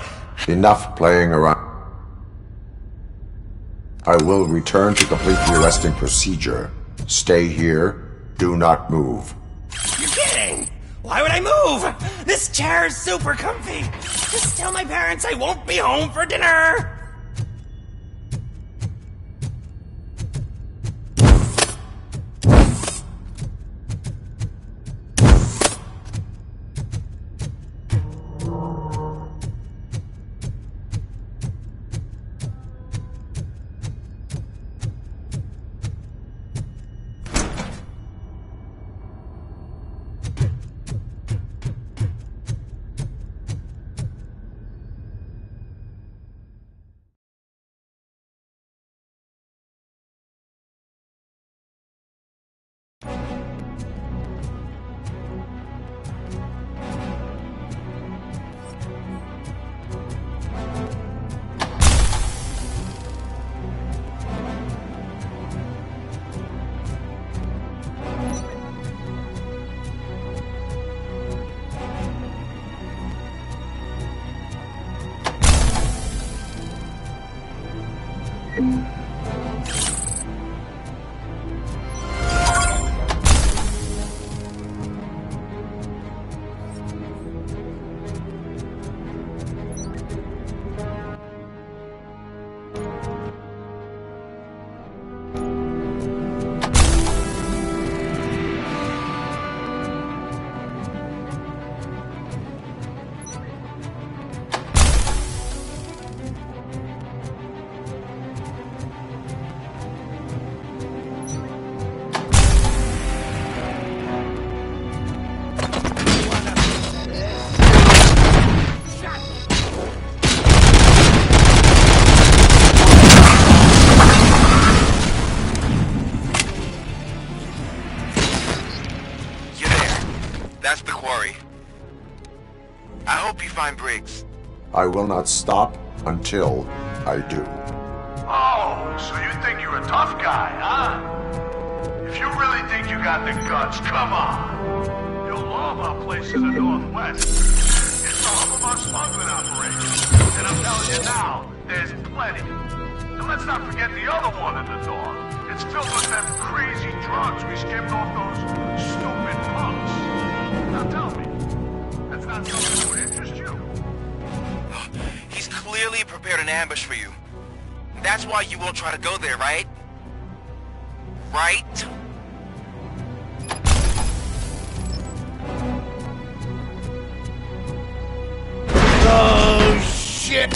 Enough playing around. I will return to complete the arresting procedure. Stay here. Do not move. You're kidding! Why would I move? This chair is super comfy. Just tell my parents I won't be home for dinner. That's the quarry. I hope you find Briggs. I will not stop until I do. Oh, so you think you're a tough guy, huh? If you really think you got the guts, come on. You'll love our place in the Northwest. It's the hub of our smuggling operation. And I'm telling you now, there's plenty. And let's not forget the other one in the north. It's filled with them crazy drugs we skimmed off those stupid punks. Now tell me, that's not something that would interest you? He's clearly prepared an ambush for you. That's why you won't try to go there, right? Right? Oh, shit!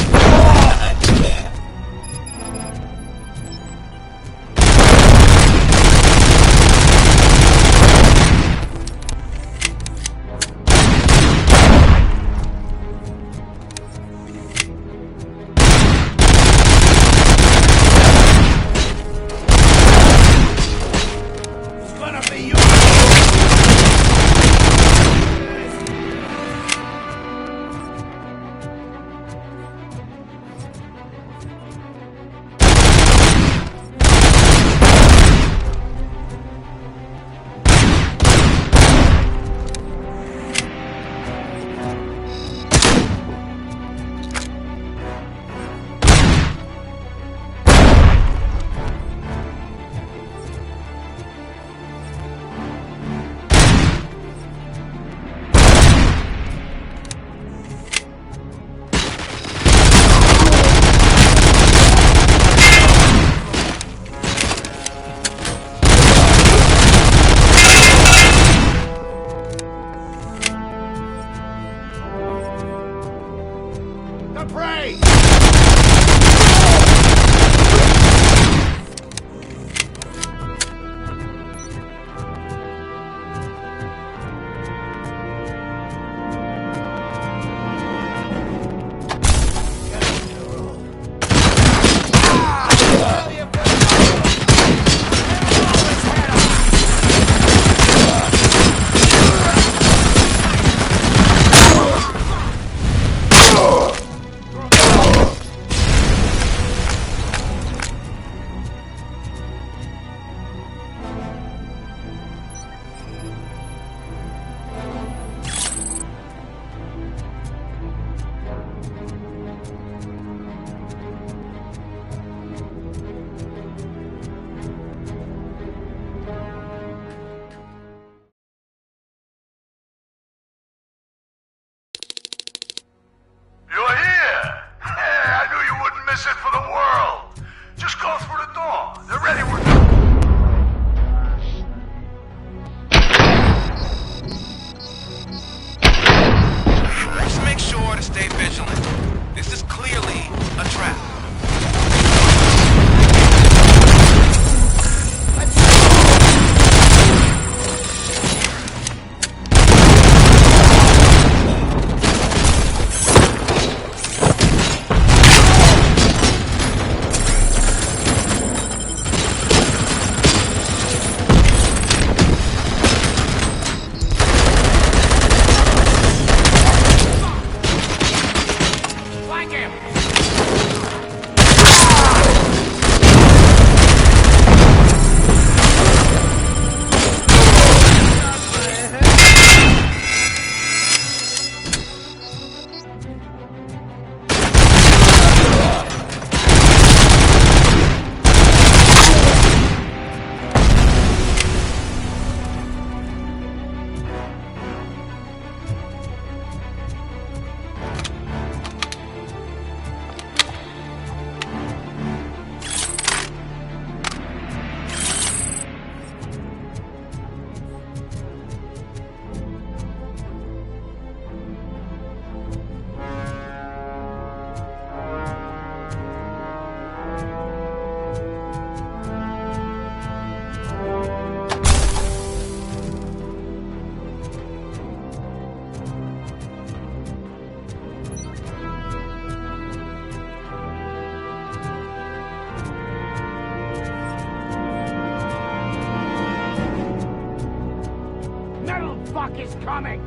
He's coming!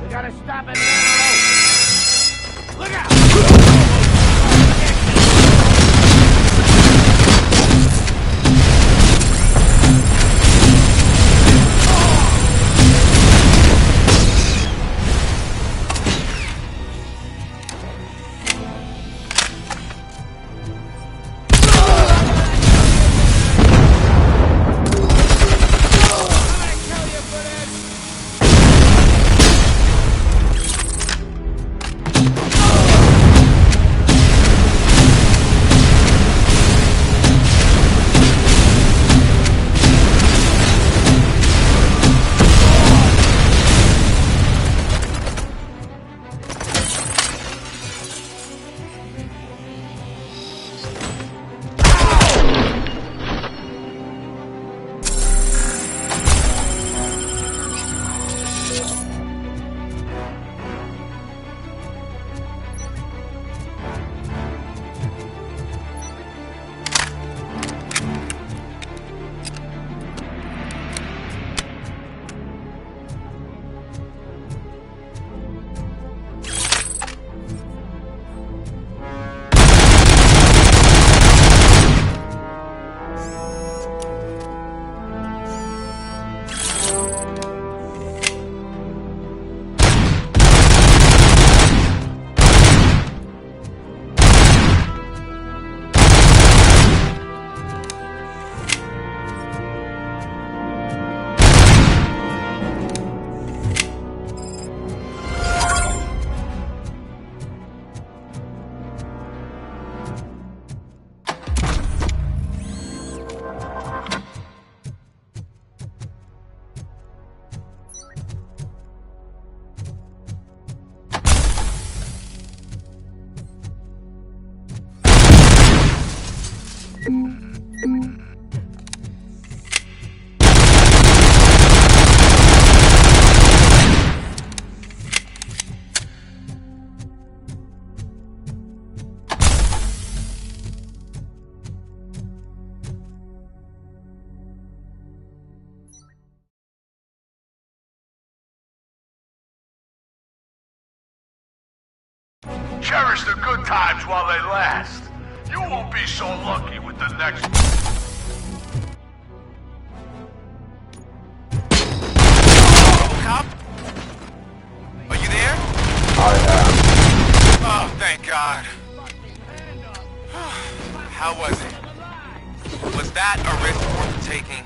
We gotta stop him now! Look out! Cherish the good times while they last. You won't be so lucky with the next one. Cop? Are you there? I am. Oh, thank God. How was it? Was that a risk worth taking?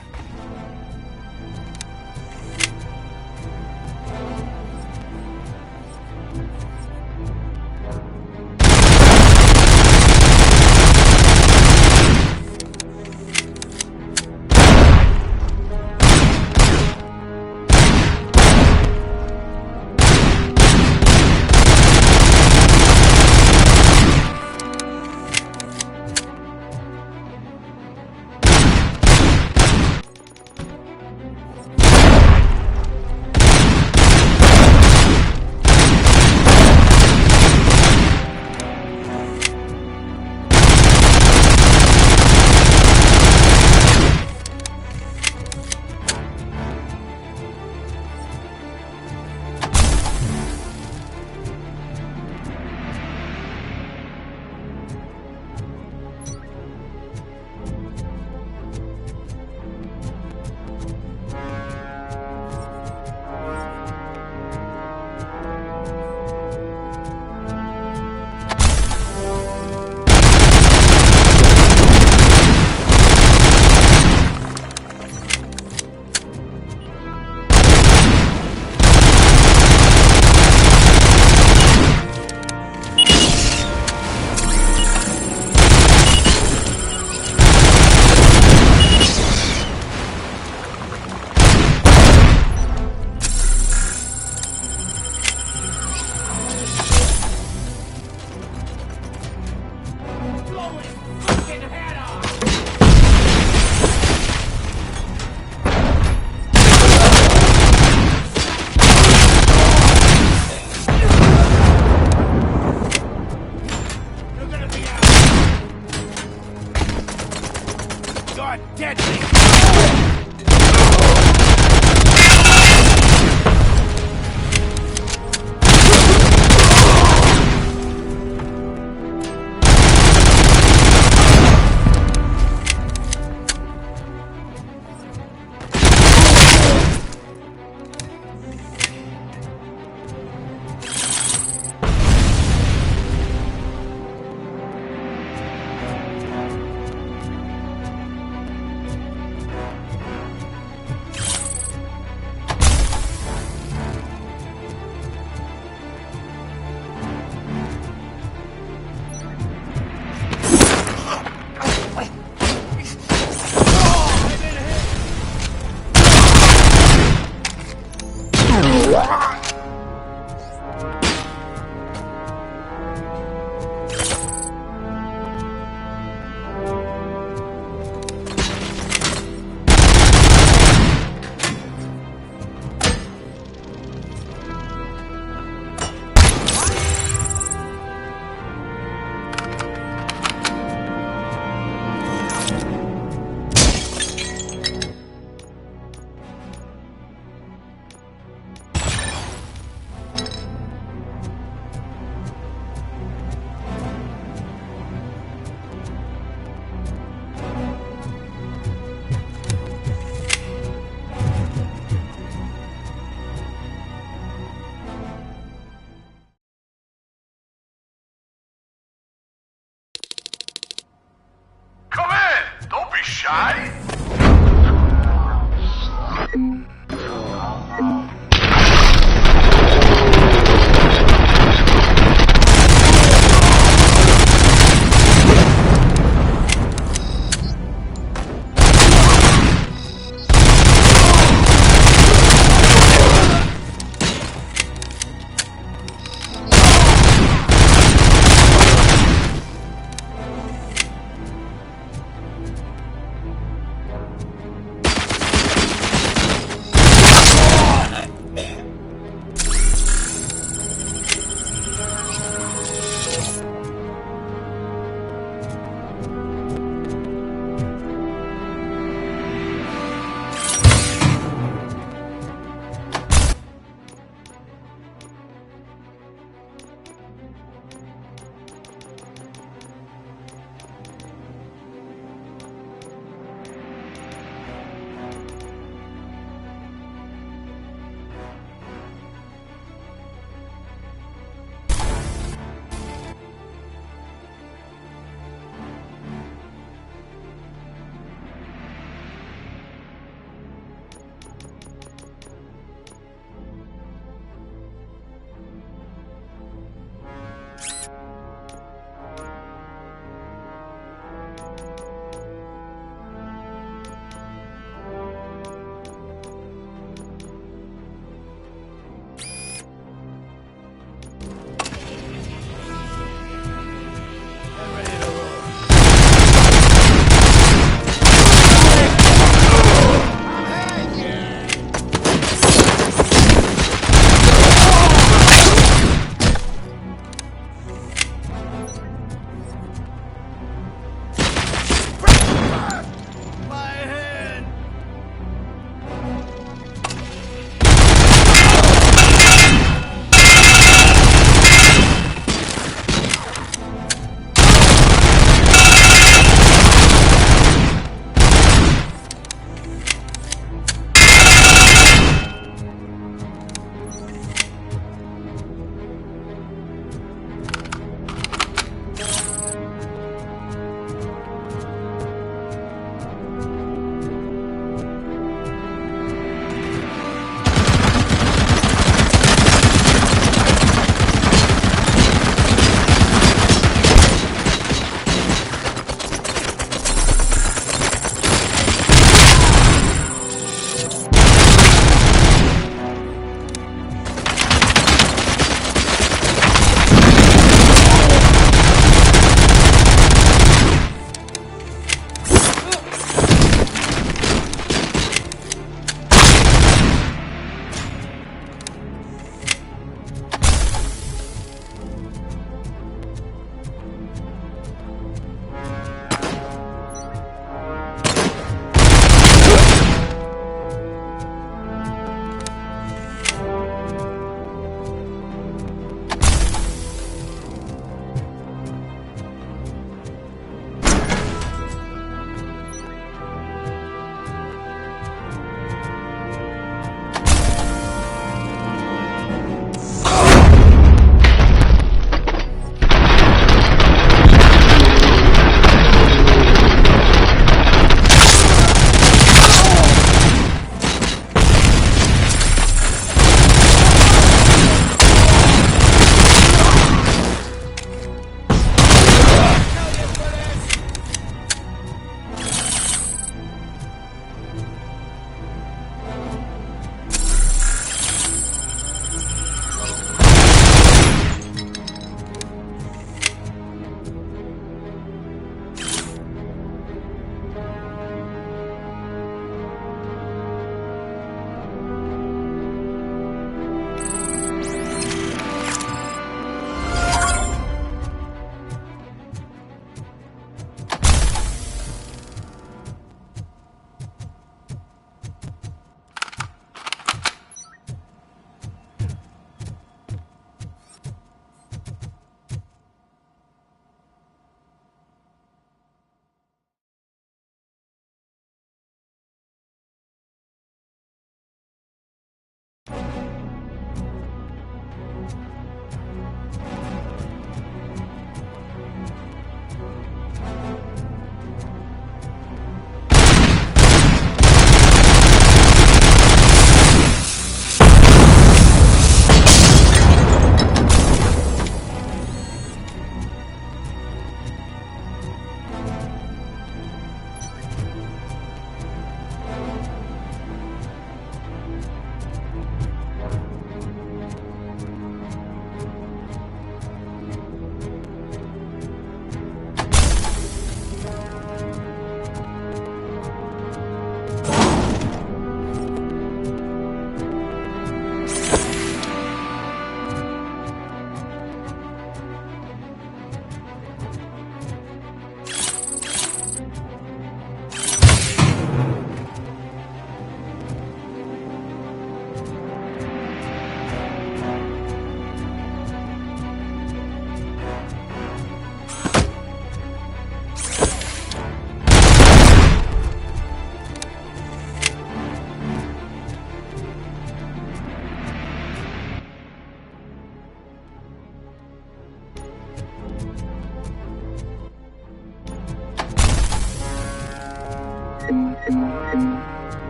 shy?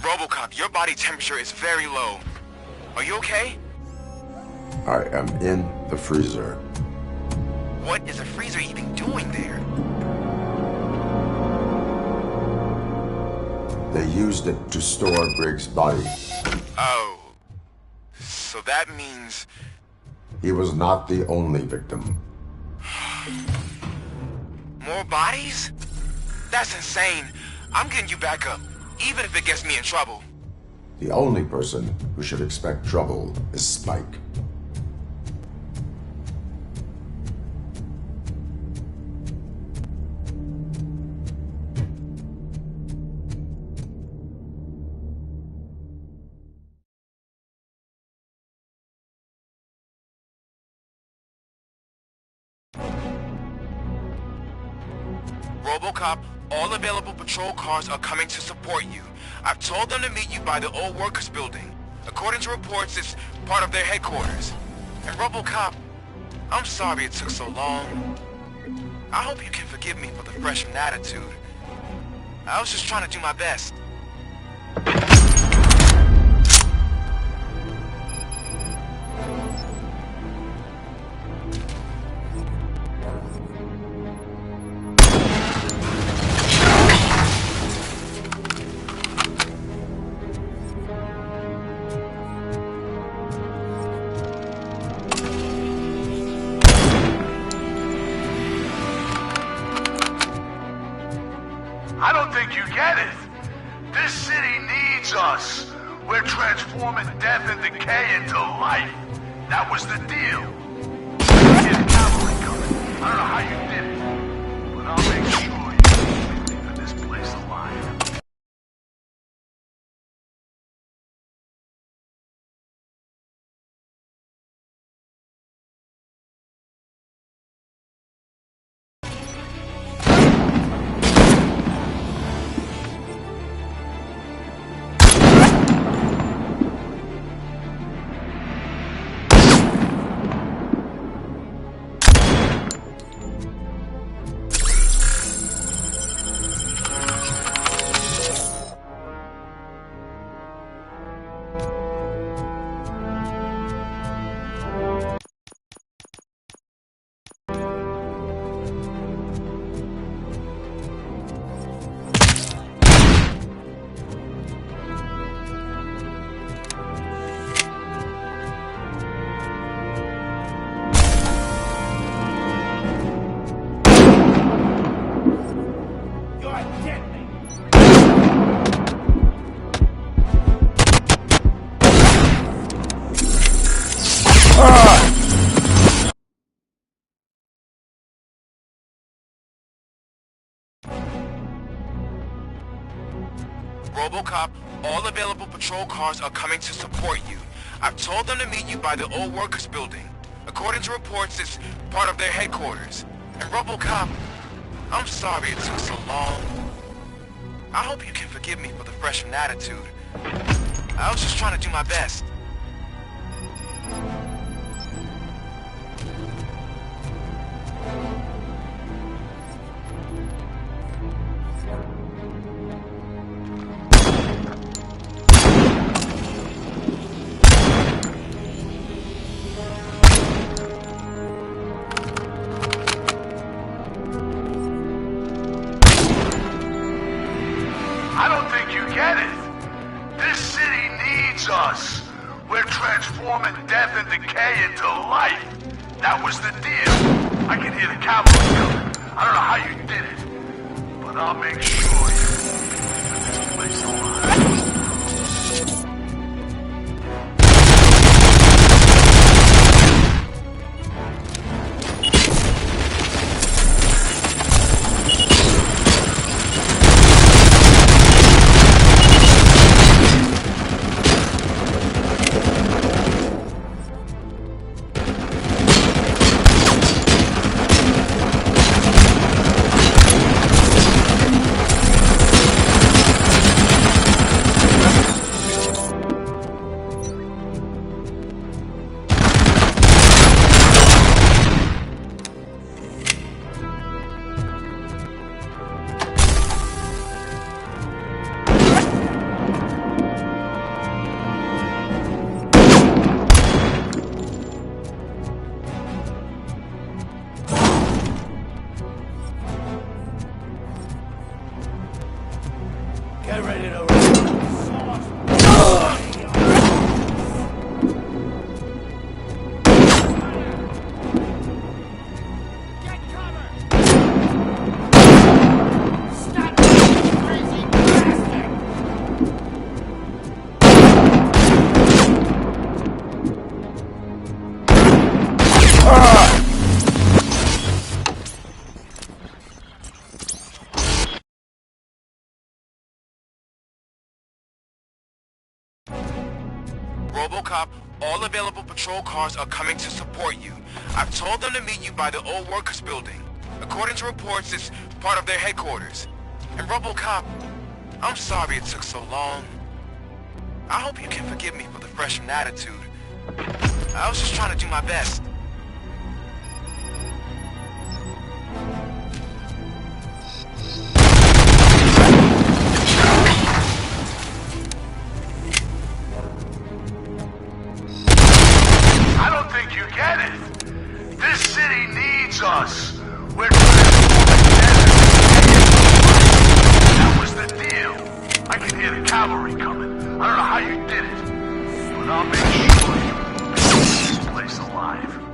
RoboCop, your body temperature is very low. Are you okay? I am in the freezer. What is a freezer even doing there? They used it to store Briggs' body. Oh. So that means... He was not the only victim. More bodies? That's insane. I'm getting you back up, even if it gets me in trouble. The only person who should expect trouble is Spike. RoboCop, all available patrol cars are coming to support you. I've told them to meet you by the old workers building. According to reports, it's part of their headquarters. And RoboCop, I'm sorry it took so long. I hope you can forgive me for the freshman attitude. I was just trying to do my best. I don't think you get it. This city needs us. We're transforming death and decay into life. That was the deal. I hear the cavalry coming. I don't know how you did it, but I'll make sure you leave this place alive. RoboCop, all available patrol cars are coming to support you. I've told them to meet you by the old workers building. According to reports, it's part of their headquarters. And RoboCop, I'm sorry it took so long. I hope you can forgive me for the freshman attitude. I was just trying to do my best. I don't think you get it. This city needs us. We're transforming death and decay into life. That was the deal. I can hear the cavalry coming. I don't know how you did it, but I'll make sure you leave this place alive. Get ready to RoboCop, all available patrol cars are coming to support you. I've told them to meet you by the old workers building. According to reports, it's part of their headquarters. And RoboCop, I'm sorry it took so long. I hope you can forgive me for the freshman attitude. I was just trying to do my best. I don't think you get it. This city needs us. We're transforming death and decay into life. That was the deal. I can hear the cavalry coming. I don't know how you did it, but I'll make sure you leave this place alive.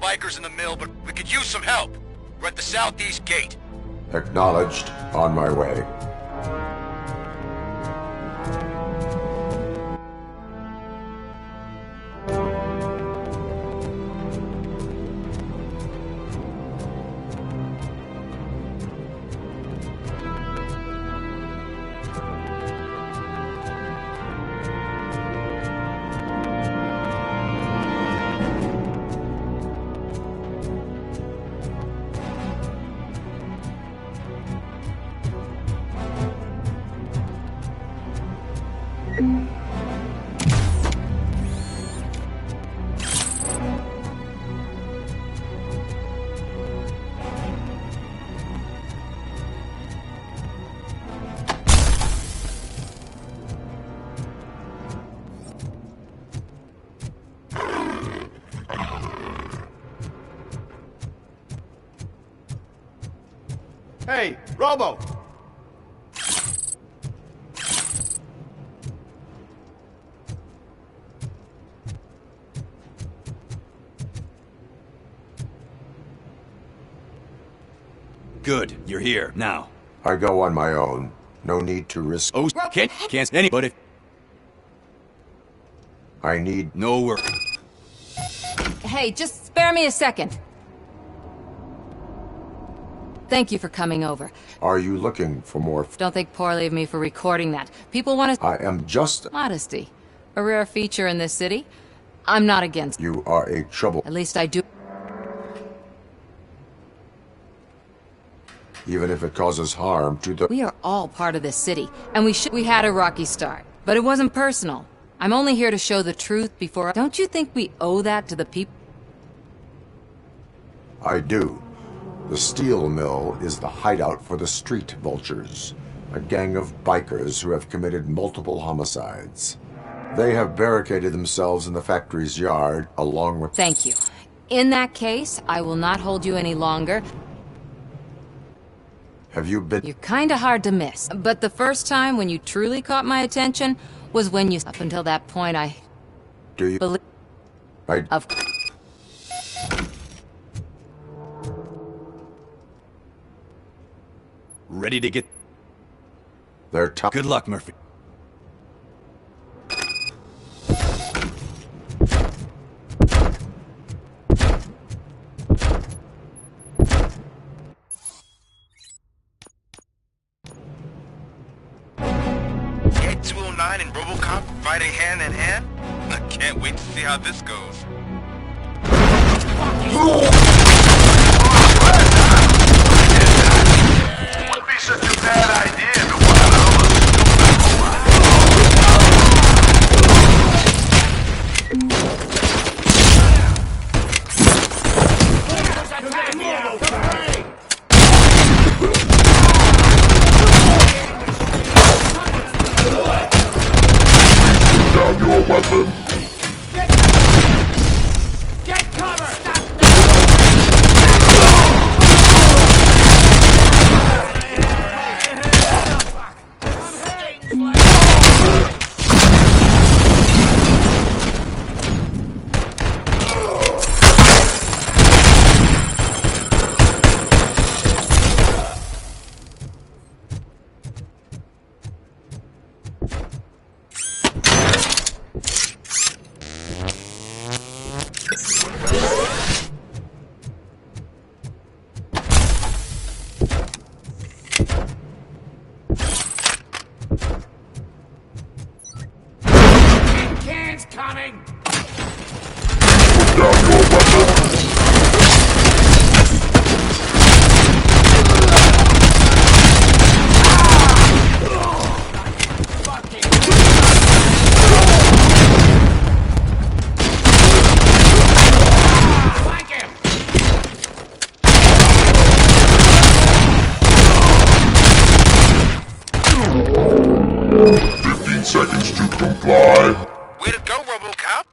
bikers in the mill, but we could use some help. We're at the southeast gate. Acknowledged. On my way. Hey, Robo! Good, you're here, now. I go on my own. No need to risk... Oh, can't anybody... I need... No work. Hey, just spare me a second. Thank you for coming over. Are you looking for more... Don't think poorly of me for recording that. People want to... I am just... Modesty. A rare feature in this city. I'm not against... You are a trouble... At least I do... Even if it causes harm to the... We are all part of this city, and we had a rocky start. But it wasn't personal. I'm only here to show the truth before... Don't you think we owe that to the people? I do. The steel mill is the hideout for the street vultures, a gang of bikers who have committed multiple homicides. They have barricaded themselves in the factory's yard, along with... Thank you. In that case, I will not hold you any longer. Have you been... You're kinda hard to miss, but the first time when you truly caught my attention was when you... Up until that point, I... Do you... Believe... Of... Ready to get... They're tough. Good luck, Murphy. Frankenstein and RoboCop fighting hand in hand? I can't wait to see how this goes. Wouldn't be such a bad idea if it wasn't all the Down your weapon. Get cover! Cans coming! Put down your weapon. Flank him! 15 seconds to comply. Way to go, RoboCop!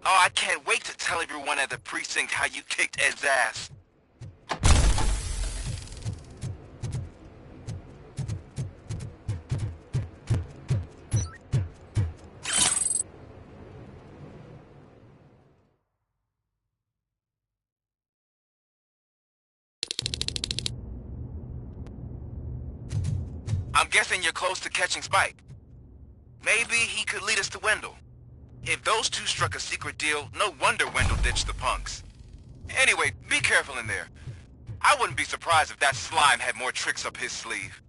Oh, I can't wait to tell everyone at the precinct how you kicked Ed's ass. I'm guessing you're close to catching Spike. Maybe he could lead us to Wendell. If those two struck a secret deal, no wonder Wendell ditched the punks. Anyway, be careful in there. I wouldn't be surprised if that slime had more tricks up his sleeve.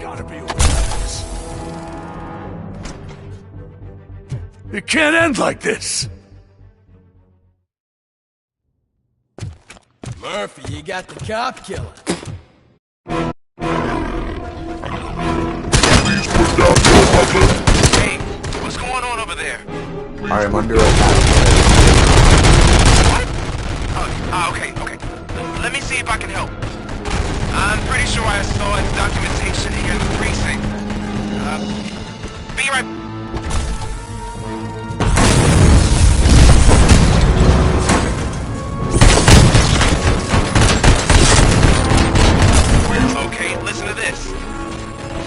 gotta be a way out of this. It can't end like this. Murphy, you got the cop killer. Hey, what's going on over there? I am under attack. Okay. Let me see if I can help. I'm pretty sure I saw documentation here in the precinct. Be right... Okay, listen to this.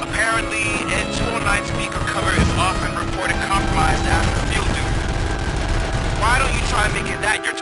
Apparently, Ed 209 speaker cover is often reported compromised after field duty. Why don't you try making that your...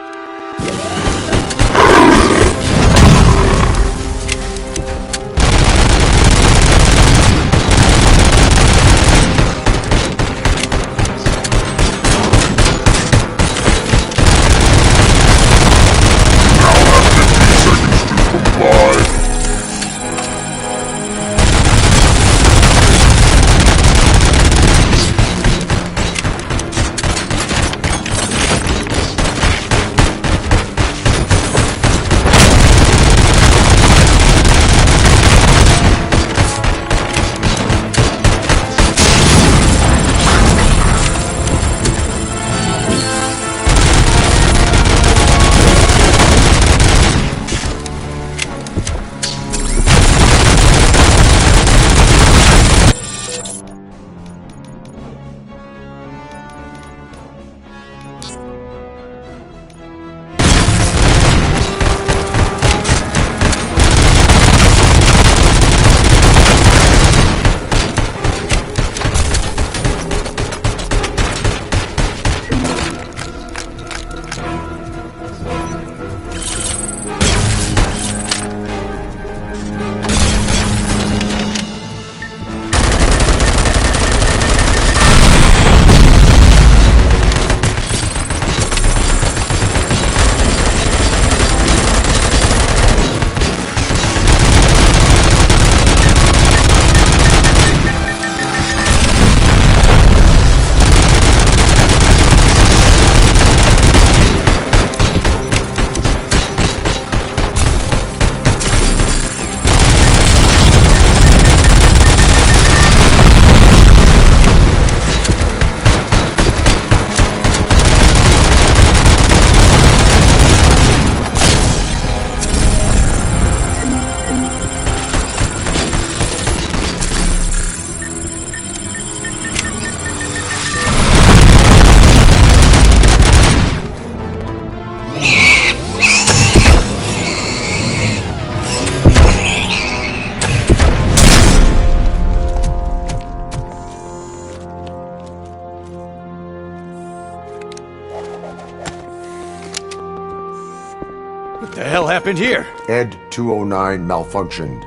What the hell happened here? Ed 209 malfunctioned.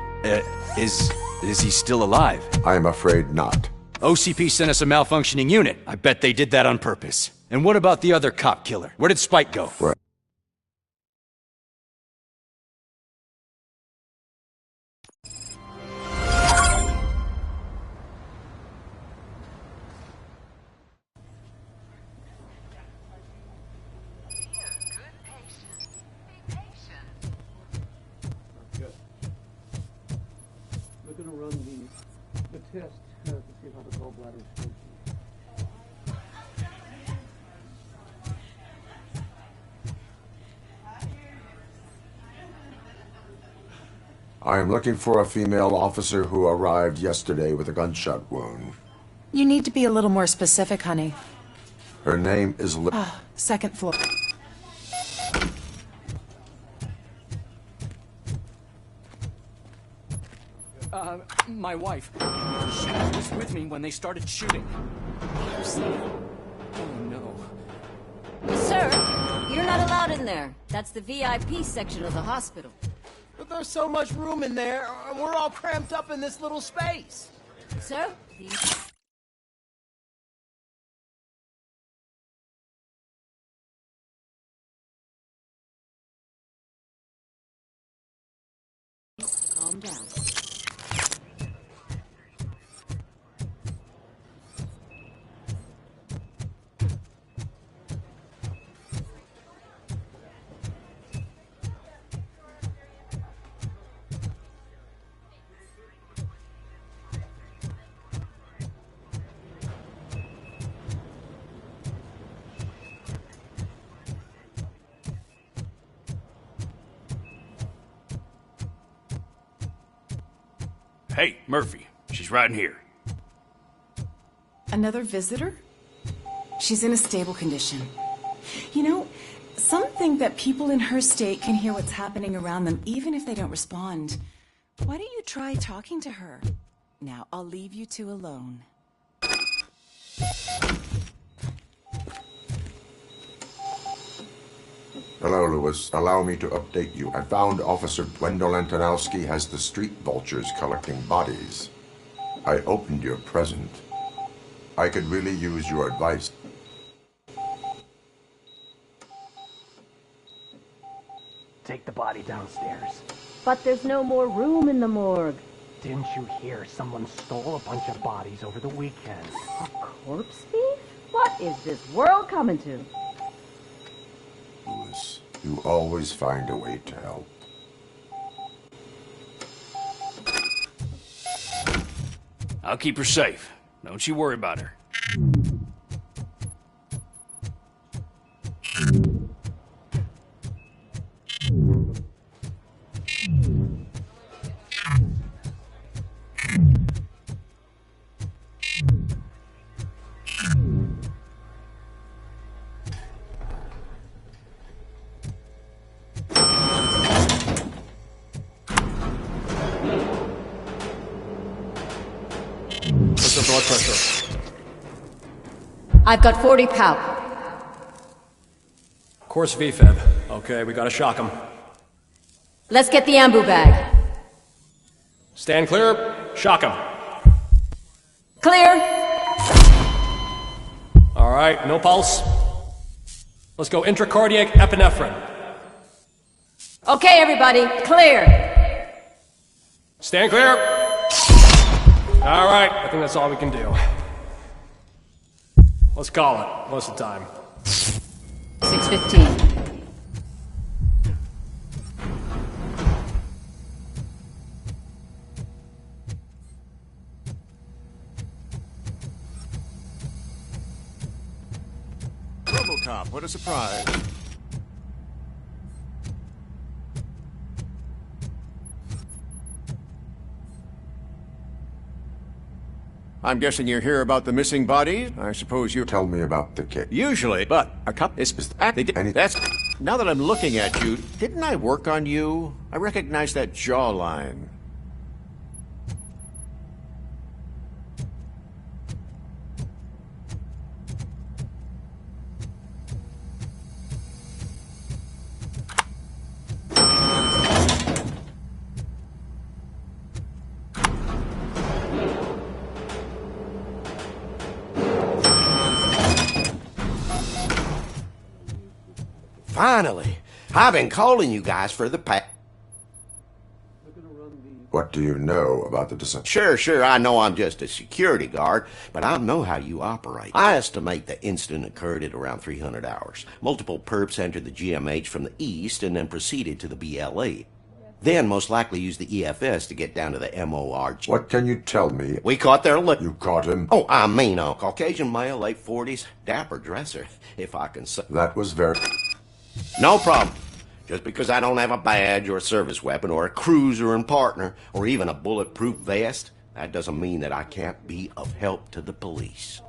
Is he still alive? I am afraid not. OCP sent us a malfunctioning unit. I bet they did that on purpose. And what about the other cop killer? Where did Spike go? Right. We're going to run the test to see how the gallbladder is functioning. I am looking for a female officer who arrived yesterday with a gunshot wound. You need to be a little more specific, honey. Her name is Second floor. My wife. She was with me when they started shooting. Oh no. Sir, you're not allowed in there. That's the VIP section of the hospital. But there's so much room in there, and we're all cramped up in this little space. Sir, calm down. Hey, Murphy. She's right in here. Another visitor? She's in a stable condition. You know, some think that people in her state can hear what's happening around them even if they don't respond. Why don't you try talking to her? Now, I'll leave you two alone. Hello, Lewis. Allow me to update you. I found Officer Wendell Antonowski has the street vultures collecting bodies. I opened your present. I could really use your advice. Take the body downstairs. But there's no more room in the morgue. Didn't you hear someone stole a bunch of bodies over the weekend? A corpse thief? What is this world coming to? Lewis, you always find a way to help. I'll keep her safe. Don't you worry about her. What's the blood pressure? I've got 40 power. Course VFib. Okay, we gotta shock him. Let's get the ambu bag. Stand clear. Shock him. Clear. All right, no pulse. Let's go intracardiac epinephrine. Okay, everybody, clear. Stand clear. All right, I think that's all we can do. Let's call it, most of the time. 6:15. RoboCop, what a surprise. I'm guessing you're here about the missing body. I suppose you tell me about the kid. Usually, but a couple is that's. Now that I'm looking at you, didn't I work on you? I recognize that jawline. Finally! I've been calling you guys for the past... What do you know about the descent? Sure, I know I'm just a security guard, but I know how you operate. I estimate the incident occurred at around 300 hours. Multiple perps entered the GMH from the east and then proceeded to the BLE. Then most likely used the EFS to get down to the MORG. What can you tell me? We caught their look. You caught him? Oh, I mean, a Caucasian male, late 40s, dapper dresser, if I can say. That was very... No problem. Just because I don't have a badge or a service weapon or a cruiser and partner or even a bulletproof vest, that doesn't mean that I can't be of help to the police.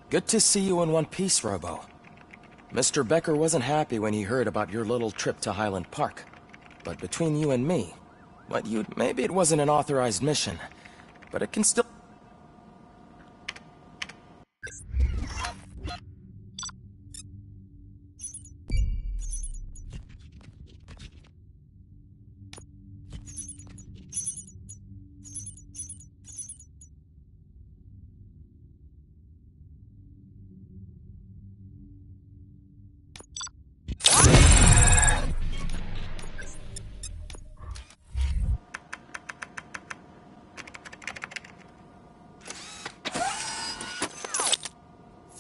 Good to see you in one piece, Robo. Mr. Becker wasn't happy when he heard about your little trip to Highland Park. But between you and me, maybe it wasn't an authorized mission, but it can still...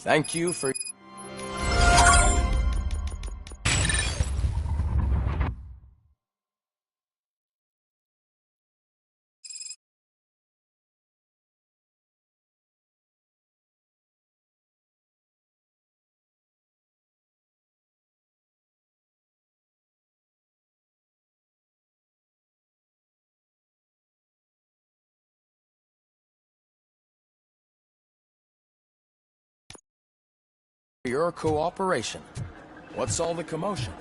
Thank you for... your cooperation. What's all the commotion?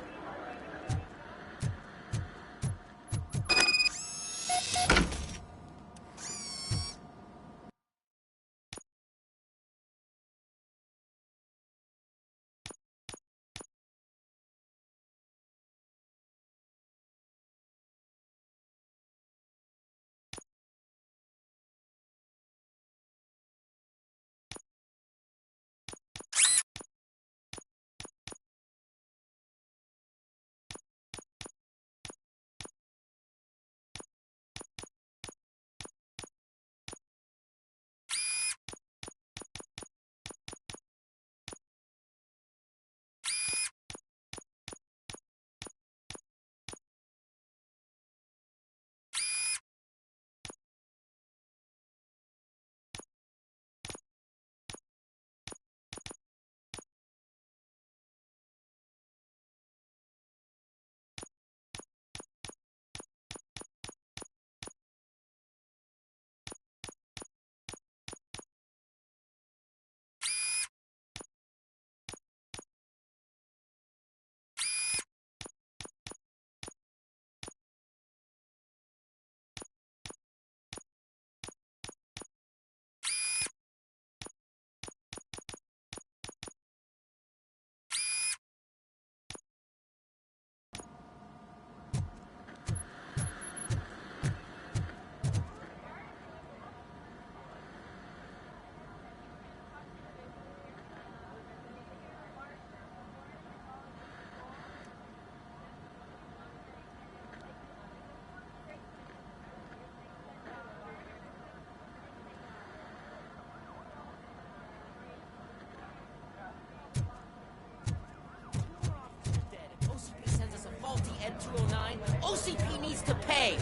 OCP needs to pay.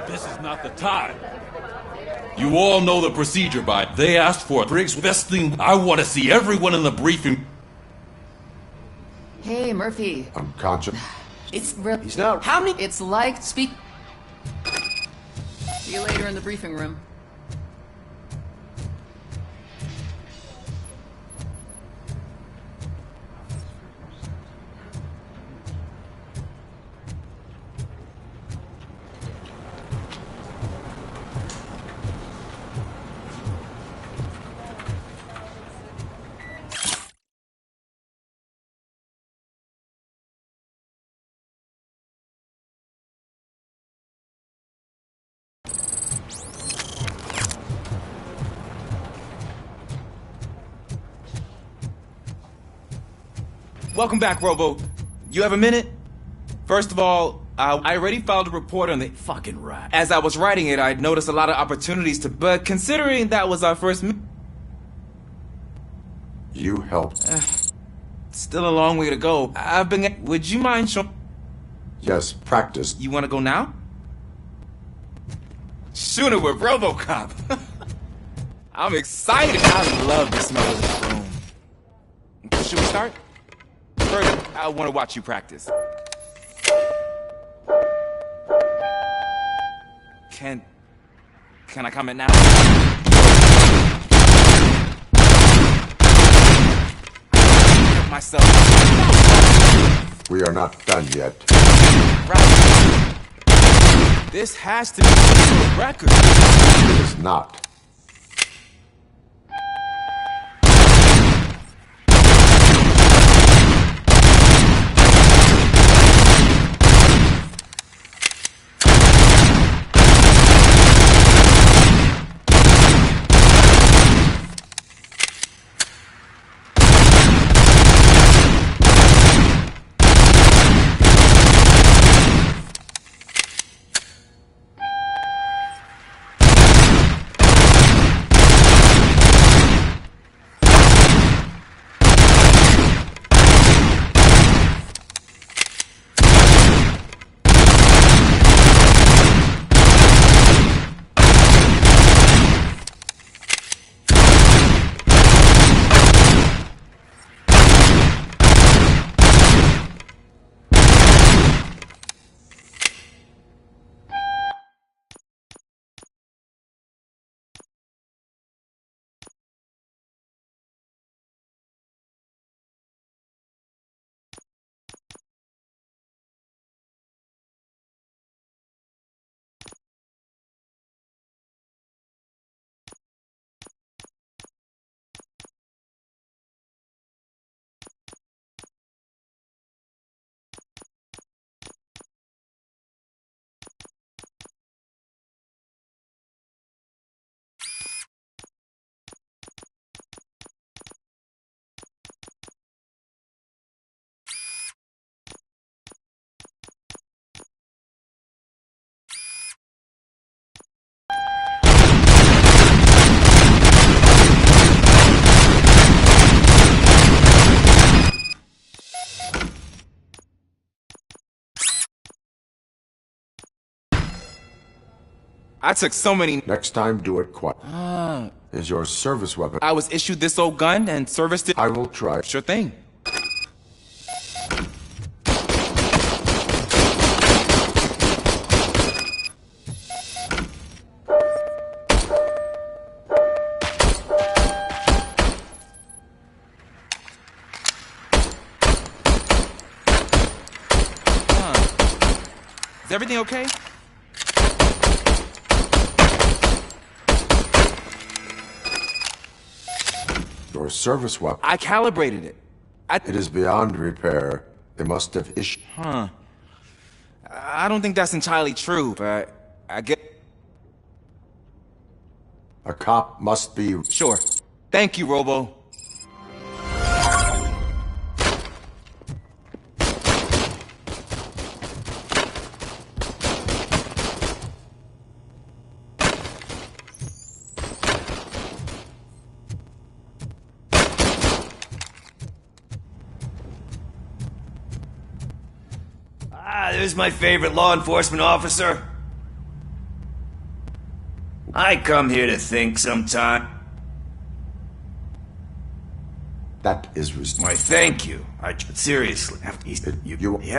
This is not the time. You all know the procedure by they asked for it. Briggs, best thing, I want to see everyone in the briefing. Hey, Murphy. Unconscious. It's real. He's not. How many? It's like speak. See you later in the briefing room. Welcome back, Robo. You have a minute? First of all, I already filed a report on the... Fucking right. As I was writing it, I noticed a lot of opportunities to... But considering that was our first... You helped. Still a long way to go. I've been... Would you mind showing... Yes, practice. You want to go now? Shooting with RoboCop. I'm excited. I love the smell of this room. Should we start? First, I want to watch you practice. Can I comment now? Myself. We are not done yet. Right. This has to be a record. It is not. I took so many... Next time, do it quiet. Is your service weapon... I was issued this old gun and serviced it... I will try. Sure thing. Is everything okay? Your service weapon. I calibrated it. It is beyond repair. They must have issued... Huh. I don't think that's entirely true, but I get... A cop must be... Sure. Thank you, Robo. There's my favorite law enforcement officer. I come here to think sometime. That is... Why, thank you. Seriously. Yeah.